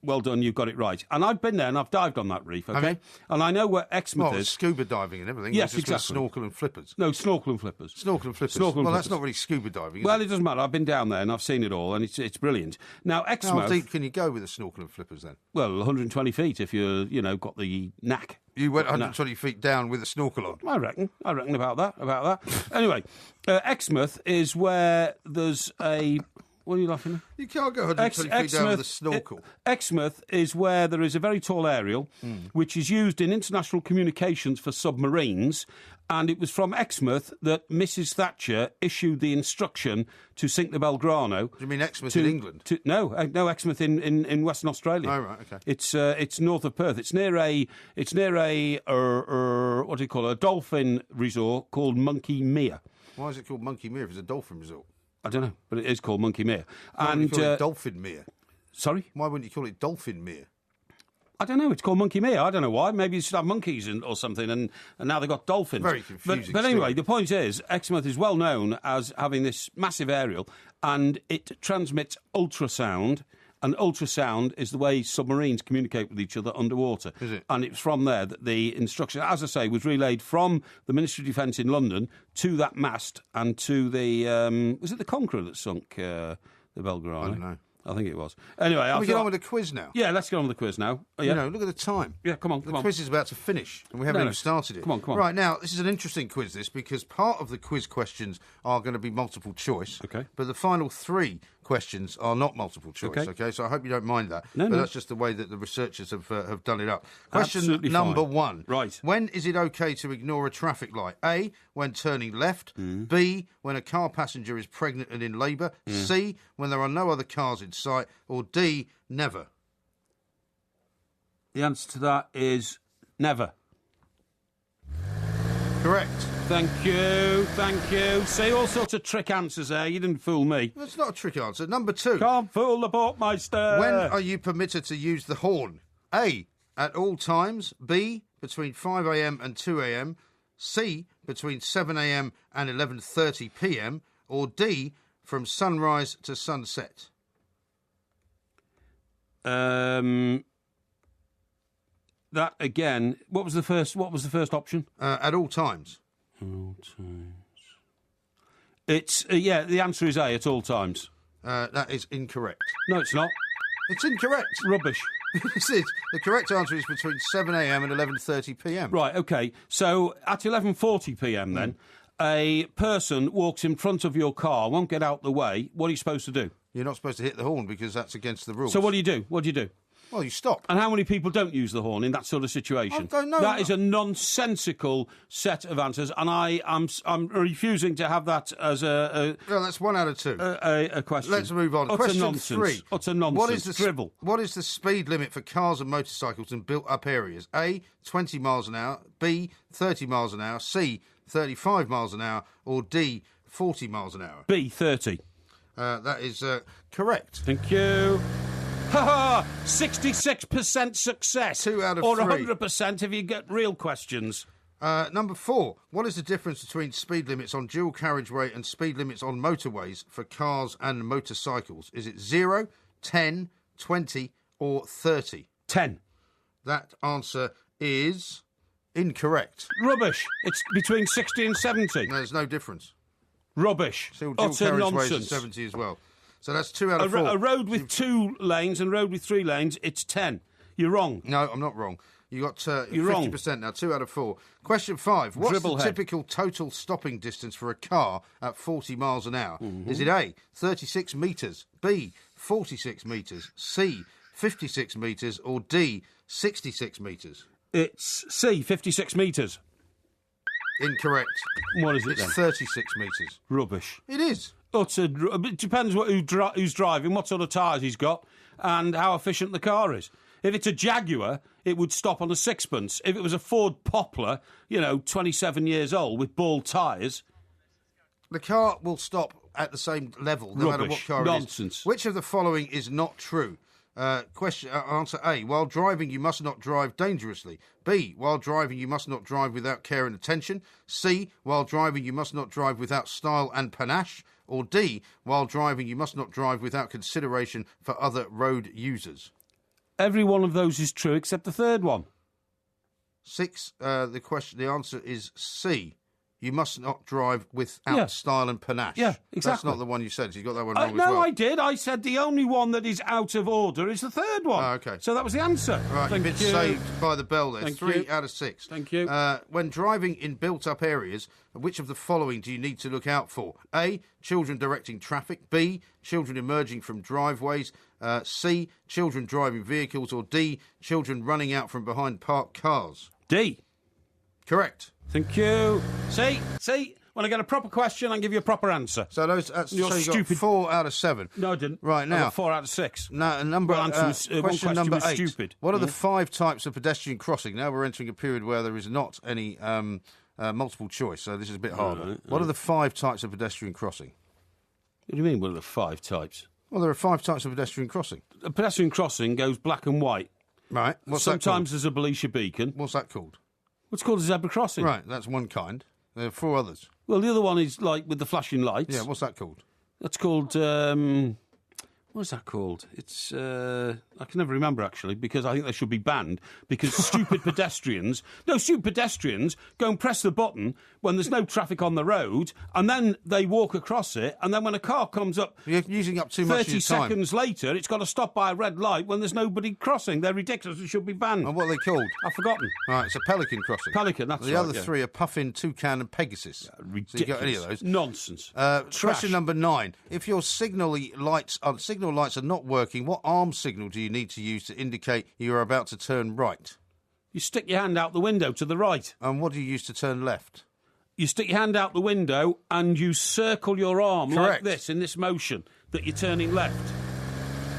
Well done, you've got it right. And I've been there and I've dived on that reef, OK? And I know where Exmouth is. Scuba diving and everything. Yes, exactly. Snorkel and flippers. No, snorkel and flippers. That's not really scuba diving, Well, it doesn't matter. I've been down there and I've seen it all, and it's brilliant. Now, Exmouth... How deep can you go with a snorkel and flippers, then? Well, 120 feet if you're, got the knack. You went 120 feet down with a snorkel on? I reckon about that. Anyway, Exmouth is where there's a... What are you laughing at? You can't go 120 feet down with a snorkel. Exmouth is where there is a very tall aerial, which is used in international communications for submarines, and it was from Exmouth that Mrs Thatcher issued the instruction to sink the Belgrano. Do you mean Exmouth in England? No, Exmouth in Western Australia. Oh, right, OK. It's north of Perth. It's near a what do you call it? A dolphin resort called Monkey Mere. Why is it called Monkey Mere if it's a dolphin resort? I don't know, but it is called Monkey Mere. Why wouldn't you call it Dolphin Mere? Sorry? Why wouldn't you call it Dolphin Mere? I don't know. It's called Monkey Mere. I don't know why. Maybe it should have monkeys or something, and now they've got dolphins. Very confusing. But anyway, the point is, Exmouth is well known as having this massive aerial, and it transmits ultrasound And ultrasound is the way submarines communicate with each other underwater. Is it? And it's from there that the instruction, as I say, was relayed from the Ministry of Defence in London to that mast and to the... was it the Conqueror that sunk the Belgrano? I don't know. I think it was. Anyway, Can we get on with the quiz now? Yeah, let's get on with the quiz now. Oh, yeah. Look at the time. Yeah, come on. The quiz is about to finish, and we haven't even started it. Come on. Right, now, this is an interesting quiz, because part of the quiz questions are going to be multiple choice. Okay. But the final 3 questions are not multiple choice, okay? So I hope you don't mind that. No. That's just the way that the researchers have done it up. Question Absolutely number fine. 1. Right. When is it okay to ignore a traffic light? A, when turning left. B, when a car passenger is pregnant and in labour. C, when there are no other cars in sight. Or D, never. The answer to that is never. Correct. Thank you. See, all sorts of trick answers there. You didn't fool me. That's not a trick answer. Number 2. Can't fool the Portmeister. When are you permitted to use the horn? A, at all times. B, between 5 a.m. and 2 a.m. C, between 7 a.m. and 11:30 p.m. Or D, from sunrise to sunset. That again. What was the first option? At all times. All times. It's the answer is A, at all times. That is incorrect. No, it's not. It's incorrect. Rubbish. This is the correct answer is between 7 a.m. and 11:30 p.m. Right. Okay. So at 11:40 p.m. then, a person walks in front of your car, won't get out the way. What are you supposed to do? You're not supposed to hit the horn because that's against the rules. So what do you do? What do you do? Well, you stop. And how many people don't use the horn in that sort of situation? I don't know. That is a nonsensical set of answers, and I'm refusing to have that as Well, that's 1 out of 2. A question. Let's move on. Utter Question nonsense. 3. Utter nonsense. Drivel. What is the speed limit for cars and motorcycles in built-up areas? A, 20 miles an hour. B, 30 miles an hour. C, 35 miles an hour. Or D, 40 miles an hour. B, 30. That is correct. Thank you. Ha ha! 66% success. 2 out of 3. Or 100% if you get real questions. Number 4. What is the difference between speed limits on dual carriageway and speed limits on motorways for cars and motorcycles? Is it 0, 10, 20 or 30? 10. That answer is incorrect. Rubbish. It's between 60 and 70. No, there's no difference. Rubbish. Still dual Utter carriageways nonsense. at 70 as well. So that's 2 out of 4. A road with 2 lanes and a road with 3 lanes, it's 10. You're wrong. No, I'm not wrong. You got You're 50% wrong. now, 2 out of 4. Question 5. What's Dribble the head. typical total stopping distance for a car at 40 miles an hour? Is it A, 36 metres, B, 46 metres, C, 56 metres, or D, 66 metres? It's C, 56 metres. Incorrect. What is it It's then? 36 metres. Rubbish. It is. It depends who's driving, what sort of tyres he's got, and how efficient the car is. If it's a Jaguar, it would stop on a sixpence. If it was a Ford Poplar, 27 years old with bald tyres... The car will stop at the same level, no matter what car Nonsense. it is. Which of the following is not true? Answer A. While driving, you must not drive dangerously. B. While driving, you must not drive without care and attention. C. While driving, you must not drive without style and panache. Or D. While driving, you must not drive without consideration for other road users. Every one of those is true except the third one. 6. The answer is C. You must not drive without style and panache. Yeah, exactly. That's not the one you said, so you got that one wrong as no, well. I did. I said the only one that is out of order is the third one. Oh, OK. So that was the answer. Right, Thank you've been you. saved by the bell there. Thank 3 you. out of 6. Thank you. When driving in built-up areas, which of the following do you need to look out for? A. Children directing traffic. B. Children emerging from driveways. C. Children driving vehicles. Or D. Children running out from behind parked cars. D. Correct. Thank you. See? When I get a proper question, I give you a proper answer. So You're you stupid. got 4 out of 7. No, I didn't. Right, I now. got 4 out of 6. No, question number 8. Stupid. What are the 5 types of pedestrian crossing? Now we're entering a period where there is not any multiple choice, so this is a bit harder. Right. What are the 5 types of pedestrian crossing? What do you mean, what are the 5 types? Well, there are 5 types of pedestrian crossing. A pedestrian crossing goes black and white. Right. Sometimes there's a Belisha beacon. What's that called? What's called a zebra crossing. Right, that's one kind. There are 4 others. Well, the other one is like with the flashing lights. Yeah, what's that called? That's called... What's that called? It's I can never remember actually, because I think they should be banned, because stupid pedestrians go and press the button when there's no traffic on the road, and then they walk across it, and then when a car comes up, you're using up too much of your time. 30 seconds later, it's got to stop by a red light when there's nobody crossing. They're ridiculous. They should be banned. And what are they called? I've forgotten. Right, it's a pelican crossing. Pelican, that's the other three are Puffin, Toucan, and Pegasus. Ridiculous. So you got any of those? Nonsense. Question number 9: if your signal lights are not working, what arm signal do you need to use to indicate you are about to turn right? You stick your hand out the window to the right. And what do you use to turn left? You stick your hand out the window and you circle your arm Correct. like this, in this motion, that you're turning left.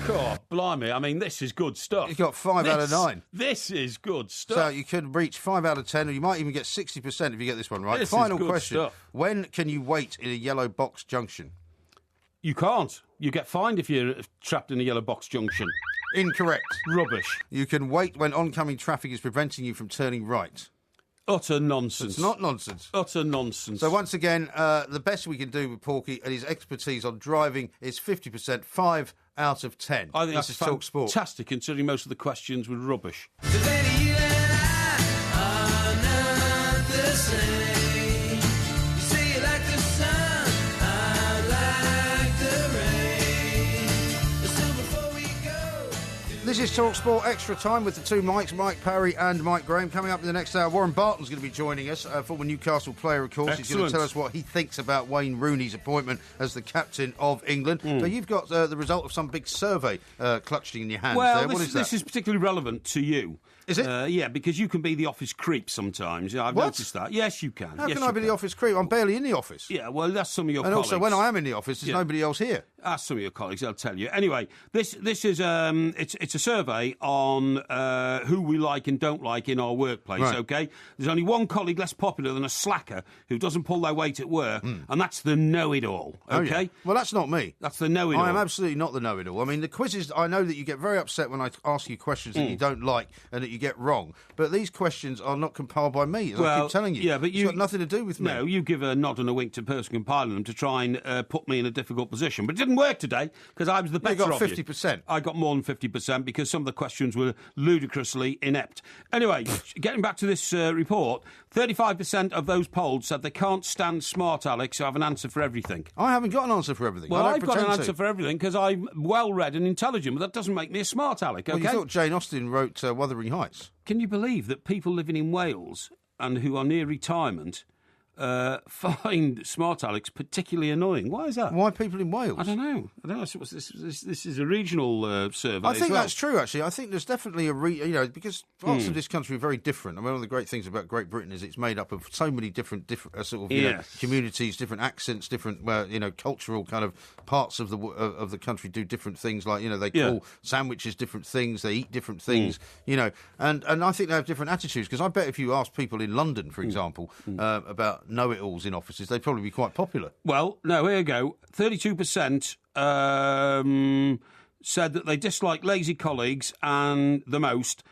God, blimey. I mean, this is good stuff. You've got 5 out of 9. This is good stuff. So you could reach 5 out of 10, or you might even get 60% if you get this one right. This Final is good question. stuff. When can you wait in a yellow box junction? You can't. You get fined if you're trapped in a yellow box junction. Incorrect. Rubbish. You can wait when oncoming traffic is preventing you from turning right. Utter nonsense. It's not nonsense. Utter nonsense. So once again, the best we can do with Porky and his expertise on driving is 50%, 5 out of 10. I think this that's is Talk Sport. fantastic, considering most of the questions were rubbish. This is Talk Sport Extra Time with the two Mikes, Mike Parry and Mike Graham. Coming up in the next hour, Warren Barton's going to be joining us, former Newcastle player, of course. Excellent. He's going to tell us what he thinks about Wayne Rooney's appointment as the captain of England. But you've got the result of some big survey clutching in your hands there. What is that? This is particularly relevant to you. Is it? Yeah, because you can be the office creep sometimes. I've noticed that. Yes, you can. How can I be the office creep? I'm barely in the office. Yeah, well, that's some of your and colleagues. Also, when I am in the office, there's nobody else here. Ask some of your colleagues, they'll tell you. Anyway, this is it's a survey on who we like and don't like in our workplace, Right. OK? There's only one colleague less popular than a slacker who doesn't pull their weight at work, and that's the know-it-all, OK? Oh, yeah. Well, that's not me. That's the know-it-all. I am absolutely not the know-it-all. I mean, the quizzes, I know that you get very upset when I ask you questions that you don't like and that you get wrong, but these questions are not compiled by me, as I keep telling you. Yeah, but it's got nothing to do with me. No, you give a nod and a wink to the person compiling them to try and put me in a difficult position. But it didn't work today, because I was the better got of you. 50%. I got more than 50%, because some of the questions were ludicrously inept. Anyway, getting back to this report, 35% of those polled said they can't stand smart Alex who have an answer for everything. I haven't got an answer for everything. Well, I don't I've got an pretend answer to. for everything, because I'm well-read and intelligent, but that doesn't make me a smart Alex, OK? Well, you thought Jane Austen wrote Wuthering Heights. Can you believe that people living in Wales and who are near retirement find smart Alex particularly annoying? Why is that? Why people in Wales? I don't know. This is a regional survey. I think as well. that's true, actually. I think there's definitely because parts of this country are very different. I mean, one of the great things about Great Britain is it's made up of so many different sort of communities, different accents, different cultural kind of parts of the country do different things. Like they call sandwiches different things, they eat different things. And I think they have different attitudes. Because I bet if you ask people in London, for example, about know-it-alls in offices, they'd probably be quite popular. Well, no, here you go. 32% said that they dislike lazy colleagues, and the most,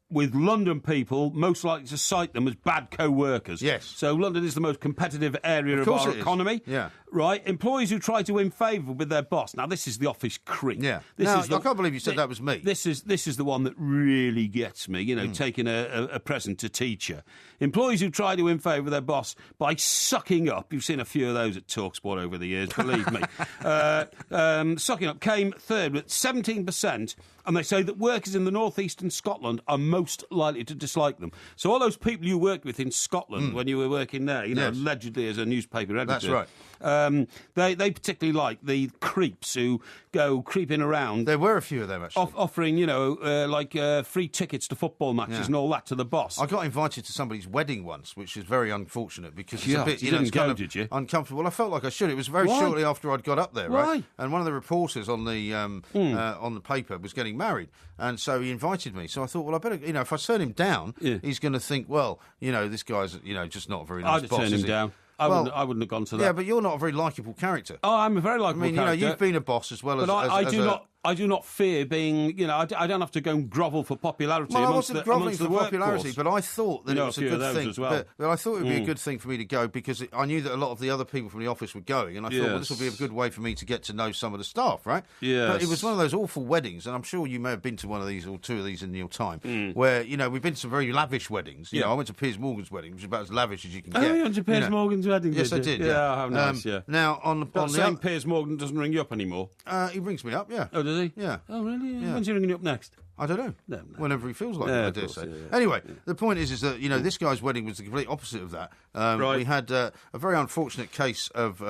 with London people most likely to cite them as bad co-workers. Yes. So London is the most competitive area of our economy. Yeah. Right? Employees who try to win favour with their boss. Now, this is the office creep. Yeah. I can't believe you said that was me. This is the one that really gets me, taking a present to teacher. Employees who try to win favour with their boss by sucking up. You've seen a few of those at TalkSport over the years, believe me. Sucking up came third with 17%, and they say that workers in the northeastern Scotland are most likely to dislike them. So all those people you worked with in Scotland when you were working there, allegedly as a newspaper editor. That's right. They particularly like the creeps who go creeping around. There were a few of them, actually. Offering, free tickets to football matches and all that to the boss. I got invited to somebody's wedding once, which is very unfortunate because it's a bit, you didn't it's go, kind of did you? uncomfortable. Well, I felt like I should. It was very shortly after I'd got up there, right? Why? And one of the reporters on the paper was getting married, and so he invited me. So I thought, well, I better, if I turn him down, he's going to think, well, this guy's, just not a very nice boss. I'd turn him down. I wouldn't have gone to that. Yeah, but you're not a very likeable character. Oh, I'm a very likeable character. You've been a boss as well as I do not. I do not fear being, I don't have to go and grovel for popularity. Well, I wasn't grovelling for popularity, but I thought that it was a good thing. As well. But I thought it would be a good thing for me to go because I knew that a lot of the other people from the office were going, and I thought, well, this will be a good way for me to get to know some of the staff, right? Yes. But it was one of those awful weddings, and I'm sure you may have been to one of these or two of these in your time, where, we've been to some very lavish weddings. I went to Piers Morgan's wedding, which is about as lavish as you can get. Oh, you went to Piers Morgan's wedding? Yes, I did. Yeah, how nice, Now, on the same Piers Morgan doesn't ring you up anymore? He rings me up, yeah. Oh, does he? Yeah. Oh, really? Yeah. When's he ringing you up next? I don't know. No. Whenever he feels like it, I dare say. Anyway, the point is that, this guy's wedding was the complete opposite of that. Right. We had a very unfortunate case of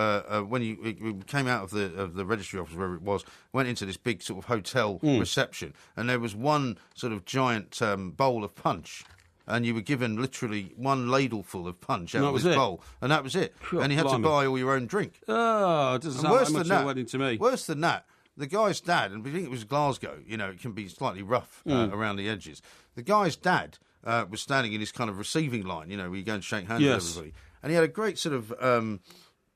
when we came out of the registry office, wherever it was, went into this big sort of hotel reception, and there was one sort of giant bowl of punch. And you were given literally one ladleful of punch out of this bowl, and that was it. Sure, and you had to buy all your own drink. Oh, it doesn't sound like much of a wedding to me. Worse than that, the guy's dad, and we think it was Glasgow, it can be slightly rough around the edges. The guy's dad was standing in his kind of receiving line, where you go and shake hands with everybody. And he had a great sort of...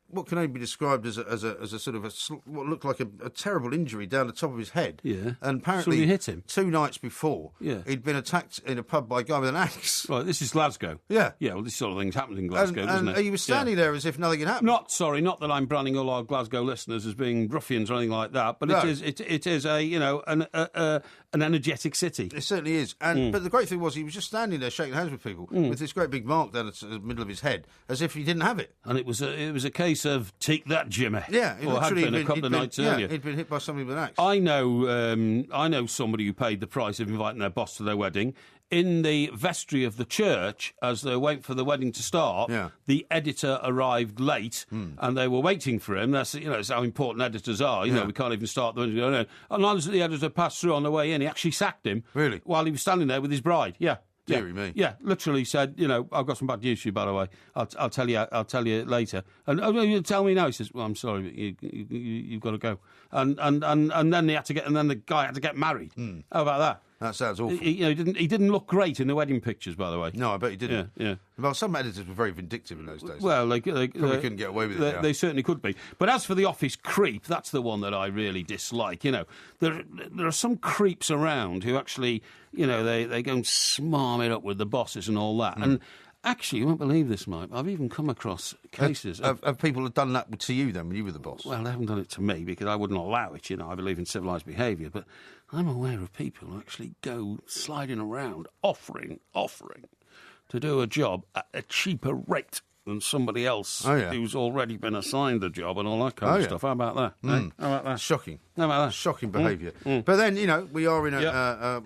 what can only be described as a sort of what looked like a terrible injury down the top of his head. Yeah. And apparently, somebody hit him 2 nights before, he'd been attacked in a pub by a guy with an axe. Right, this is Glasgow. Yeah. Yeah, well, this sort of thing's happened in Glasgow, doesn't it? And he was standing there as if nothing had happened. Not that I'm branding all our Glasgow listeners as being ruffians or anything like that, but it is a an energetic city. It certainly is. And but the great thing was he was just standing there shaking hands with people with this great big mark down the middle of his head, as if he didn't have it. And it was a case of take that, Jimmy. Yeah, or had been a couple of nights earlier. He'd been hit by somebody with an axe. I know somebody who paid the price of inviting their boss to their wedding. In the vestry of the church, as they wait for the wedding to start, the editor arrived late, and they were waiting for him. That's how important editors are. We can't even start the wedding. And as the editor passed through on the way in, he actually sacked him. Really? While he was standing there with his bride. Yeah. Deary me. Yeah, literally said, I've got some bad news for you, by the way. I'll tell you later. And you tell me now. He says, well, I'm sorry, but you've got to go. And then the guy had to get married. How about that? That sounds awful. He didn't look great in the wedding pictures, by the way. No, I bet he didn't. Yeah. Well, some editors were very vindictive in those days. Well, they probably couldn't get away with it. They certainly could be. But as for the office creep, that's the one that I really dislike. There are some creeps around who actually, they go and smarm it up with the bosses and all that. And actually, you won't believe this, Mike, I've even come across cases of people done that to you then when you were the boss. Well, they haven't done it to me because I wouldn't allow it. I believe in civilised behaviour, but I'm aware of people who actually go sliding around offering to do a job at a cheaper rate than somebody else who's already been assigned the job and all that kind of stuff. How about that? How about that? Shocking. How about that? Shocking behaviour. But then, we are in an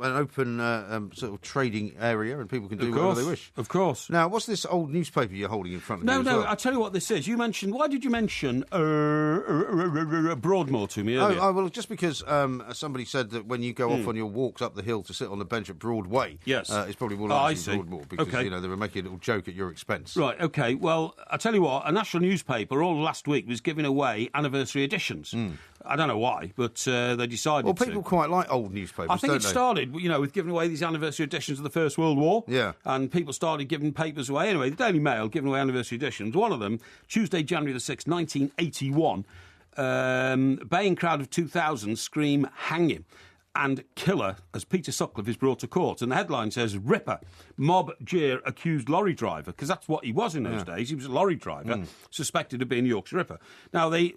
open sort of trading area and people can do whatever they wish. Of course. Now, what's this old newspaper you're holding in front of you? No, I'll tell you what this is. Why did you mention Broadmoor to me earlier? Well, just because somebody said that when you go off on your walks up the hill to sit on the bench at Broadway, it's probably more likely Broadmoor because, they were making a little joke at your expense. Right, OK. Well, I'll tell you what, a national newspaper all last week was giving away anniversary editions. I don't know why, but they decided Well, people quite like old newspapers, I think it started, with giving away these anniversary editions of the First World War. Yeah. And people started giving papers away. Anyway, the Daily Mail giving away anniversary editions. One of them, Tuesday, January the 6th, 1981, baying crowd of 2,000 scream, hang him. And killer as Peter Sutcliffe is brought to court. And the headline says, Ripper, mob jeer accused lorry driver, because that's what he was in those days. He was a lorry driver, suspected of being a Yorkshire Ripper. Now, the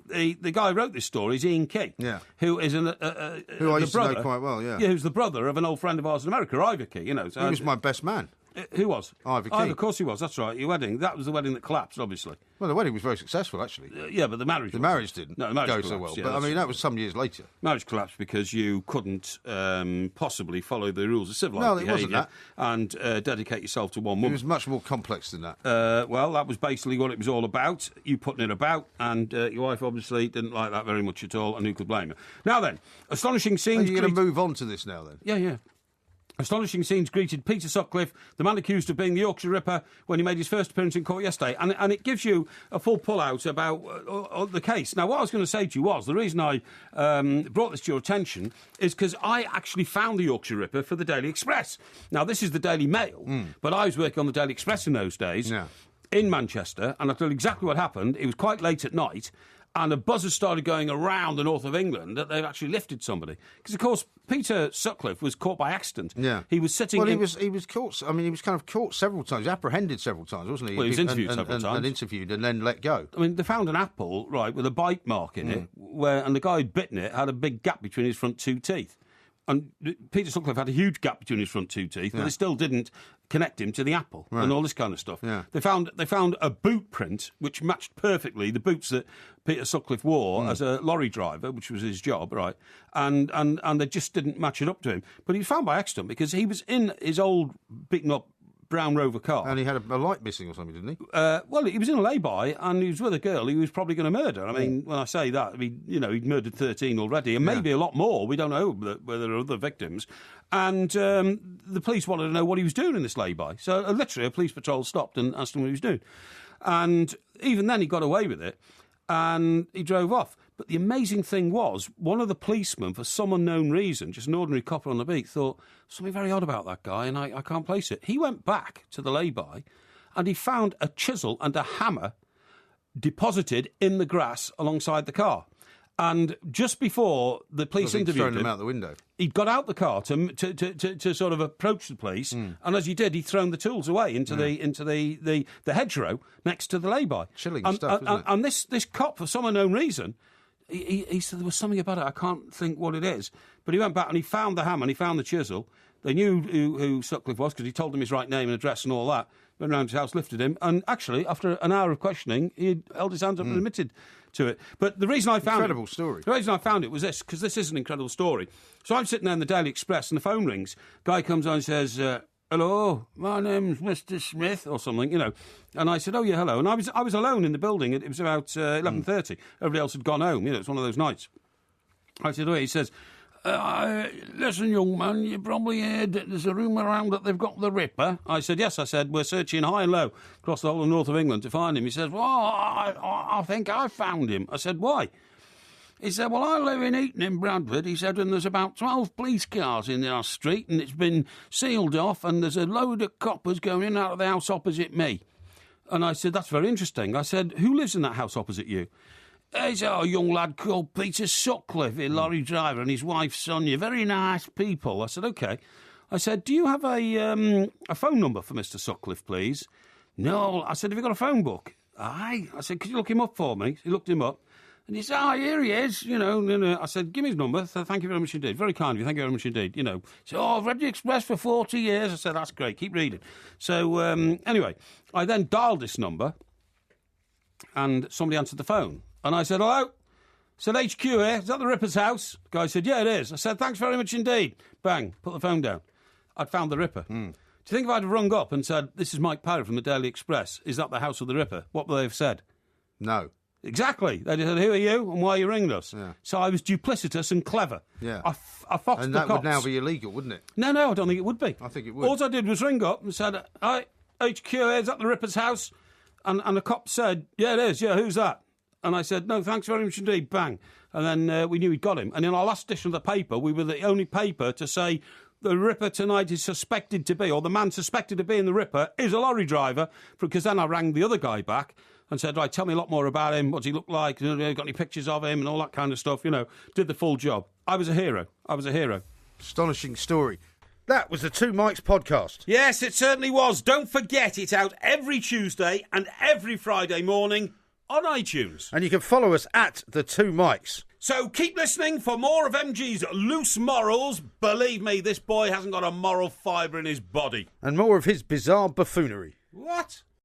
guy who wrote this story is Ian Key, who is who I used to know quite well, who's the brother of an old friend of ours in America, Ivor Key. He was my best man. Who was? Ivor Key. Of course he was, that's right. Your wedding. That was the wedding that collapsed, obviously. Well, the wedding was very successful, actually. Yeah, but the marriage... The marriage didn't go so well. Yeah, but, that was some years later. Marriage collapsed because you couldn't possibly follow the rules of civilised behaviour. No, it wasn't that. And dedicate yourself to one woman. It was much more complex than that. Well, that was basically what it was all about. You putting it about, and your wife obviously didn't like that very much at all, and who could blame her? Now then, astonishing scenes... Are you going to move on to this now, then? Yeah. Astonishing scenes greeted Peter Sutcliffe, the man accused of being the Yorkshire Ripper, when he made his first appearance in court yesterday. And it gives you a full pull-out about the case. Now, what I was going to say to you was, the reason I brought this to your attention is because I actually found the Yorkshire Ripper for the Daily Express. Now, this is the Daily Mail, but I was working on the Daily Express in those days in Manchester, and I'll tell you exactly what happened. It was quite late at night, And a buzz has started going around the north of England that they've actually lifted somebody. Because, of course, Peter Sutcliffe was caught by accident. Yeah. He was sitting... Well, he was caught... I mean, he was kind of caught several times, apprehended several times, wasn't he? Well, he was interviewed several times. And interviewed and then let go. I mean, they found an apple, right, with a bite mark in it, and the guy who'd bitten it had a big gap between his front 2 teeth. And Peter Sutcliffe had a huge gap between his front 2 teeth, but they still didn't connect him to the apple and all this kind of stuff. Yeah. They found a boot print which matched perfectly the boots that Peter Sutcliffe wore as a lorry driver, which was his job, right? And they just didn't match it up to him. But he was found by accident because he was in his old beaten up brown Rover car. And he had a light missing or something, didn't he? Well, he was in a lay-by and he was with a girl he was probably going to murder. I mean, when I say that, I mean, you know, he'd murdered 13 already and maybe a lot more. We don't know whether there are other victims. And the police wanted to know what he was doing in this lay-by. So literally a police patrol stopped and asked him what he was doing. And even then he got away with it and he drove off. But the amazing thing was, one of the policemen, for some unknown reason, just an ordinary copper on the beat, thought, something very odd about that guy, and I can't place it. He went back to the lay-by, and he found a chisel and a hammer deposited in the grass alongside the car. And just before the police interviewed him... Thrown them out the window. He'd got out the car to sort of approach the police, and as he did, he'd thrown the tools away into the hedgerow next to the lay-by. Chilling stuff, isn't it? And this cop, for some unknown reason... He said there was something about it. I can't think what it is. But he went back and he found the hammer and he found the chisel. They knew who Sutcliffe was because he told them his right name and address and all that. Went round his house, lifted him. And actually, after an hour of questioning, he held his hands up and admitted to it. But the reason I found Incredible story. The reason I found it was this, because this is an incredible story. So I'm sitting there in the Daily Express and the phone rings. Guy comes on and says... hello, my name's Mr. Smith, or something, you know. And I said, oh, yeah, hello. And I was alone in the building. It was about 11:30. Everybody else had gone home. You know, it's one of those nights. I said, oh, he says, listen, young man, you probably heard that there's a rumour around that they've got the Ripper. I said, yes. I said, we're searching high and low across the whole of north of England to find him. He says, well, I think I found him. I said, why? He said, well, I live in Eton in Bradford. He said, and there's about 12 police cars in our street and it's been sealed off and there's a load of coppers going in and out of the house opposite me. And I said, that's very interesting. I said, who lives in that house opposite you? He's a young lad called Peter Sutcliffe, a lorry driver, and his wife Sonia. Very nice people. I said, OK. I said, do you have a phone number for Mr. Sutcliffe, please? No. I said, have you got a phone book? Aye. I said, could you look him up for me? He looked him up. And he said, oh, here he is, you know. I said, give me his number. Thank you very much indeed. Very kind of you. Thank you very much indeed, you know. He said, oh, I've read the Express for 40 years. I said, that's great. Keep reading. So, anyway, I then dialed this number and somebody answered the phone. And I said, hello? I said, HQ here. Is that the Ripper's house? The guy said, yeah, it is. I said, thanks very much indeed. Bang. Put the phone down. I'd found the Ripper. Do you think if I'd rung up and said, this is Mike Parry from the Daily Express, is that the house of the Ripper? What would they have said? No. Exactly. They said, who are you and why are you ringing us? Yeah. So I was duplicitous and clever. Yeah. I foxed and the that cops. would now be illegal, wouldn't it? No, I don't think it would be. I think it would. All I did was ring up and said, hi, HQ, is that the Ripper's house? And the cop said, yeah, it is. Yeah, who's that? And I said, no, thanks very much indeed. Bang. And then we knew he'd got him. And in our last edition of the paper, we were the only paper to say the Ripper tonight is suspected to be, or the man suspected to be in the Ripper is a lorry driver, because then I rang the other guy back and said, right, tell me a lot more about him. What's he look like? Got any pictures of him and all that kind of stuff, you know. Did the full job. I was a hero. Astonishing story. That was the Two Mikes podcast. Yes, it certainly was. Don't forget, it's out every Tuesday and every Friday morning on iTunes. And you can follow us at the Two Mikes. So keep listening for more of MG's loose morals. Believe me, this boy hasn't got a moral fibre in his body. And more of his bizarre buffoonery. What?